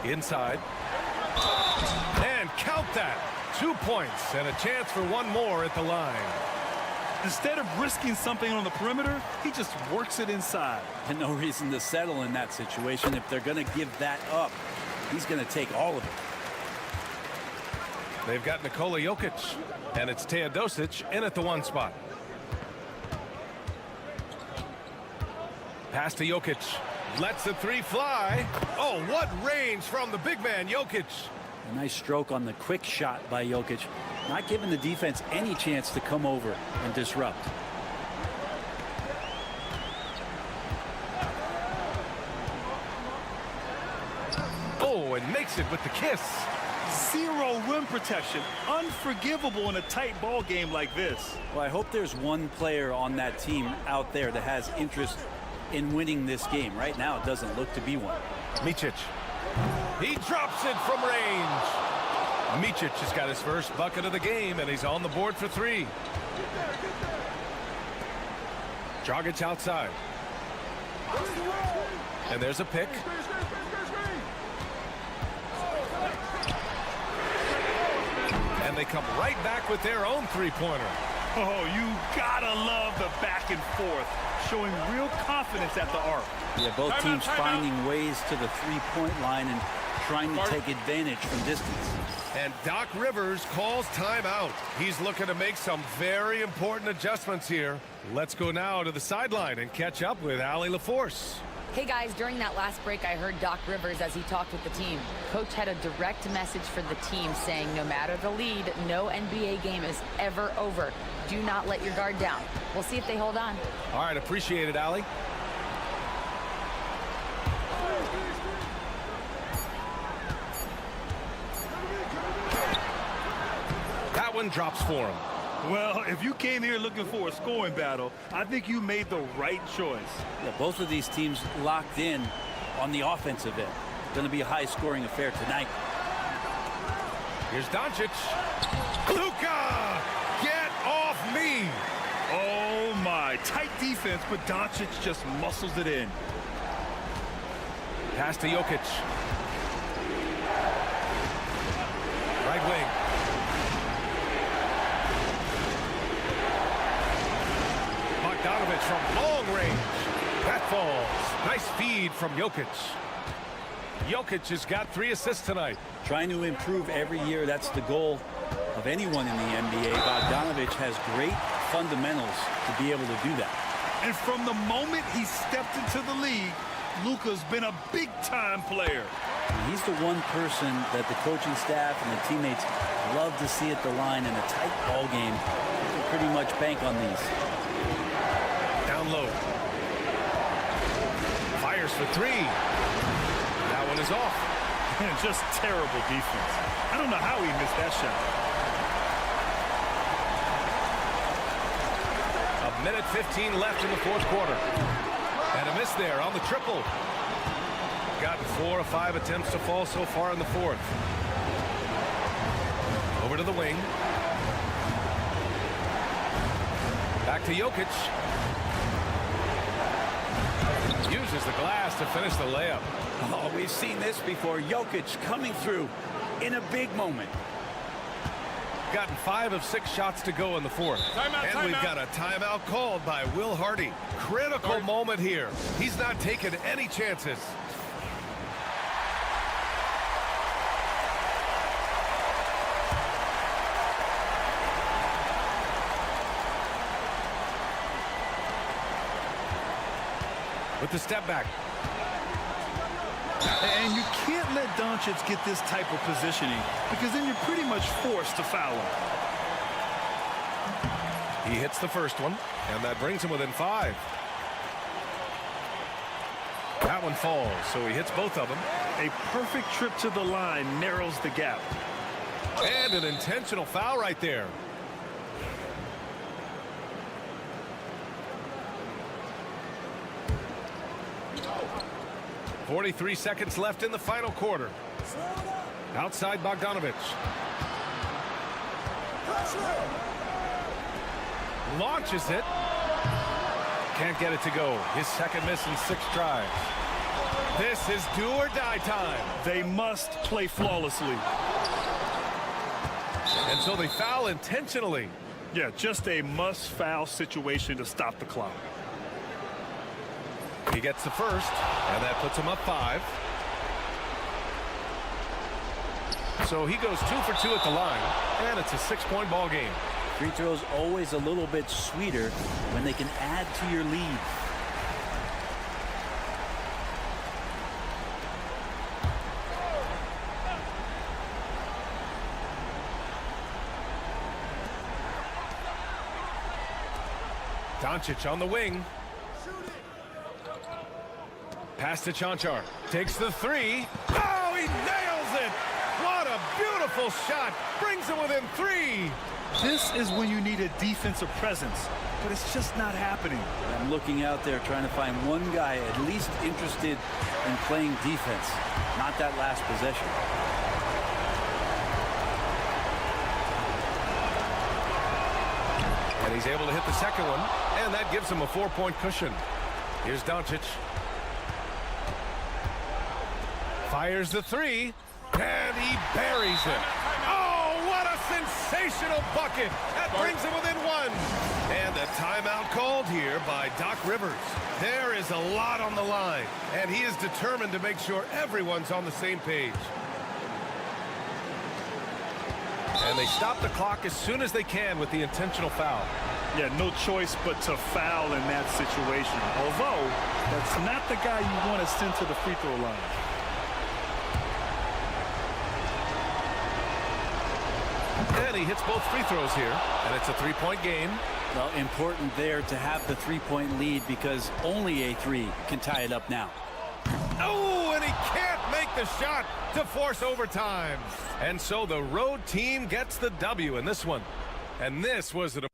Inside. And count that. 2 points and a chance for one more at the line. Instead of risking something on the perimeter, he just works it inside. And no reason to settle in that situation. If they're going to give that up, he's going to take all of it. They've got Nikola Jokic, and it's Teodosic in at the 1 spot. Pass to Jokic. Lets the 3 fly. Oh, what range from the big man, Jokic. A nice stroke on the quick shot by Jokic. Not giving the defense any chance to come over and disrupt. Oh, and makes it with the kiss. Zero rim protection. Unforgivable in a tight ball game like this. Well, I hope there's one player on that team out there that has interest in winning this game. Right now, it doesn't look to be one. Micic. He drops it from range. Micic has got his first bucket of the game, and he's on the board for 3. Dragic outside. And there's a pick. And they come right back with their own 3-pointer. Oh, you gotta love the back and forth, showing real confidence at the arc. Yeah, both teams finding ways to the 3-point line and trying to take advantage from distance. And Doc Rivers calls timeout. He's looking to make some very important adjustments here. Let's go now to the sideline and catch up with Allie LaForce. Hey guys, during that last break, I heard Doc Rivers as he talked with the team. Coach had a direct message for the team saying no matter the lead, no NBA game is ever over. Do not let your guard down. We'll see if they hold on. All right, appreciate it, Allie. That one drops for him. Well, if you came here looking for a scoring battle, I think you made the right choice. Yeah, both of these teams locked in on the offensive end. Going to be a high-scoring affair tonight. Here's Doncic. Luka! Get off me! Oh, my. Tight defense, but Doncic just muscles it in. Pass to Jokic. Right wing. Bogdanovich from long range. That falls. Nice feed from Jokic. Jokic has got 3 assists tonight. Trying to improve every year. That's the goal of anyone in the NBA. Bogdanovich has great fundamentals to be able to do that. And from the moment he stepped into the league, Luka's been a big-time player. And he's the one person that the coaching staff and the teammates love to see at the line in a tight ball game. You can pretty much bank on these. Down low. Fires for 3. That one is off. Just terrible defense. I don't know how he missed that shot. 1:15 left in the fourth quarter. And a miss there on the triple. Gotten 4 of 5 attempts to fall so far in the fourth. Over to the wing. Back to Jokic. Uses the glass to finish the layup. Oh, we've seen this before. Jokic coming through in a big moment. Gotten 5 of 6 shots to go in the fourth. And we've got a timeout called by Will Hardy. Critical moment here. He's not taking any chances. with the step back. And you can't let Doncic get this type of positioning because then you're pretty much forced to foul him. He hits the first one, and that brings him within 5. That one falls, so he hits both of them. A perfect trip to the line narrows the gap. And an intentional foul right there. .43 seconds left in the final quarter. Outside Bogdanovic. Launches it. Can't get it to go. His second miss in 6 tries. This is do or die time. They must play flawlessly. And so they foul intentionally. Yeah, just a must foul situation to stop the clock. He gets the first, and that puts him up 5. So he goes 2 for 2 at the line, and it's a 6-point ball game. Free throws always a little bit sweeter when they can add to your lead. Doncic on the wing. Pass to Chanchar. Takes the 3. Oh, he nails it! What a beautiful shot! Brings him within 3. This is when you need a defensive presence, but it's just not happening. I'm looking out there trying to find one guy at least interested in playing defense, not that last possession. And he's able to hit the second one, and that gives him a 4-point cushion. Here's Doncic. Fires the 3, and he buries it. Oh, what a sensational bucket. That brings him within 1. And a timeout called here by Doc Rivers. There is a lot on the line, and he is determined to make sure everyone's on the same page. And they stop the clock as soon as they can with the intentional foul. Yeah, no choice but to foul in that situation. Although, that's not the guy you want to send to the free throw line. And he hits both free throws here, and it's a 3-point game. Well, important there to have the 3-point lead because only a 3 can tie it up now. Oh, and he can't make the shot to force overtime. And so the road team gets the W in this one. And this was an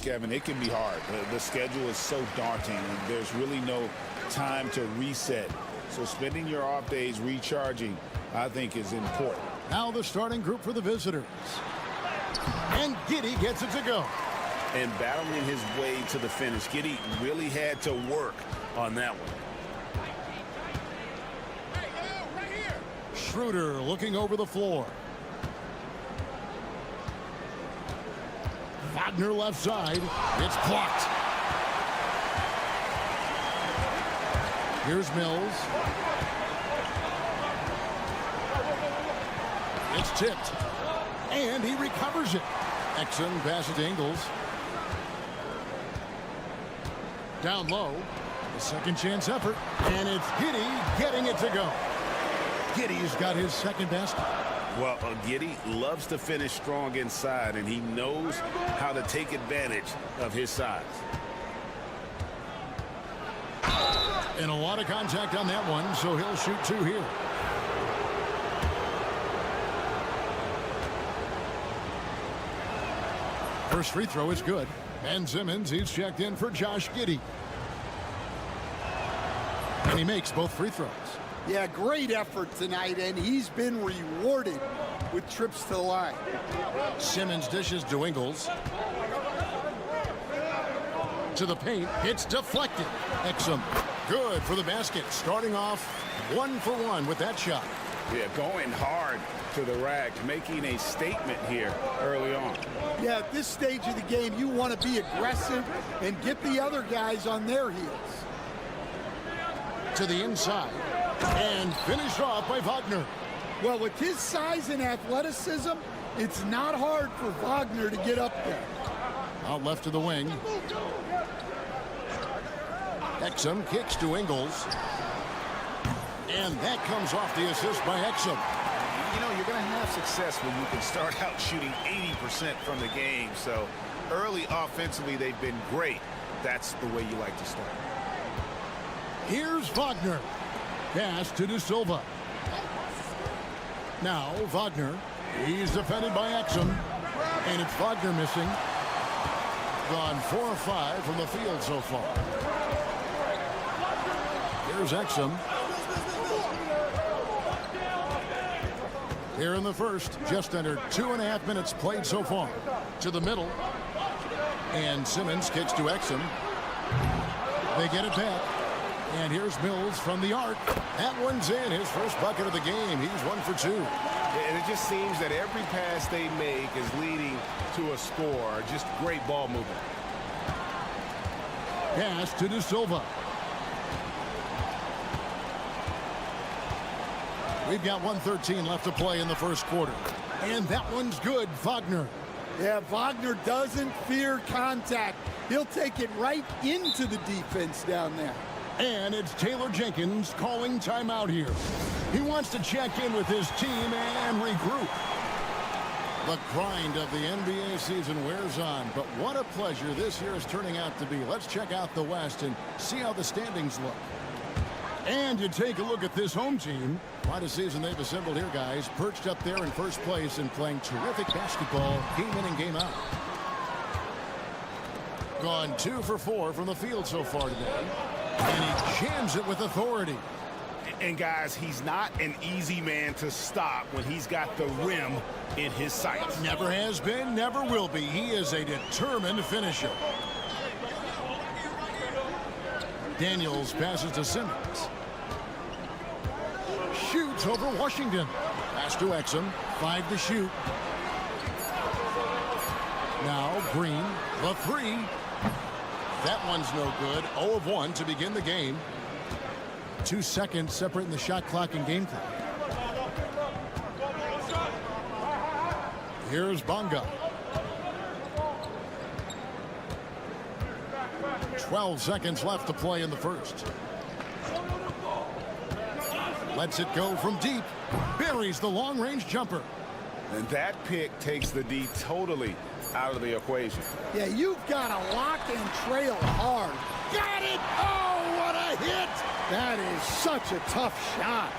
Kevin, it can be hard. The schedule is so daunting, and there's really no time to reset. So spending your off days recharging, I think, is important. Now the starting group for the visitors. And Giddey gets it to go. And battling his way to the finish. Giddey really had to work on that one. Schroeder looking over the floor. Wagner left side. It's blocked. Here's Mills. It's tipped. And he recovers it. Exum passes to Ingles. Down low. A second chance effort. And it's Giddey getting it to go. Giddey's got his second best. Well, Giddey loves to finish strong inside, and he knows how to take advantage of his size. And a lot of contact on that one, so he'll shoot two here. First free throw is good. Ben Simmons, he's checked in for Josh Giddey. And he makes both free throws. Yeah, great effort tonight, and he's been rewarded with trips to the line. Simmons dishes to Ingles. To the paint. It's deflected. Exum Good for the basket. Starting off 1 for 1 with that shot. Yeah, going hard to the rack, making a statement here early on. Yeah, at this stage of the game, you want to be aggressive and get the other guys on their heels. To the inside. And finished off by Wagner. Well, with his size and athleticism, it's not hard for Wagner to get up there. Out left to the wing. Exum kicks to Ingles. And that comes off the assist by Exum. You know, you're going to have success when you can start out shooting 80% from the game. So early offensively, they've been great. That's the way you like to start. Here's Wagner. Pass to De Silva. Now Wagner. He's defended by Exum. And it's Wagner missing. Gone 4 of 5 from the field so far. Here's Exum. Here in the first, just under 2.5 minutes played so far. To the middle. And Simmons kicks to Exum. They get it back. And here's Mills from the arc. That one's in. His first bucket of the game. He's 1 for 2. And it just seems that every pass they make is leading to a score. Just great ball movement. Pass to De Silva. We've got 1:13 left to play in the first quarter. And that one's good, Wagner. Yeah, Wagner doesn't fear contact. He'll take it right into the defense down there. And it's Taylor Jenkins calling timeout here. He wants to check in with his team and regroup. The grind of the NBA season wears on, but what a pleasure this year is turning out to be. Let's check out the West and see how the standings look. And you take a look at this home team. Quite a season they've assembled here, guys. Perched up there in first place and playing terrific basketball game in and game out. Gone 2 for 4 from the field so far today. And he jams it with authority. And guys, he's not an easy man to stop when he's got the rim in his sights. Never has been, never will be. He is a determined finisher. Daniels passes to Simmons. Shoots over Washington. Pass to Exum. 5 to shoot. Now Green, the 3. That one's no good. 0 of 1 to begin the game. 2 seconds separating the shot clock and game clock. Here's Bonga. 12 seconds left to play in the first. Lets it go from deep. Buries the long-range jumper. And that pick takes the D totally out of the equation. Yeah, you've got to lock and trail hard. Got it! Oh, what a hit! That is such a tough shot.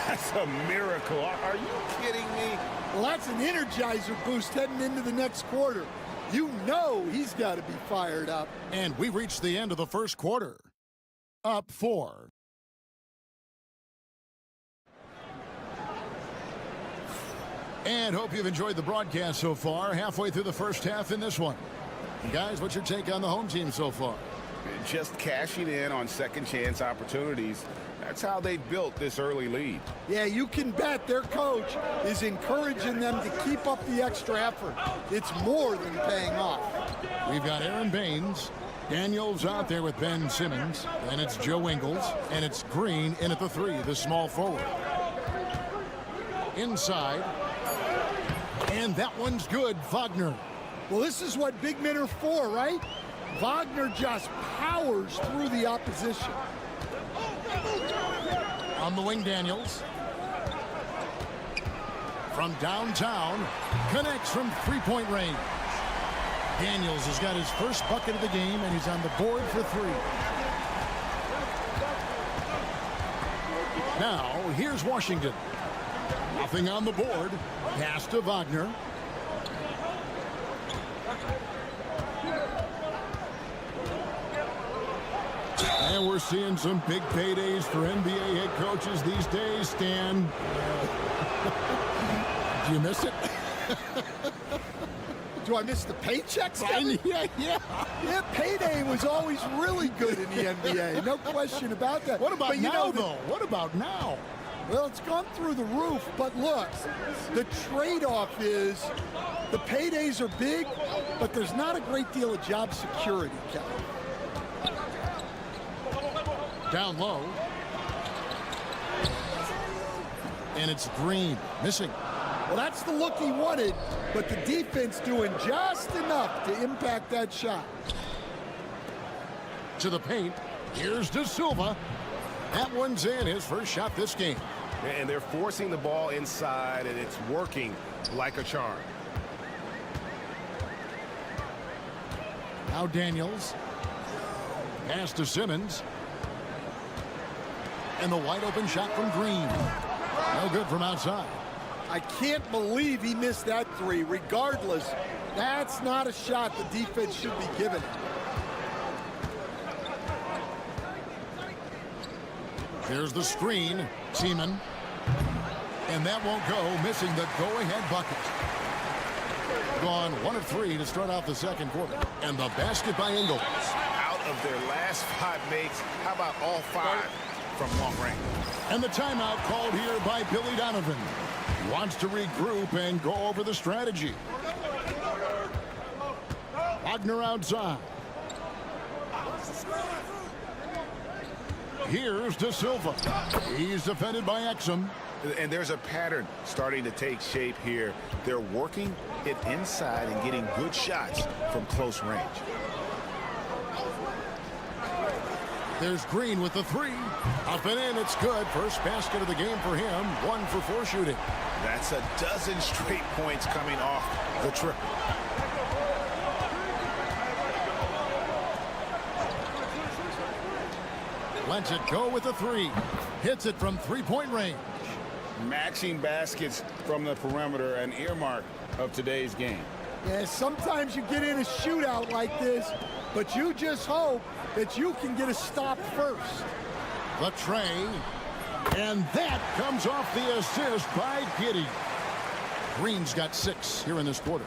That's a miracle. Are you kidding me? Well, that's an energizer boost heading into the next quarter. You know he's got to be fired up. And we reached the end of the first quarter. Up 4. And hope you've enjoyed the broadcast so far. Halfway through the first half in this one. Guys, what's your take on the home team so far? Just cashing in on second chance opportunities. That's how they built this early lead. Yeah, you can bet their coach is encouraging them to keep up the extra effort. It's more than paying off. We've got Aaron Baines. Daniels out there with Ben Simmons. And it's Joe Ingles. And it's Green in at the 3, the small forward. Inside. And that one's good, Wagner. Well, this is what big men are for, right? Wagner just powers through the opposition. On the wing, Daniels. From downtown, connects from three-point range. Daniels has got his first bucket of the game, and he's on the board for 3. Now, here's Washington. Nothing on the board. Pass to Wagner. And we're seeing some big paydays for NBA head coaches these days, Stan. Did you miss it? Do I miss the paychecks, Kevin? Yeah. Payday was always really good in the NBA. No question about that. What about but now, though? What about now? Well, it's gone through the roof, but look, the trade-off is the paydays are big, but there's not a great deal of job security, Kevin. Down low. And it's Green, missing. Well, that's the look he wanted, but the defense doing just enough to impact that shot. To the paint. Here's De Silva. That one's in, his first shot this game. And they're forcing the ball inside, and it's working like a charm. Now Daniels. Pass to Simmons. And the wide open shot from Green. No good from outside. I can't believe he missed that three. Regardless, that's not a shot the defense should be giving. There's the screen. Seaman. And that won't go, missing the go-ahead bucket. Gone 1 of 3 to start out the second quarter. And the basket by Ingles. Out of their last 5 makes, how about all 5 from long range? And the timeout called here by Billy Donovan. He wants to regroup and go over the strategy. Wagner outside. Here's De Silva. He's defended by Exum. And there's a pattern starting to take shape here. They're working it inside and getting good shots from close range. There's Green with the 3. Up and in, it's good. First basket of the game for him. 1 for 4 shooting. That's a dozen straight points coming off the triple. Lets it go with the 3. Hits it from 3-point range. Matching baskets from the perimeter, an earmark of today's game. Yeah, sometimes you get in a shootout like this, but you just hope that you can get a stop first. The tray. And that comes off the assist by Giddey. Green's got 6 here in this quarter.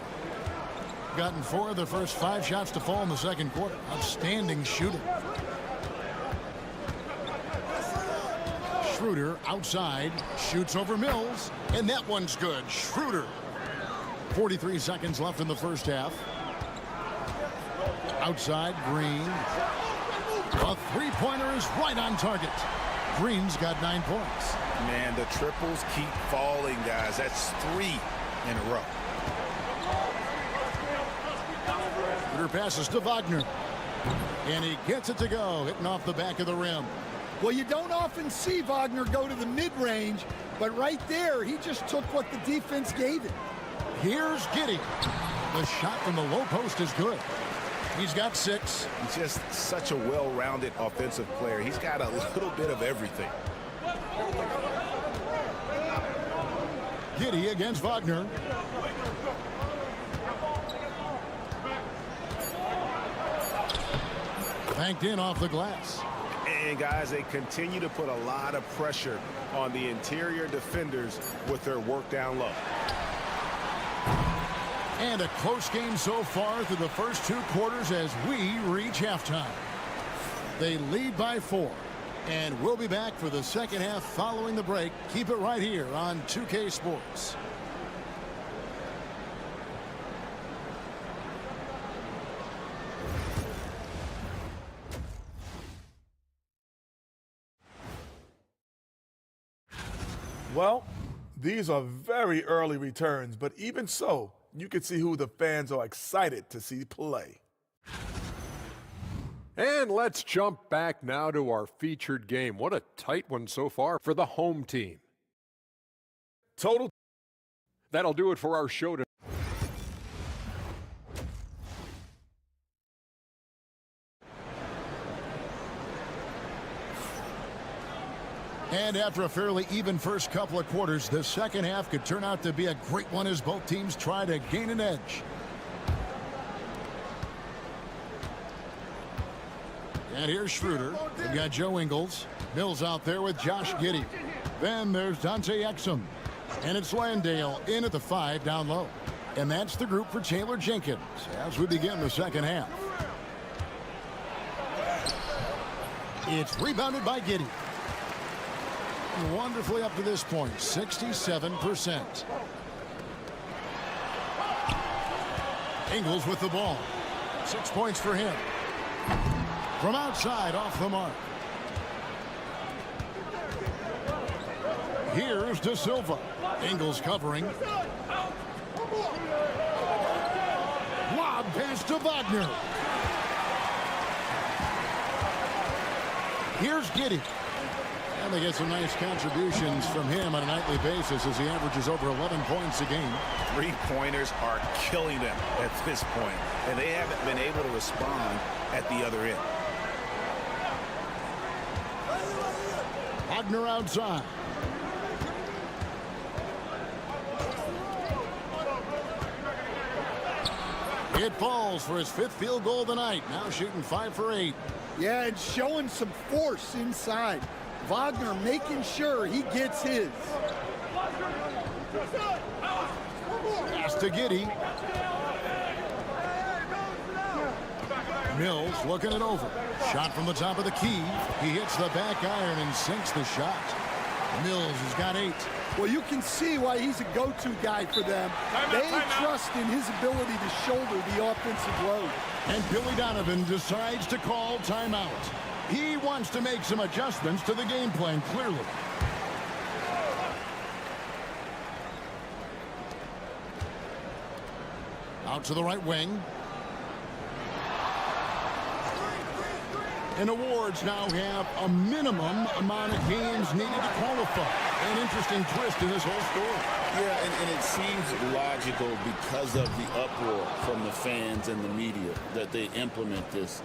Gotten 4 of the first 5 shots to fall in the second quarter. Outstanding shooting. Schroeder outside, shoots over Mills, and that one's good. Schroeder. 43 seconds left in the first half. Outside, Green. A 3-pointer is right on target. Green's got 9 points. Man, the triples keep falling, guys. That's 3 in a row. Schroeder passes to Wagner. And he gets it to go, hitting off the back of the rim. Well, you don't often see Wagner go to the mid-range, but right there, he just took what the defense gave him. Here's Giddey. The shot from the low post is good. He's got 6. He's just such a well-rounded offensive player. He's got a little bit of everything. Giddey against Wagner. Banked in off the glass. And guys, they continue to put a lot of pressure on the interior defenders with their work down low. And a close game so far through the first 2 quarters as we reach halftime. They lead by 4. And we'll be back for the second half following the break. Keep it right here on 2K Sports. Well, these are very early returns, but even so, you can see who the fans are excited to see play. And let's jump back now to our featured game. What a tight one so far for the home team. Total. That'll do it for our show tonight. And after a fairly even first couple of quarters, the second half could turn out to be a great one as both teams try to gain an edge. And here's Schroeder. We've got Joe Ingles. Mills out there with Josh Giddey. Then there's Dante Exum. And it's Landale in at the 5 down low. And that's the group for Taylor Jenkins as we begin the second half. It's rebounded by Giddey. Wonderfully up to this point, 67%. Ingles with the ball. 6 points for him. From outside, off the mark. Here's De Silva. Ingles covering. Lob pass to Wagner. Here's Giddey. And they get some nice contributions from him on a nightly basis as he averages over 11 points a game. Three-pointers are killing them at this point, and they haven't been able to respond at the other end. Wagner outside. It falls for his 5th field goal of the night. Now shooting 5 for 8. Yeah, and showing some force inside. Wagner making sure he gets his. Pass to Giddey. Mills looking it over. Shot from the top of the key. He hits the back iron and sinks the shot. Mills has got 8. Well, you can see why he's a go-to guy for them. They trust in his ability to shoulder the offensive load. And Billy Donovan decides to call timeout. He wants to make some adjustments to the game plan, clearly. Out to the right wing. And awards now have a minimum amount of games needed to qualify. An interesting twist in this whole story. Yeah, and it seems logical because of the uproar from the fans and the media that they implement this.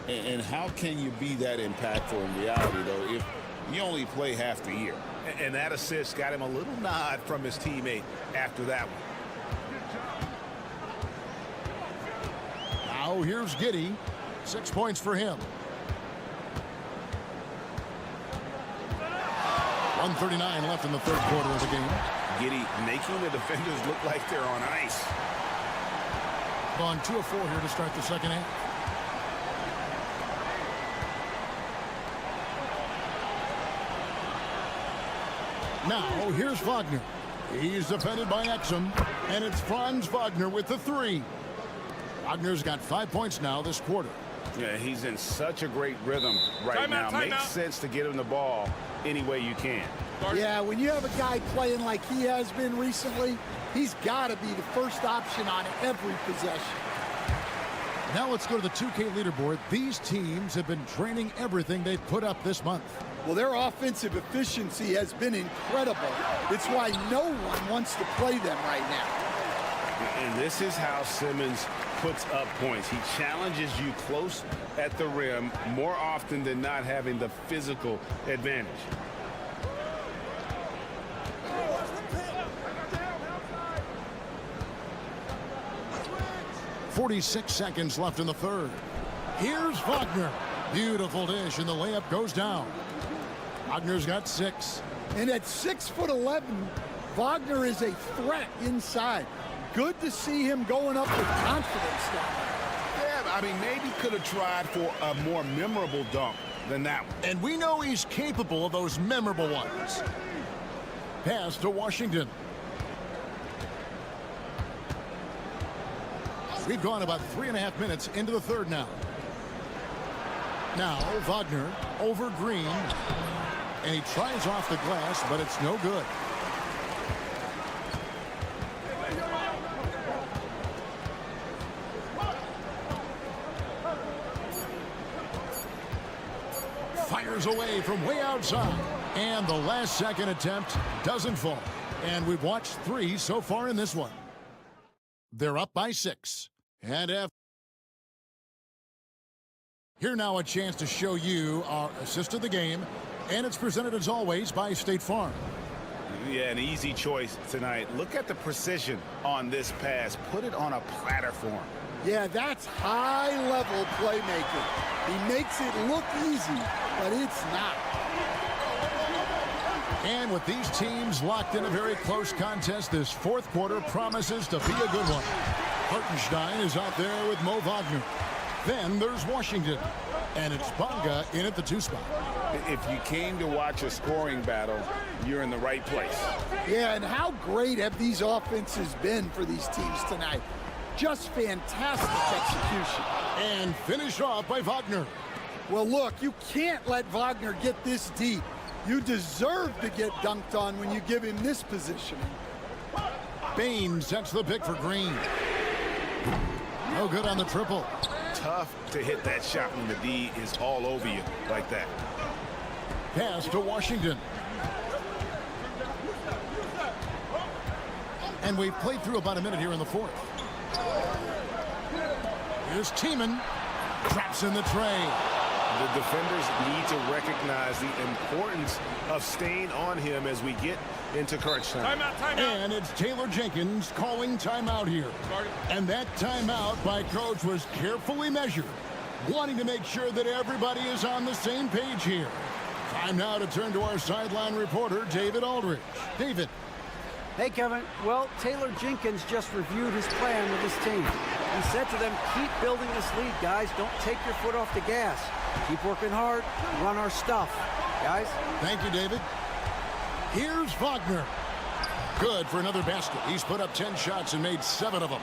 And how can you be that impactful in reality, though, if you only play half the year? And that assist got him a little nod from his teammate after that one. Now here's Giddey. 6 points for him. 1:39 left in the third quarter of the game. Giddey making the defenders look like they're on ice. On 2 of 4 here to start the second half. Now here's Wagner. He's defended by Exum, and it's Franz Wagner with the 3. Wagner's got 5 points now this quarter. Yeah, he's in such a great rhythm right now. Makes sense to get him the ball any way you can. Yeah, when you have a guy playing like he has been recently, he's got to be the first option on every possession. Now let's go to the 2K leaderboard. These teams have been training everything they've put up this month. Well, their offensive efficiency has been incredible. It's why no one wants to play them right now. And this is how Simmons puts up points. He challenges you close at the rim more often than not, having the physical advantage. .46 seconds left in the third. Here's Wagner. Beautiful dish, and the layup goes down. Wagner's got 6. And at 6'11", Wagner is a threat inside. Good to see him going up with confidence now. Yeah, I mean, maybe could have tried for a more memorable dunk than that one. And we know he's capable of those memorable ones. Pass to Washington. We've gone about 3.5 minutes into the third now. Now Wagner over Green. And he tries off the glass, but it's no good. Fires away from way outside. And the last second attempt doesn't fall. And we've watched 3 so far in this one. They're up by 6. And here now a chance to show you our assist of the game. And it's presented as always by State Farm. Yeah, an easy choice tonight. Look at the precision on this pass. Put it on a platter form. Yeah, that's high-level playmaking. He makes it look easy, but it's not. And with these teams locked in a very close contest, this fourth quarter promises to be a good one. Hartenstein is out there with Mo Wagner. Then there's Washington. And it's Bonga in at the 2 spot. If you came to watch a scoring battle, you're in the right place. Yeah, and how great have these offenses been for these teams tonight? Just fantastic execution. And finished off by Wagner. Well, look, you can't let Wagner get this deep. You deserve to get dunked on when you give him this positioning. Bain sets the pick for Green. No good on the triple. Tough to hit that shot when the D is all over you like that. Pass to Washington. And we've played through about a minute here in the fourth. Here's Tiemann. Traps in the tray. The defenders need to recognize the importance of staying on him as we get into crunch time. Timeout. And it's Taylor Jenkins calling timeout here. And that timeout by Coach was carefully measured, wanting to make sure that everybody is on the same page here. Time now to turn to our sideline reporter, David Aldridge. David. Hey, Kevin. Well, Taylor Jenkins just reviewed his plan with his team. He said to them, keep building this lead, guys. Don't take your foot off the gas. Keep working hard. Run our stuff. Guys? Thank you, David. Here's Wagner. Good for another basket. He's put up 10 shots and made 7 of them.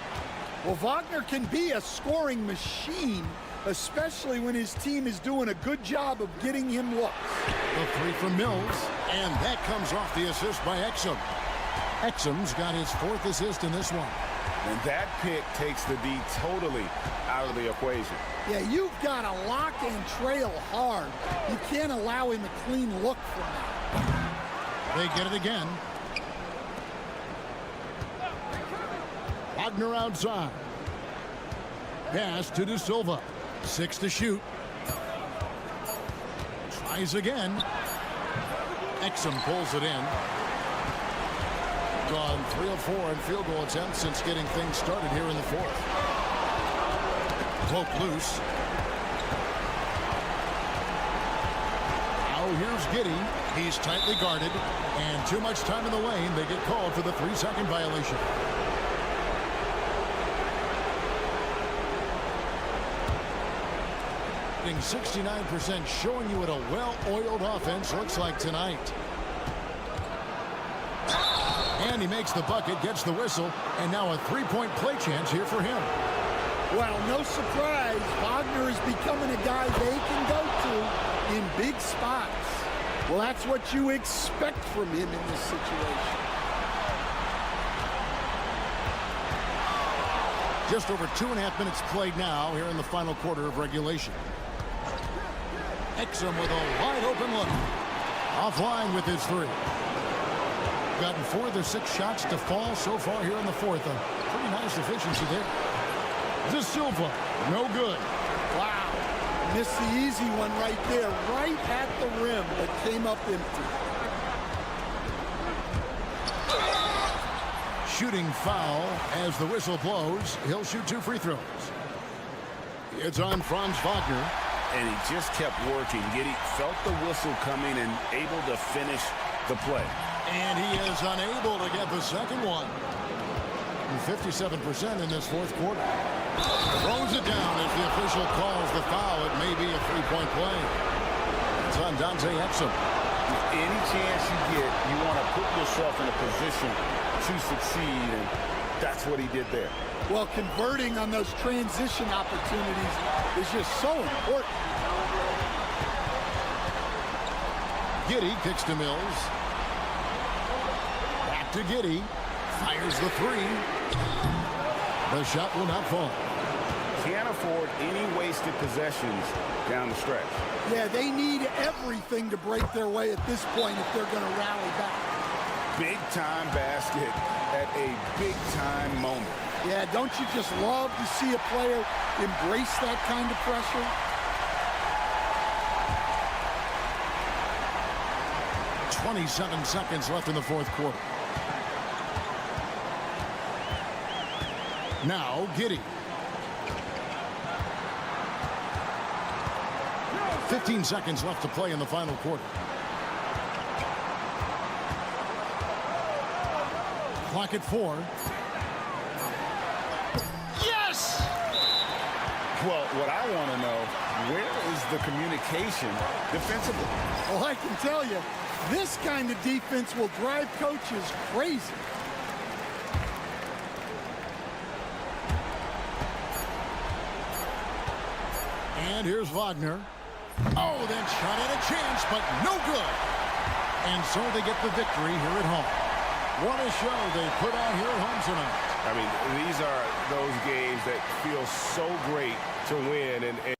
Well, Wagner can be a scoring machine, especially when his team is doing a good job of getting him looks. The 3 from Mills, and that comes off the assist by Exum. Exum's got his 4th assist in this one. And that pick takes the D totally out of the equation. Yeah, you've got to lock and trail hard. You can't allow him a clean look from that. They get it again. Wagner outside. Pass to De Silva. 6 to shoot. Tries again. Exum pulls it in. Gone 3 of 4 in field goal attempts since getting things started here in the fourth. Poke loose. Now here's Giddey. He's tightly guarded. And too much time in the lane. They get called for the 3-second violation. Getting 69%, showing you what a well-oiled offense looks like tonight. And he makes the bucket, gets the whistle, and now a 3-point play chance here for him. Well, no surprise, Wagner is becoming a guy they can go to in big spots. Well, that's what you expect from him in this situation. Just over 2.5 minutes played now here in the final quarter of regulation. Exum with a wide open look. Offline with his 3. Gotten 4 of their 6 shots to fall so far here in the fourth. A pretty nice efficiency there. De Silva, no good. Wow. Missed the easy one right there, right at the rim, but came up empty. Shooting foul as the whistle blows. He'll shoot 2 free throws. It's on Franz Wagner. And he just kept working. Giddey felt the whistle coming and able to finish the play. And he is unable to get the second one. 57% in this fourth quarter. Throws it down as the official calls the foul. It may be a 3-point play. It's on Dante Exum. Any chance you get, you want to put yourself in a position to succeed, and that's what he did there. Well, converting on those transition opportunities is just so important. Giddey kicks to Mills. Back to Giddey. Fires the 3. The shot will not fall. Can't afford any wasted possessions down the stretch. Yeah, they need everything to break their way at this point if they're going to rally back. Big-time basket at a big-time moment. Yeah, don't you just love to see a player embrace that kind of pressure? .27 seconds left in the fourth quarter. Now Giddey. 15 seconds left to play in the final quarter. Clock at 4. Yes! Well, what I want to know, where is the communication defensively? Well, I can tell you, this kind of defense will drive coaches crazy. And here's Wagner. Oh, then shot at a chance, but no good. And so they get the victory here at home. What a show they put on here at home tonight. I mean, these are those games that feel so great to win. And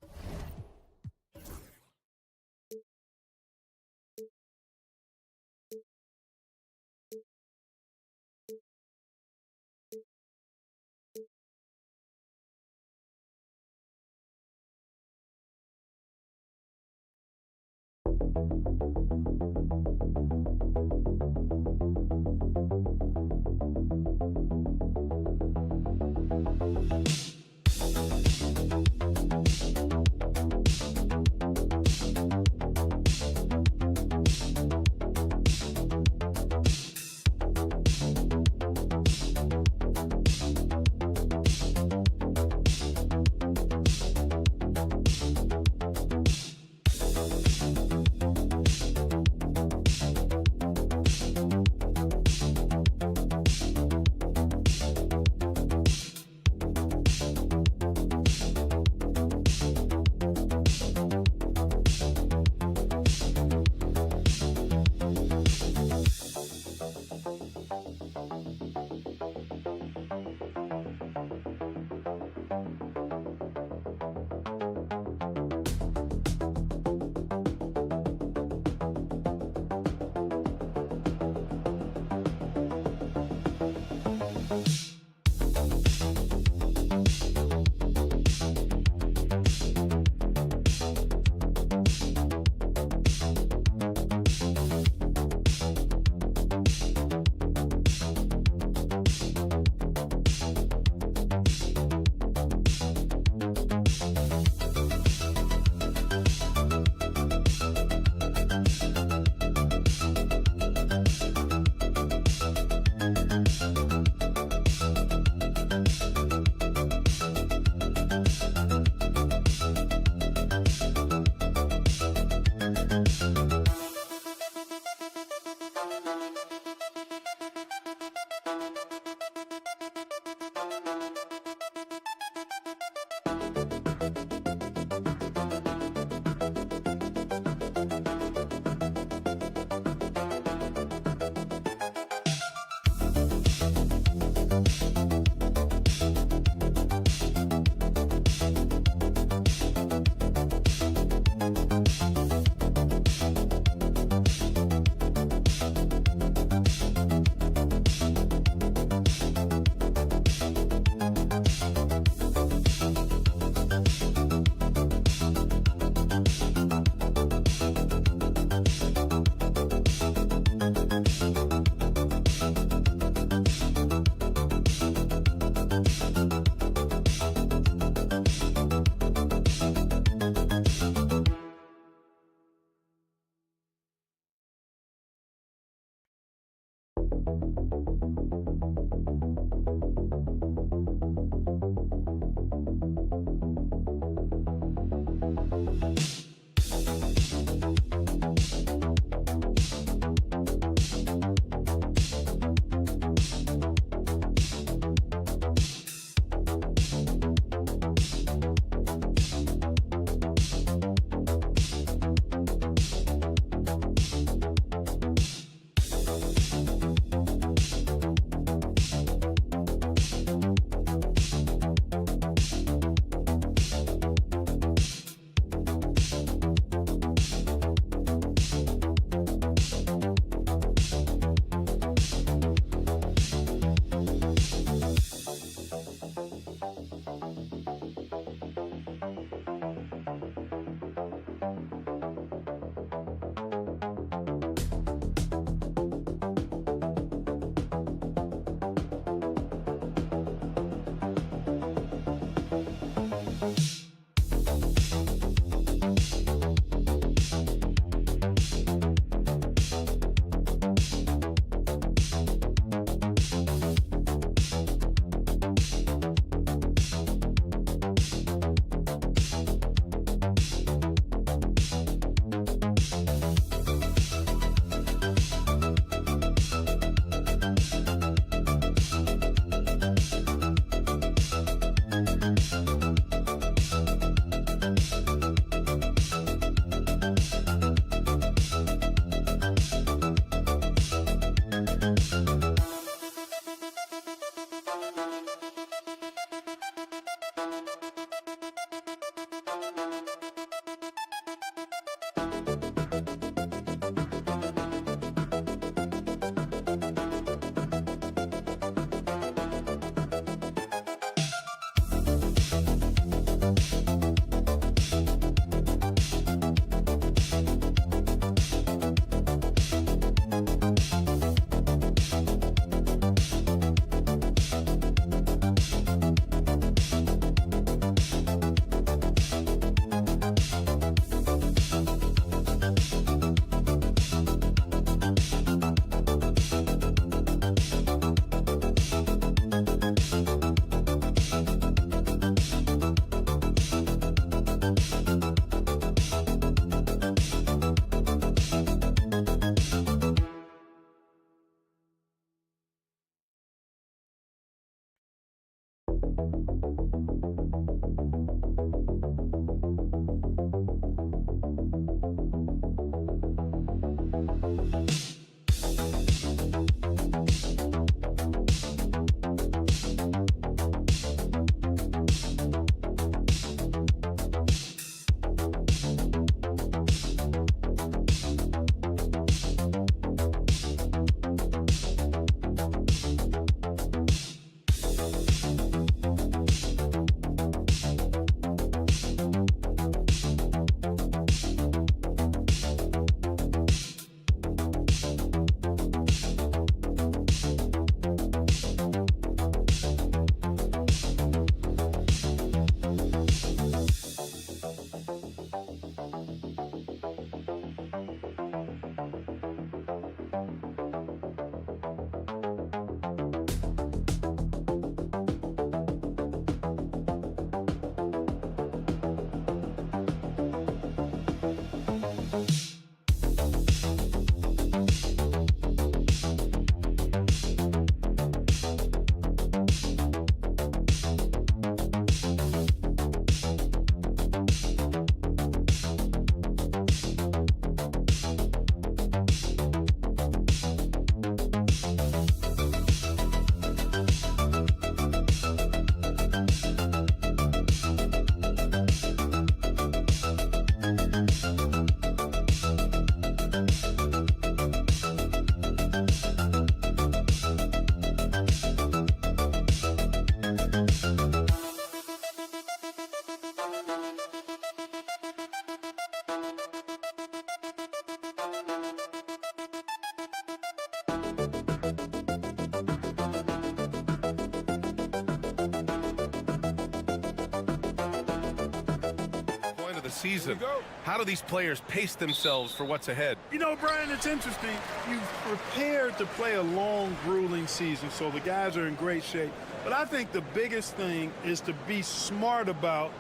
Season. How do these players pace themselves for what's ahead? You know, Brian, it's interesting. You've prepared to play a long, grueling season, so the guys are in great shape. But I think the biggest thing is to be smart about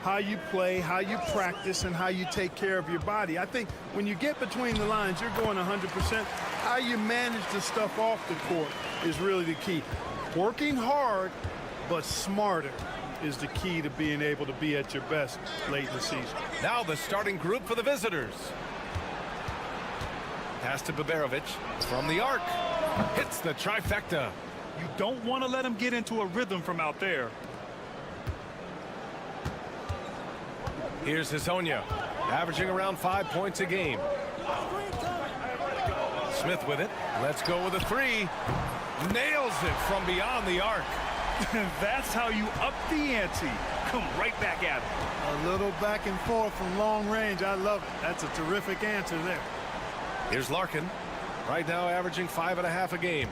how you play, how you practice, and how you take care of your body. I think when you get between the lines, you're going 100%. How you manage the stuff off the court is really the key. Working hard, but smarter is the key to being able to be at your best late in the season. Now the starting group for the visitors. Pass to Baberovic from the arc. Hits the trifecta. You don't want to let him get into a rhythm from out there. Here's Hezonja, averaging around 5 points a game. Smith with it. Let's go with a three. Nails it from beyond the arc. That's how you up the ante. Come right back at him. A little back and forth from long range. I love it. That's a terrific answer there. Here's Larkin, right now averaging 5.5 a game.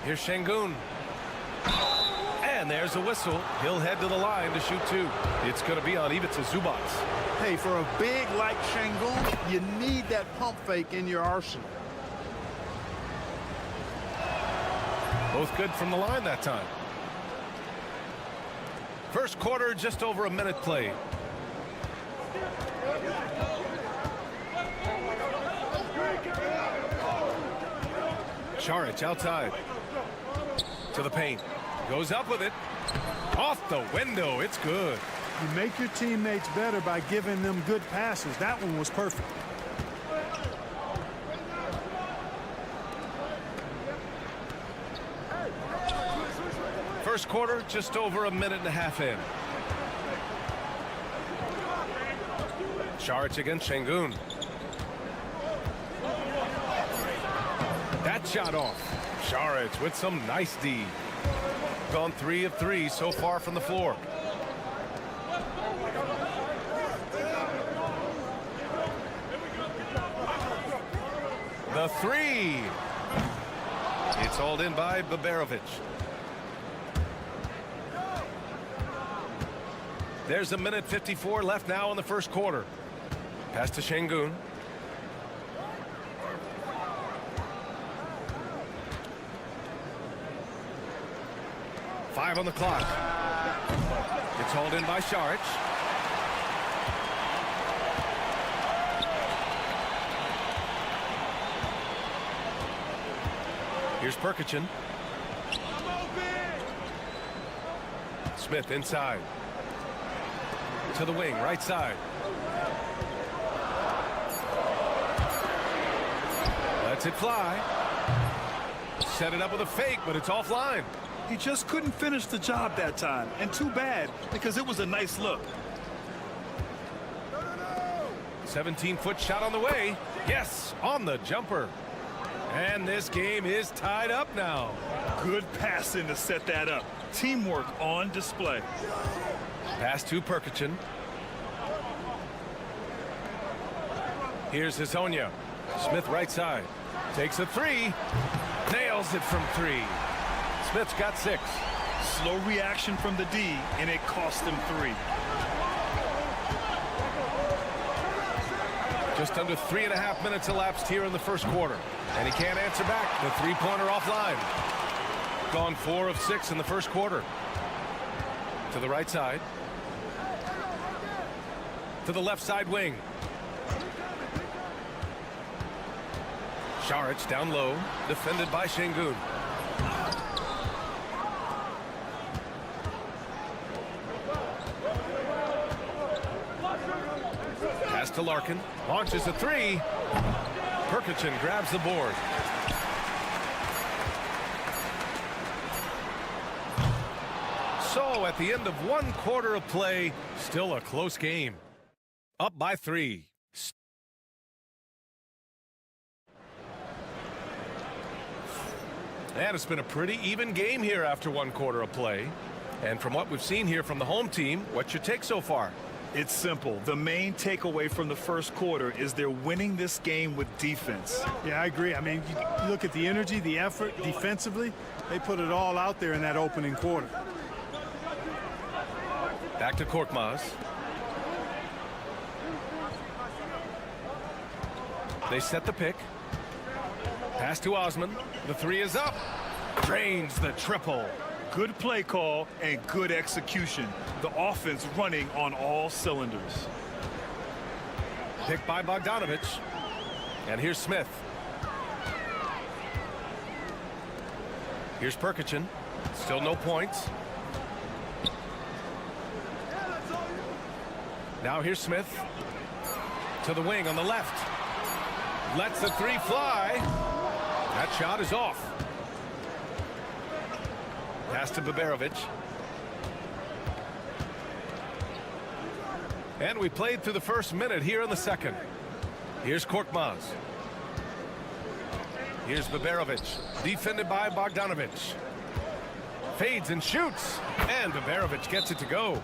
Here's Şengün. And there's a whistle. He'll head to the line to shoot two. It's going to be on Ivica Zubac. Hey, for a big like Şengün, you need that pump fake in your arsenal. Both good from the line that time. First quarter, just over a minute played. Šarić outside. To the paint. Goes up with it. Off the window. It's good. You make your teammates better by giving them good passes. That one was perfect. First quarter, just over a minute and a half in. Šarić against Şengün. That shot off. Šarić with some nice D. Gone 3 of 3 so far from the floor. The three. It's hauled in by Baberovic. There's a minute 54 left now in the first quarter. Pass to Şengün. Five on the clock. It's hauled in by Šarić. Here's Perkicin. Smith inside. To the wing, right side. Lets it fly. Set it up with a fake, but it's offline. He just couldn't finish the job that time, and too bad, because it was a nice look. 17-foot shot on the way. Yes, on the jumper. And this game is tied up now. Good passing to set that up. Teamwork on display. Pass to Perkichin. Here's Hezonja. Smith right side. Takes a three. Nails it from three. Smith's got 6. Slow reaction from the D, and it cost him 3. Just under 3.5 minutes elapsed here in the first quarter. And he can't answer back. The three-pointer offline. Gone 4 of 6 in the first quarter. To the right side. To the left side wing. Šarić down low. Defended by Şengün. Pass to Larkin. Launches a three. Perkichin grabs the board. So at the end of 1 quarter of play, still a close game. Up by 3. And it's been a pretty even game here after 1 quarter of play. And from what we've seen here from the home team, what's your take so far? It's simple. The main takeaway from the first quarter is they're winning this game with defense. Yeah, I agree. I mean, you look at the energy, the effort defensively. They put it all out there in that opening quarter. Back to Korkmaz. They set the pick. Pass to Osman. The three is up. Drains the triple. Good play call and good execution. The offense running on all cylinders. Picked by Bogdanovic. And here's Smith. Here's Perkichin. Still no points. Now here's Smith. To the wing on the left. Lets the three fly. That shot is off. Pass to Baberovic. And we played through the first minute here in the second. Here's Korkmaz. Here's Baberovic. Defended by Bogdanovic. Fades and shoots. And Baberovic gets it to go.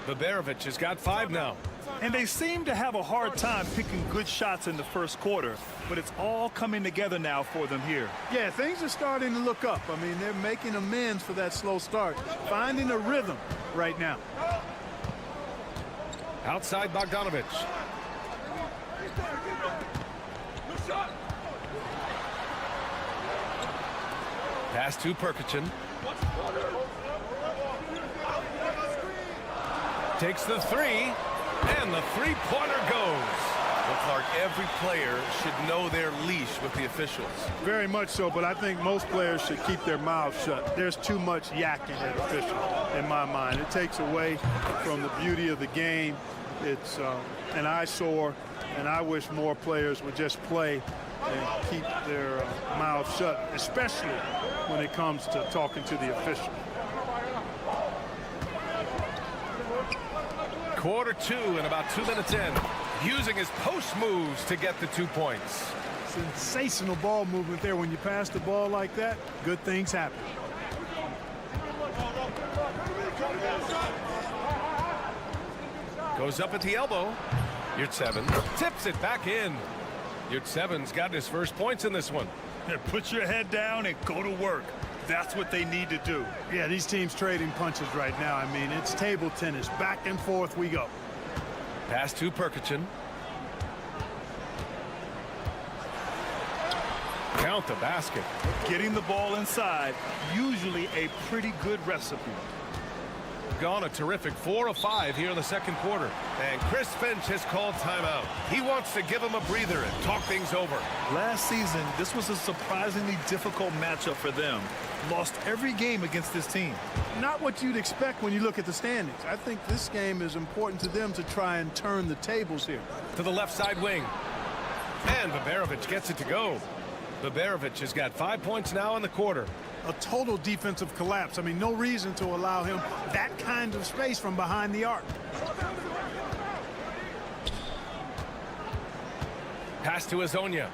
Baberovic has got 5 now. And they seem to have a hard time picking good shots in the first quarter, but it's all coming together now for them here. Yeah, things are starting to look up. I mean, they're making amends for that slow start, finding a rhythm right now. Outside Bogdanovic. Pass to Perkichin. Takes the three. And the three-pointer goes. Well, Clark, every player should know their leash with the officials. Very much so, but I think most players should keep their mouths shut. There's too much yakking at officials, in my mind. It takes away from the beauty of the game. It's an eyesore, and I wish more players would just play and keep their mouths shut, especially when it comes to talking to the official. Quarter 2 and about 2 minutes in, using his post moves to get the 2 points. Sensational ball movement there. When you pass the ball like that, good things happen. Goes up at the elbow. Yurtseven tips it back in. Yurtseven's got his first points in this one. And put your head down and go to work. That's what they need to do. Yeah, these teams trading punches right now. I mean, it's table tennis. Back and forth we go. Pass to Perkichin. Count the basket. Getting the ball inside, usually a pretty good recipe. gone a terrific 4 of 5 here in the second quarter. And Chris Finch has called timeout. He wants to give him a breather and talk things over. Last season, this was a surprisingly difficult matchup for them. Lost every game against this team. Not what you'd expect when you look at the standings. I think this game is important to them to try and turn the tables here. To the left side wing. And Baberovic gets it to go. Baberovic has got 5 points now in the quarter. A total defensive collapse. I mean, no reason to allow him that kind of space from behind the arc. Pass to Azonia.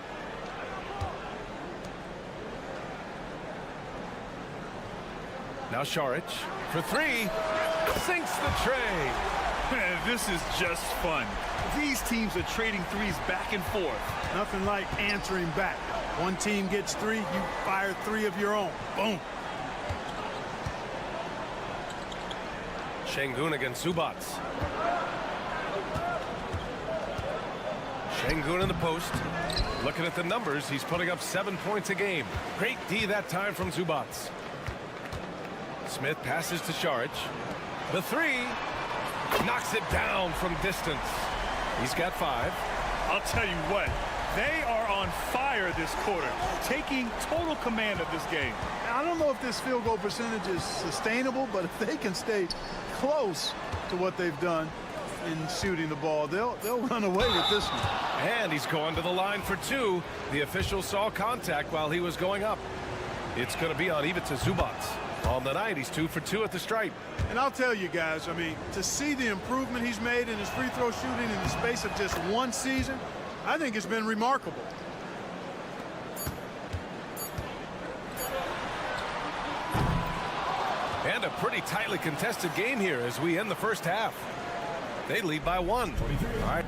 Now Šarić for 3. Sinks the tray. Man, this is just fun. These teams are trading threes back and forth. Nothing like answering back. One team gets 3, you fire 3 of your own. Boom. Şengün against Zubac. Şengün in the post. Looking at the numbers, he's putting up 7 points a game. Great D that time from Zubac. Smith passes to Šarić. The 3. Knocks it down from distance. He's got 5. I'll tell you what, they are on fire this quarter, taking total command of this game. I don't know if this field goal percentage is sustainable, but if they can stay close to what they've done in shooting the ball, they'll run away with this one. And he's going to the line for 2. The official saw contact while he was going up. It's going to be on Ivica Zubac. On the night, he's 2 for 2 at the stripe. And I'll tell you guys, I mean, to see the improvement he's made in his free throw shooting in the space of just 1 season, I think it's been remarkable. And a pretty tightly contested game here as we end the first half. They lead by 1.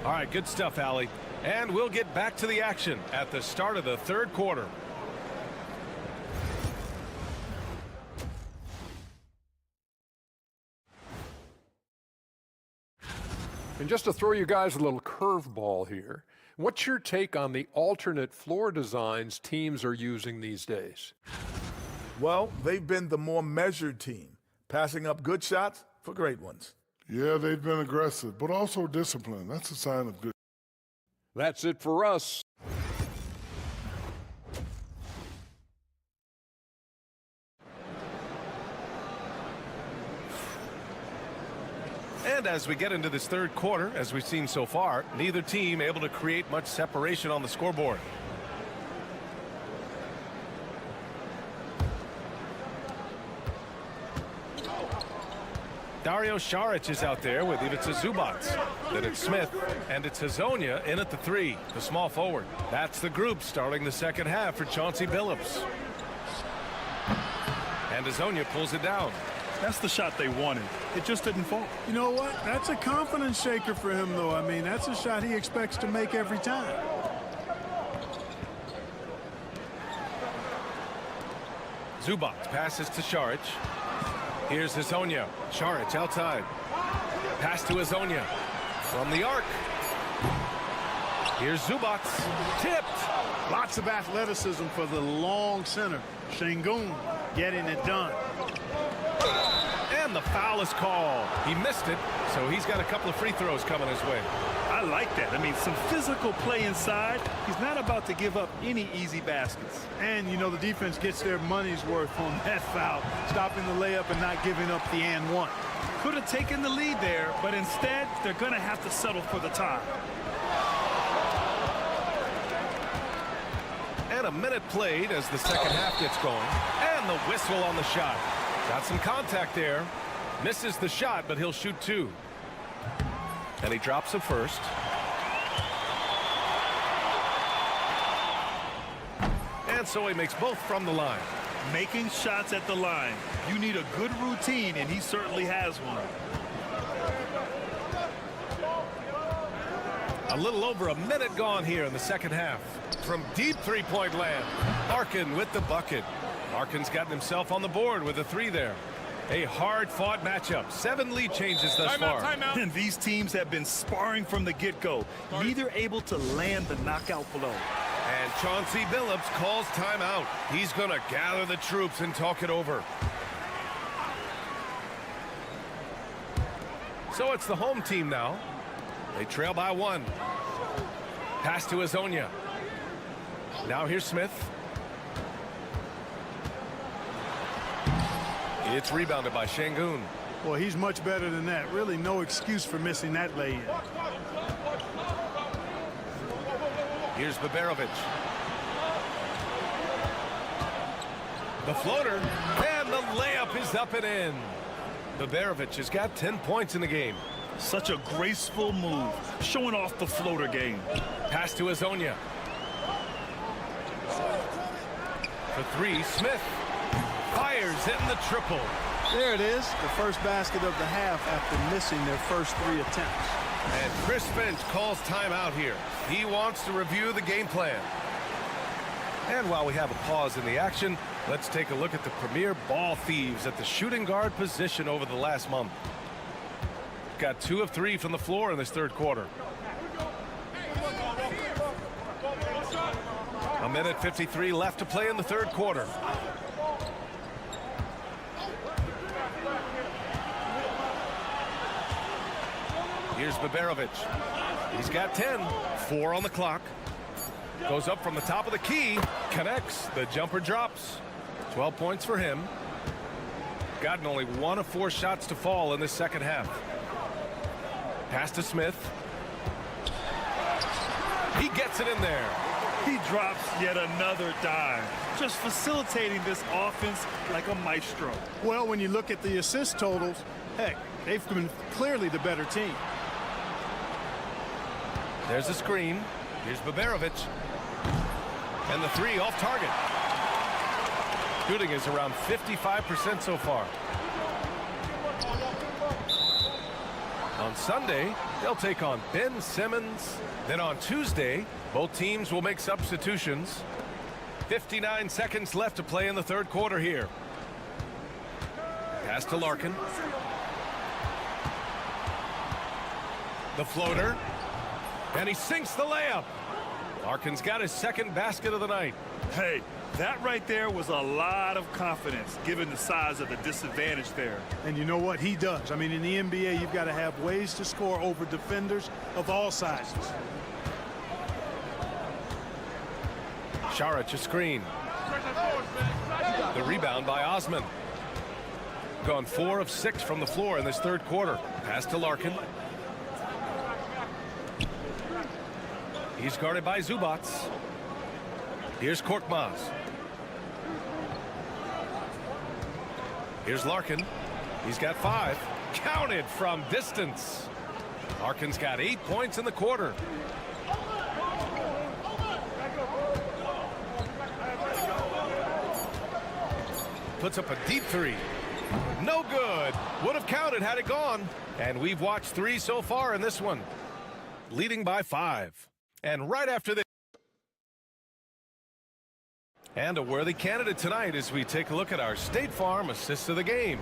All right, good stuff, Allie. And we'll get back to the action at the start of the third quarter. And just to throw you guys a little curveball here, what's your take on the alternate floor designs teams are using these days? Well, they've been the more measured team, passing up good shots for great ones. Yeah, they've been aggressive, but also disciplined. That's a sign of good. That's it for us. And as we get into this third quarter, as we've seen so far, neither team able to create much separation on the scoreboard. Dario Šarić is out there with Ivica Zubac. Then it's Smith, and it's Azonia in at the 3, the small forward. That's the group starting the second half for Chauncey Billups. And Azonia pulls it down. That's the shot they wanted. It just didn't fall. You know what? That's a confidence shaker for him, though. I mean, that's a shot he expects to make every time. Zubac passes to Šarić. Here's Azonia. Šarić outside. Pass to Azonia. From the arc. Here's Zubac. Tipped. Lots of athleticism for the long center. Şengün getting it done. And the foul is called. He missed it, so he's got a couple of free throws coming his way. I like that. I mean, some physical play inside. He's not about to give up any easy baskets. And, you know, the defense gets their money's worth on that foul, stopping the layup and not giving up the and one. Could have taken the lead there, but instead, they're going to have to settle for the tie. And a minute played as the second half gets going. And the whistle on the shot. Got some contact there. Misses the shot, but he'll shoot 2. And he drops it first. And so he makes both from the line. Making shots at the line. You need a good routine, and he certainly has one. A little over a minute gone here in the second half. From deep three-point land, Larkin with the bucket. Larkin's gotten himself on the board with a 3 there. A hard-fought matchup. 7 lead changes thus far. And these teams have been sparring from the get-go. Neither able to land the knockout blow. And Chauncey Billups calls timeout. He's going to gather the troops and talk it over. So it's the home team now. They trail by 1. Pass to Azonia. Now here's Smith. It's rebounded by Şengün. Well, he's much better than that. Really no excuse for missing that lay-in. Here's Baberovic. The floater, and the layup is up and in. Baberovic has got 10 points in the game. Such a graceful move, showing off the floater game. Pass to Azonia. For 3, Smith fires in the triple. There it is, the first basket of the half after missing their first 3 attempts. And Chris Finch calls timeout here. He wants to review the game plan. And while we have a pause in the action, let's take a look at the premier ball thieves at the shooting guard position over the last month. Got 2 of 3 from the floor in this third quarter. A minute 53 left to play in the third quarter. Here's Baberovic. He's got 10. 4 on the clock. Goes up from the top of the key. Connects. The jumper drops. 12 points for him. Gotten only 1 of 4 shots to fall in this second half. Pass to Smith. He gets it in there. He drops yet another dime, just facilitating this offense like a maestro. Well, when you look at the assist totals, heck, they've been clearly the better team. There's a screen. Here's Baberovic. And the 3 off target. Shooting is around 55% so far. On Sunday, they'll take on Ben Simmons. Then on Tuesday, both teams will make substitutions. 59 seconds left to play in the third quarter here. Pass to Larkin. The floater. And he sinks the layup. Larkin's got his second basket of the night. Hey, that right there was a lot of confidence, given the size of the disadvantage there. And you know what? He does. I mean, in the NBA, you've got to have ways to score over defenders of all sizes. Šarić a screen. The rebound by Osman. Gone 4 of 6 from the floor in this third quarter. Pass to Larkin. He's guarded by Zubac. Here's Korkmaz. Here's Larkin. He's got 5. Counted from distance. Larkin's got 8 points in the quarter. Puts up a deep 3. No good. Would have counted had it gone. And we've watched 3 so far in this one. Leading by 5. And right after this. And a worthy candidate tonight as we take a look at our State Farm assist of the game.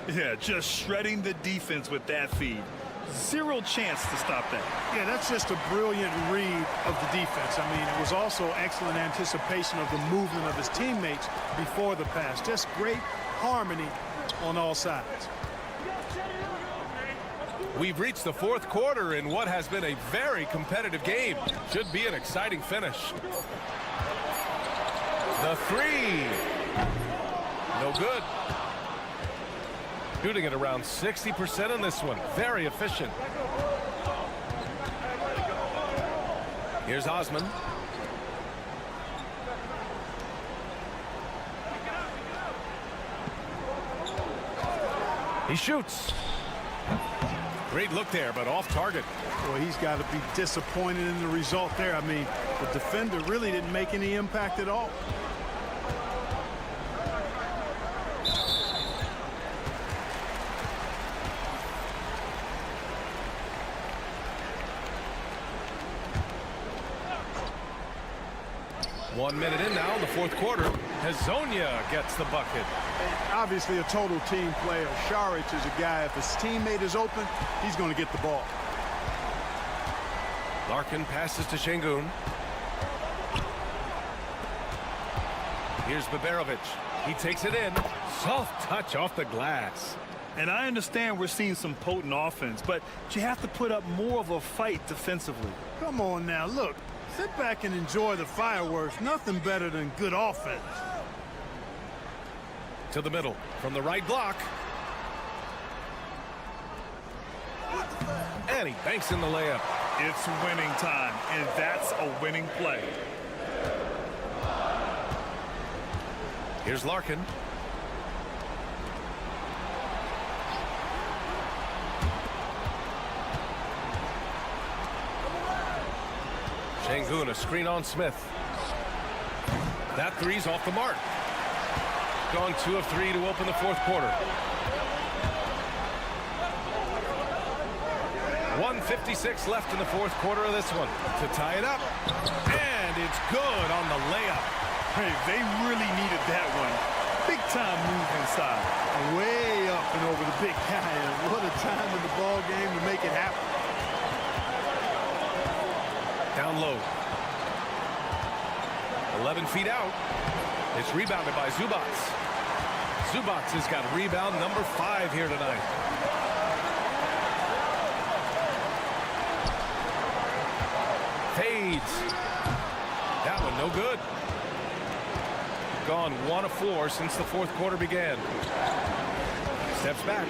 Yeah, just shredding the defense with that feed. 0 chance to stop that. Yeah, that's just a brilliant read of the defense. I mean, it was also excellent anticipation of the movement of his teammates before the pass. Just great harmony on all sides. We've reached the fourth quarter in what has been a very competitive game. Should be an exciting finish. The 3. No good. Shooting at around 60% in this one. Very efficient. Here's Osman. He shoots. Great look there, but off target. Well, he's got to be disappointed in the result there. I mean, the defender really didn't make any impact at all. One minute in now in the fourth quarter. Azonia gets the bucket. And obviously a total team player. Šarić is a guy, if his teammate is open, he's going to get the ball. Larkin passes to Şengün. Here's Baberovic. He takes it in. Soft touch off the glass. And I understand we're seeing some potent offense, but you have to put up more of a fight defensively. Come on now, look. Sit back and enjoy the fireworks. Nothing better than good offense. To the middle from the right block. And he banks in the layup. It's winning time, and that's a winning play. Here's Larkin. Şengün, a screen on Smith. That three's off the mark. Gone 2 of 3 to open the fourth quarter. 1:56 left in the fourth quarter of this one to tie it up. And it's good on the layup. Hey, they really needed that one. Big time move inside. Way up and over the big guy. And what a time in the ball game to make it happen. Down low. 11 feet out. It's rebounded by Zubac. Zubac has got rebound number 5 here tonight. Fades. That one no good. Gone 1 of 4 since the fourth quarter began. Steps back.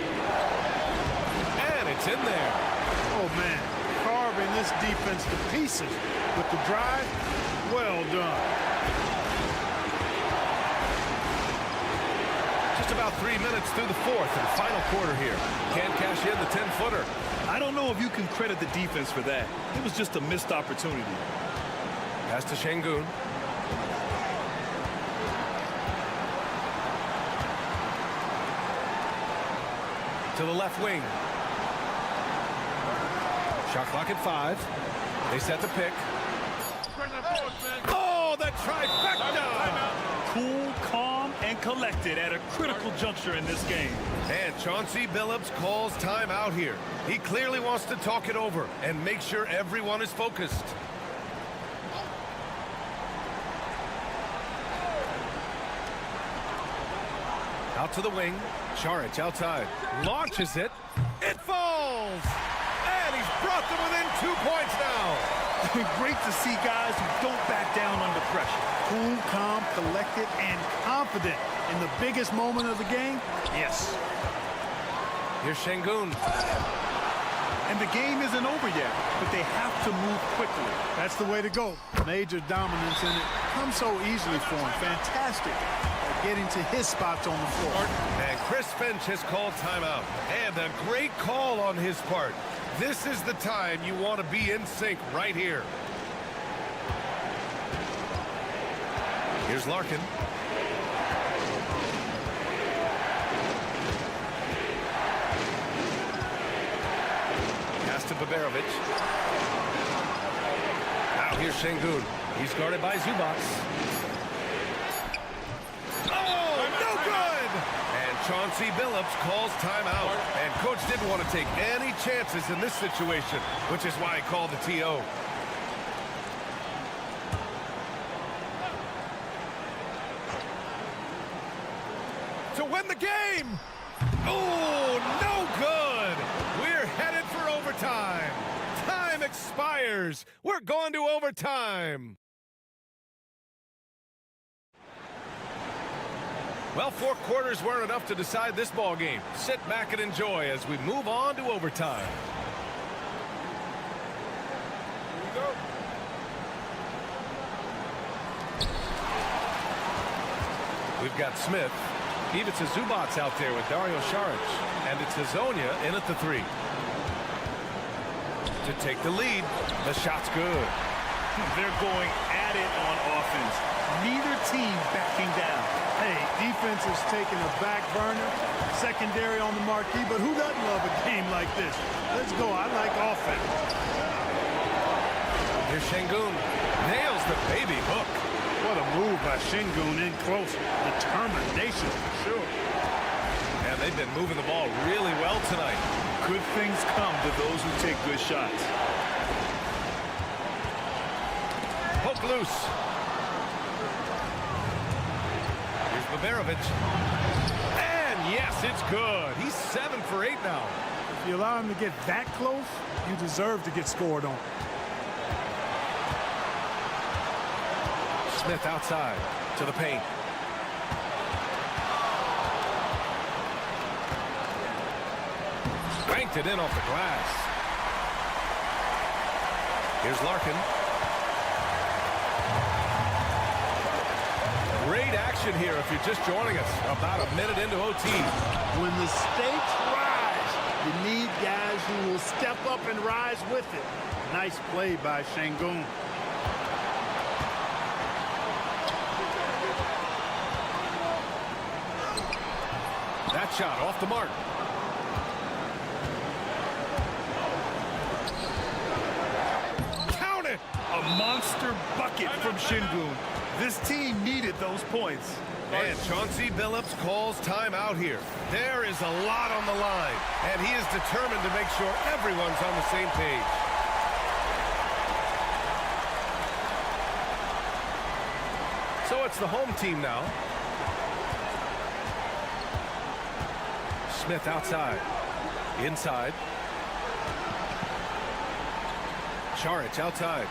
And it's in there. Oh, man. Carving this defense to pieces with the drive. Well done. Just about 3 minutes through the fourth and final quarter here. Can't cash in the 10-footer. I don't know if you can credit the defense for that. It was just a missed opportunity. Pass to Şengün. To the left wing. Shot clock at 5. They set the pick. Oh, the trifecta! Cool, calm, and collected at a critical juncture in this game. And Chauncey Billups calls timeout here. He clearly wants to talk it over and make sure everyone is focused. Out to the wing. Šarić outside. Launches it. It falls! And he's brought them within 2 points now. Great to see guys who don't back down under pressure. Cool, calm, collected, and confident in the biggest moment of the game. Yes. Here's Şengün. And the game isn't over yet, but they have to move quickly. That's the way to go. Major dominance in it comes so easily for him. Fantastic at getting to his spots on the floor. And Chris Finch has called timeout. And a great call on his part. This is the time you want to be in sync right here. Here's Larkin. Pass to Baberovic. Now here's Şengün. He's guarded by Zubac. Oh, no good! And Chauncey Billups calls timeout. And coach didn't want to take any chances in this situation, which is why he called the TO. To win the game! Oh, no good! We're headed for overtime. Time expires. We're going to overtime. Well, 4 quarters weren't enough to decide this ball game. Sit back and enjoy as we move on to overtime. Here we go. We've got Smith. Even to Zubac out there with Dario Šarić. And it's Hazonia in at the 3. To take the lead. The shot's good. They're going at it on offense. Neither team backing down. Hey, defense is taking a back burner, secondary on the marquee, but who doesn't love a game like this? Let's go. I like offense. Here's Şengün. Nails the baby hook. What a move by Şengün in close. Determination for sure. And they've been moving the ball really well tonight. Good things come to those who take good shots. Poke loose. Here's Baberovic. And yes, it's good. He's 7 for 8 now. If you allow him to get that close, you deserve to get scored on. Smith outside to the paint. Banked it in off the glass. Here's Larkin. Great action here if you're just joining us. About a minute into OT. When the stakes rise, you need guys who will step up and rise with it. Nice play by Şengün. That shot off the mark. Count it! A monster bucket from Şengün. This team needed those points. And Chauncey Billups calls timeout here. There is a lot on the line, and he is determined to make sure everyone's on the same page. So it's the home team now. Smith outside. Inside. Charic outside.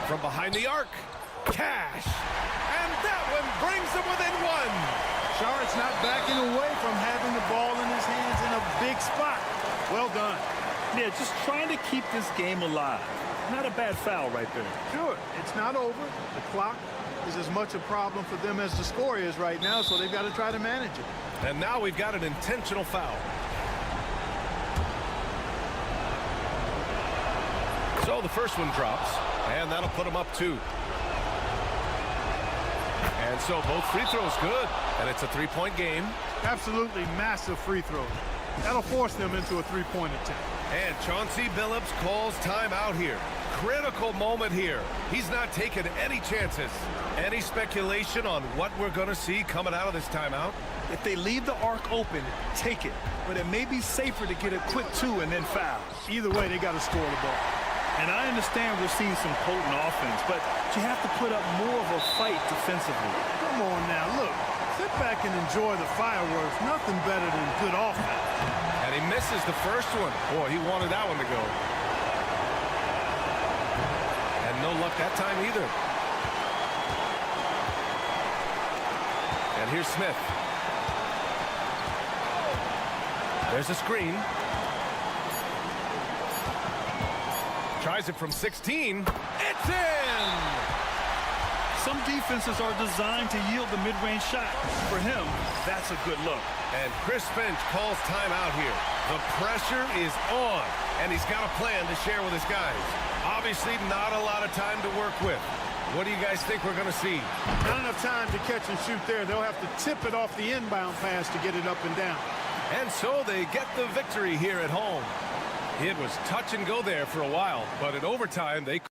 From behind the arc. Cash. And that one brings them within one. Charlotte's not backing away from having the ball in his hands in a big spot. Well done. Yeah, just trying to keep this game alive. Not a bad foul right there. Sure, it's not over. The clock is as much a problem for them as the score is right now, so they've got to try to manage it. And now we've got an intentional foul. So the first one drops, and that'll put them up 2. And so both free throws good, and it's a 3-point game. Absolutely massive free throws. That'll force them into a 3-point attempt. And Chauncey Billups calls timeout here. Critical moment here. He's not taking any chances. Any speculation on what we're going to see coming out of this timeout? If they leave the arc open, take it. But it may be safer to get a quick 2 and then foul. Either way, they got to score the ball. And I understand we're seeing some potent offense, but you have to put up more of a fight defensively. Come on now, look. Sit back and enjoy the fireworks. Nothing better than good offense. And he misses the first one. Boy, he wanted that one to go. And no luck that time either. And here's Smith. There's a screen. Tries it from 16. It's in! Some defenses are designed to yield the mid-range shot. For him, that's a good look. And Chris Finch calls timeout here. The pressure is on, and he's got a plan to share with his guys. Obviously, not a lot of time to work with. What do you guys think we're going to see? Not enough time to catch and shoot there. They'll have to tip it off the inbound pass to get it up and down. And so they get the victory here at home. It was touch and go there for a while, but in overtime, they...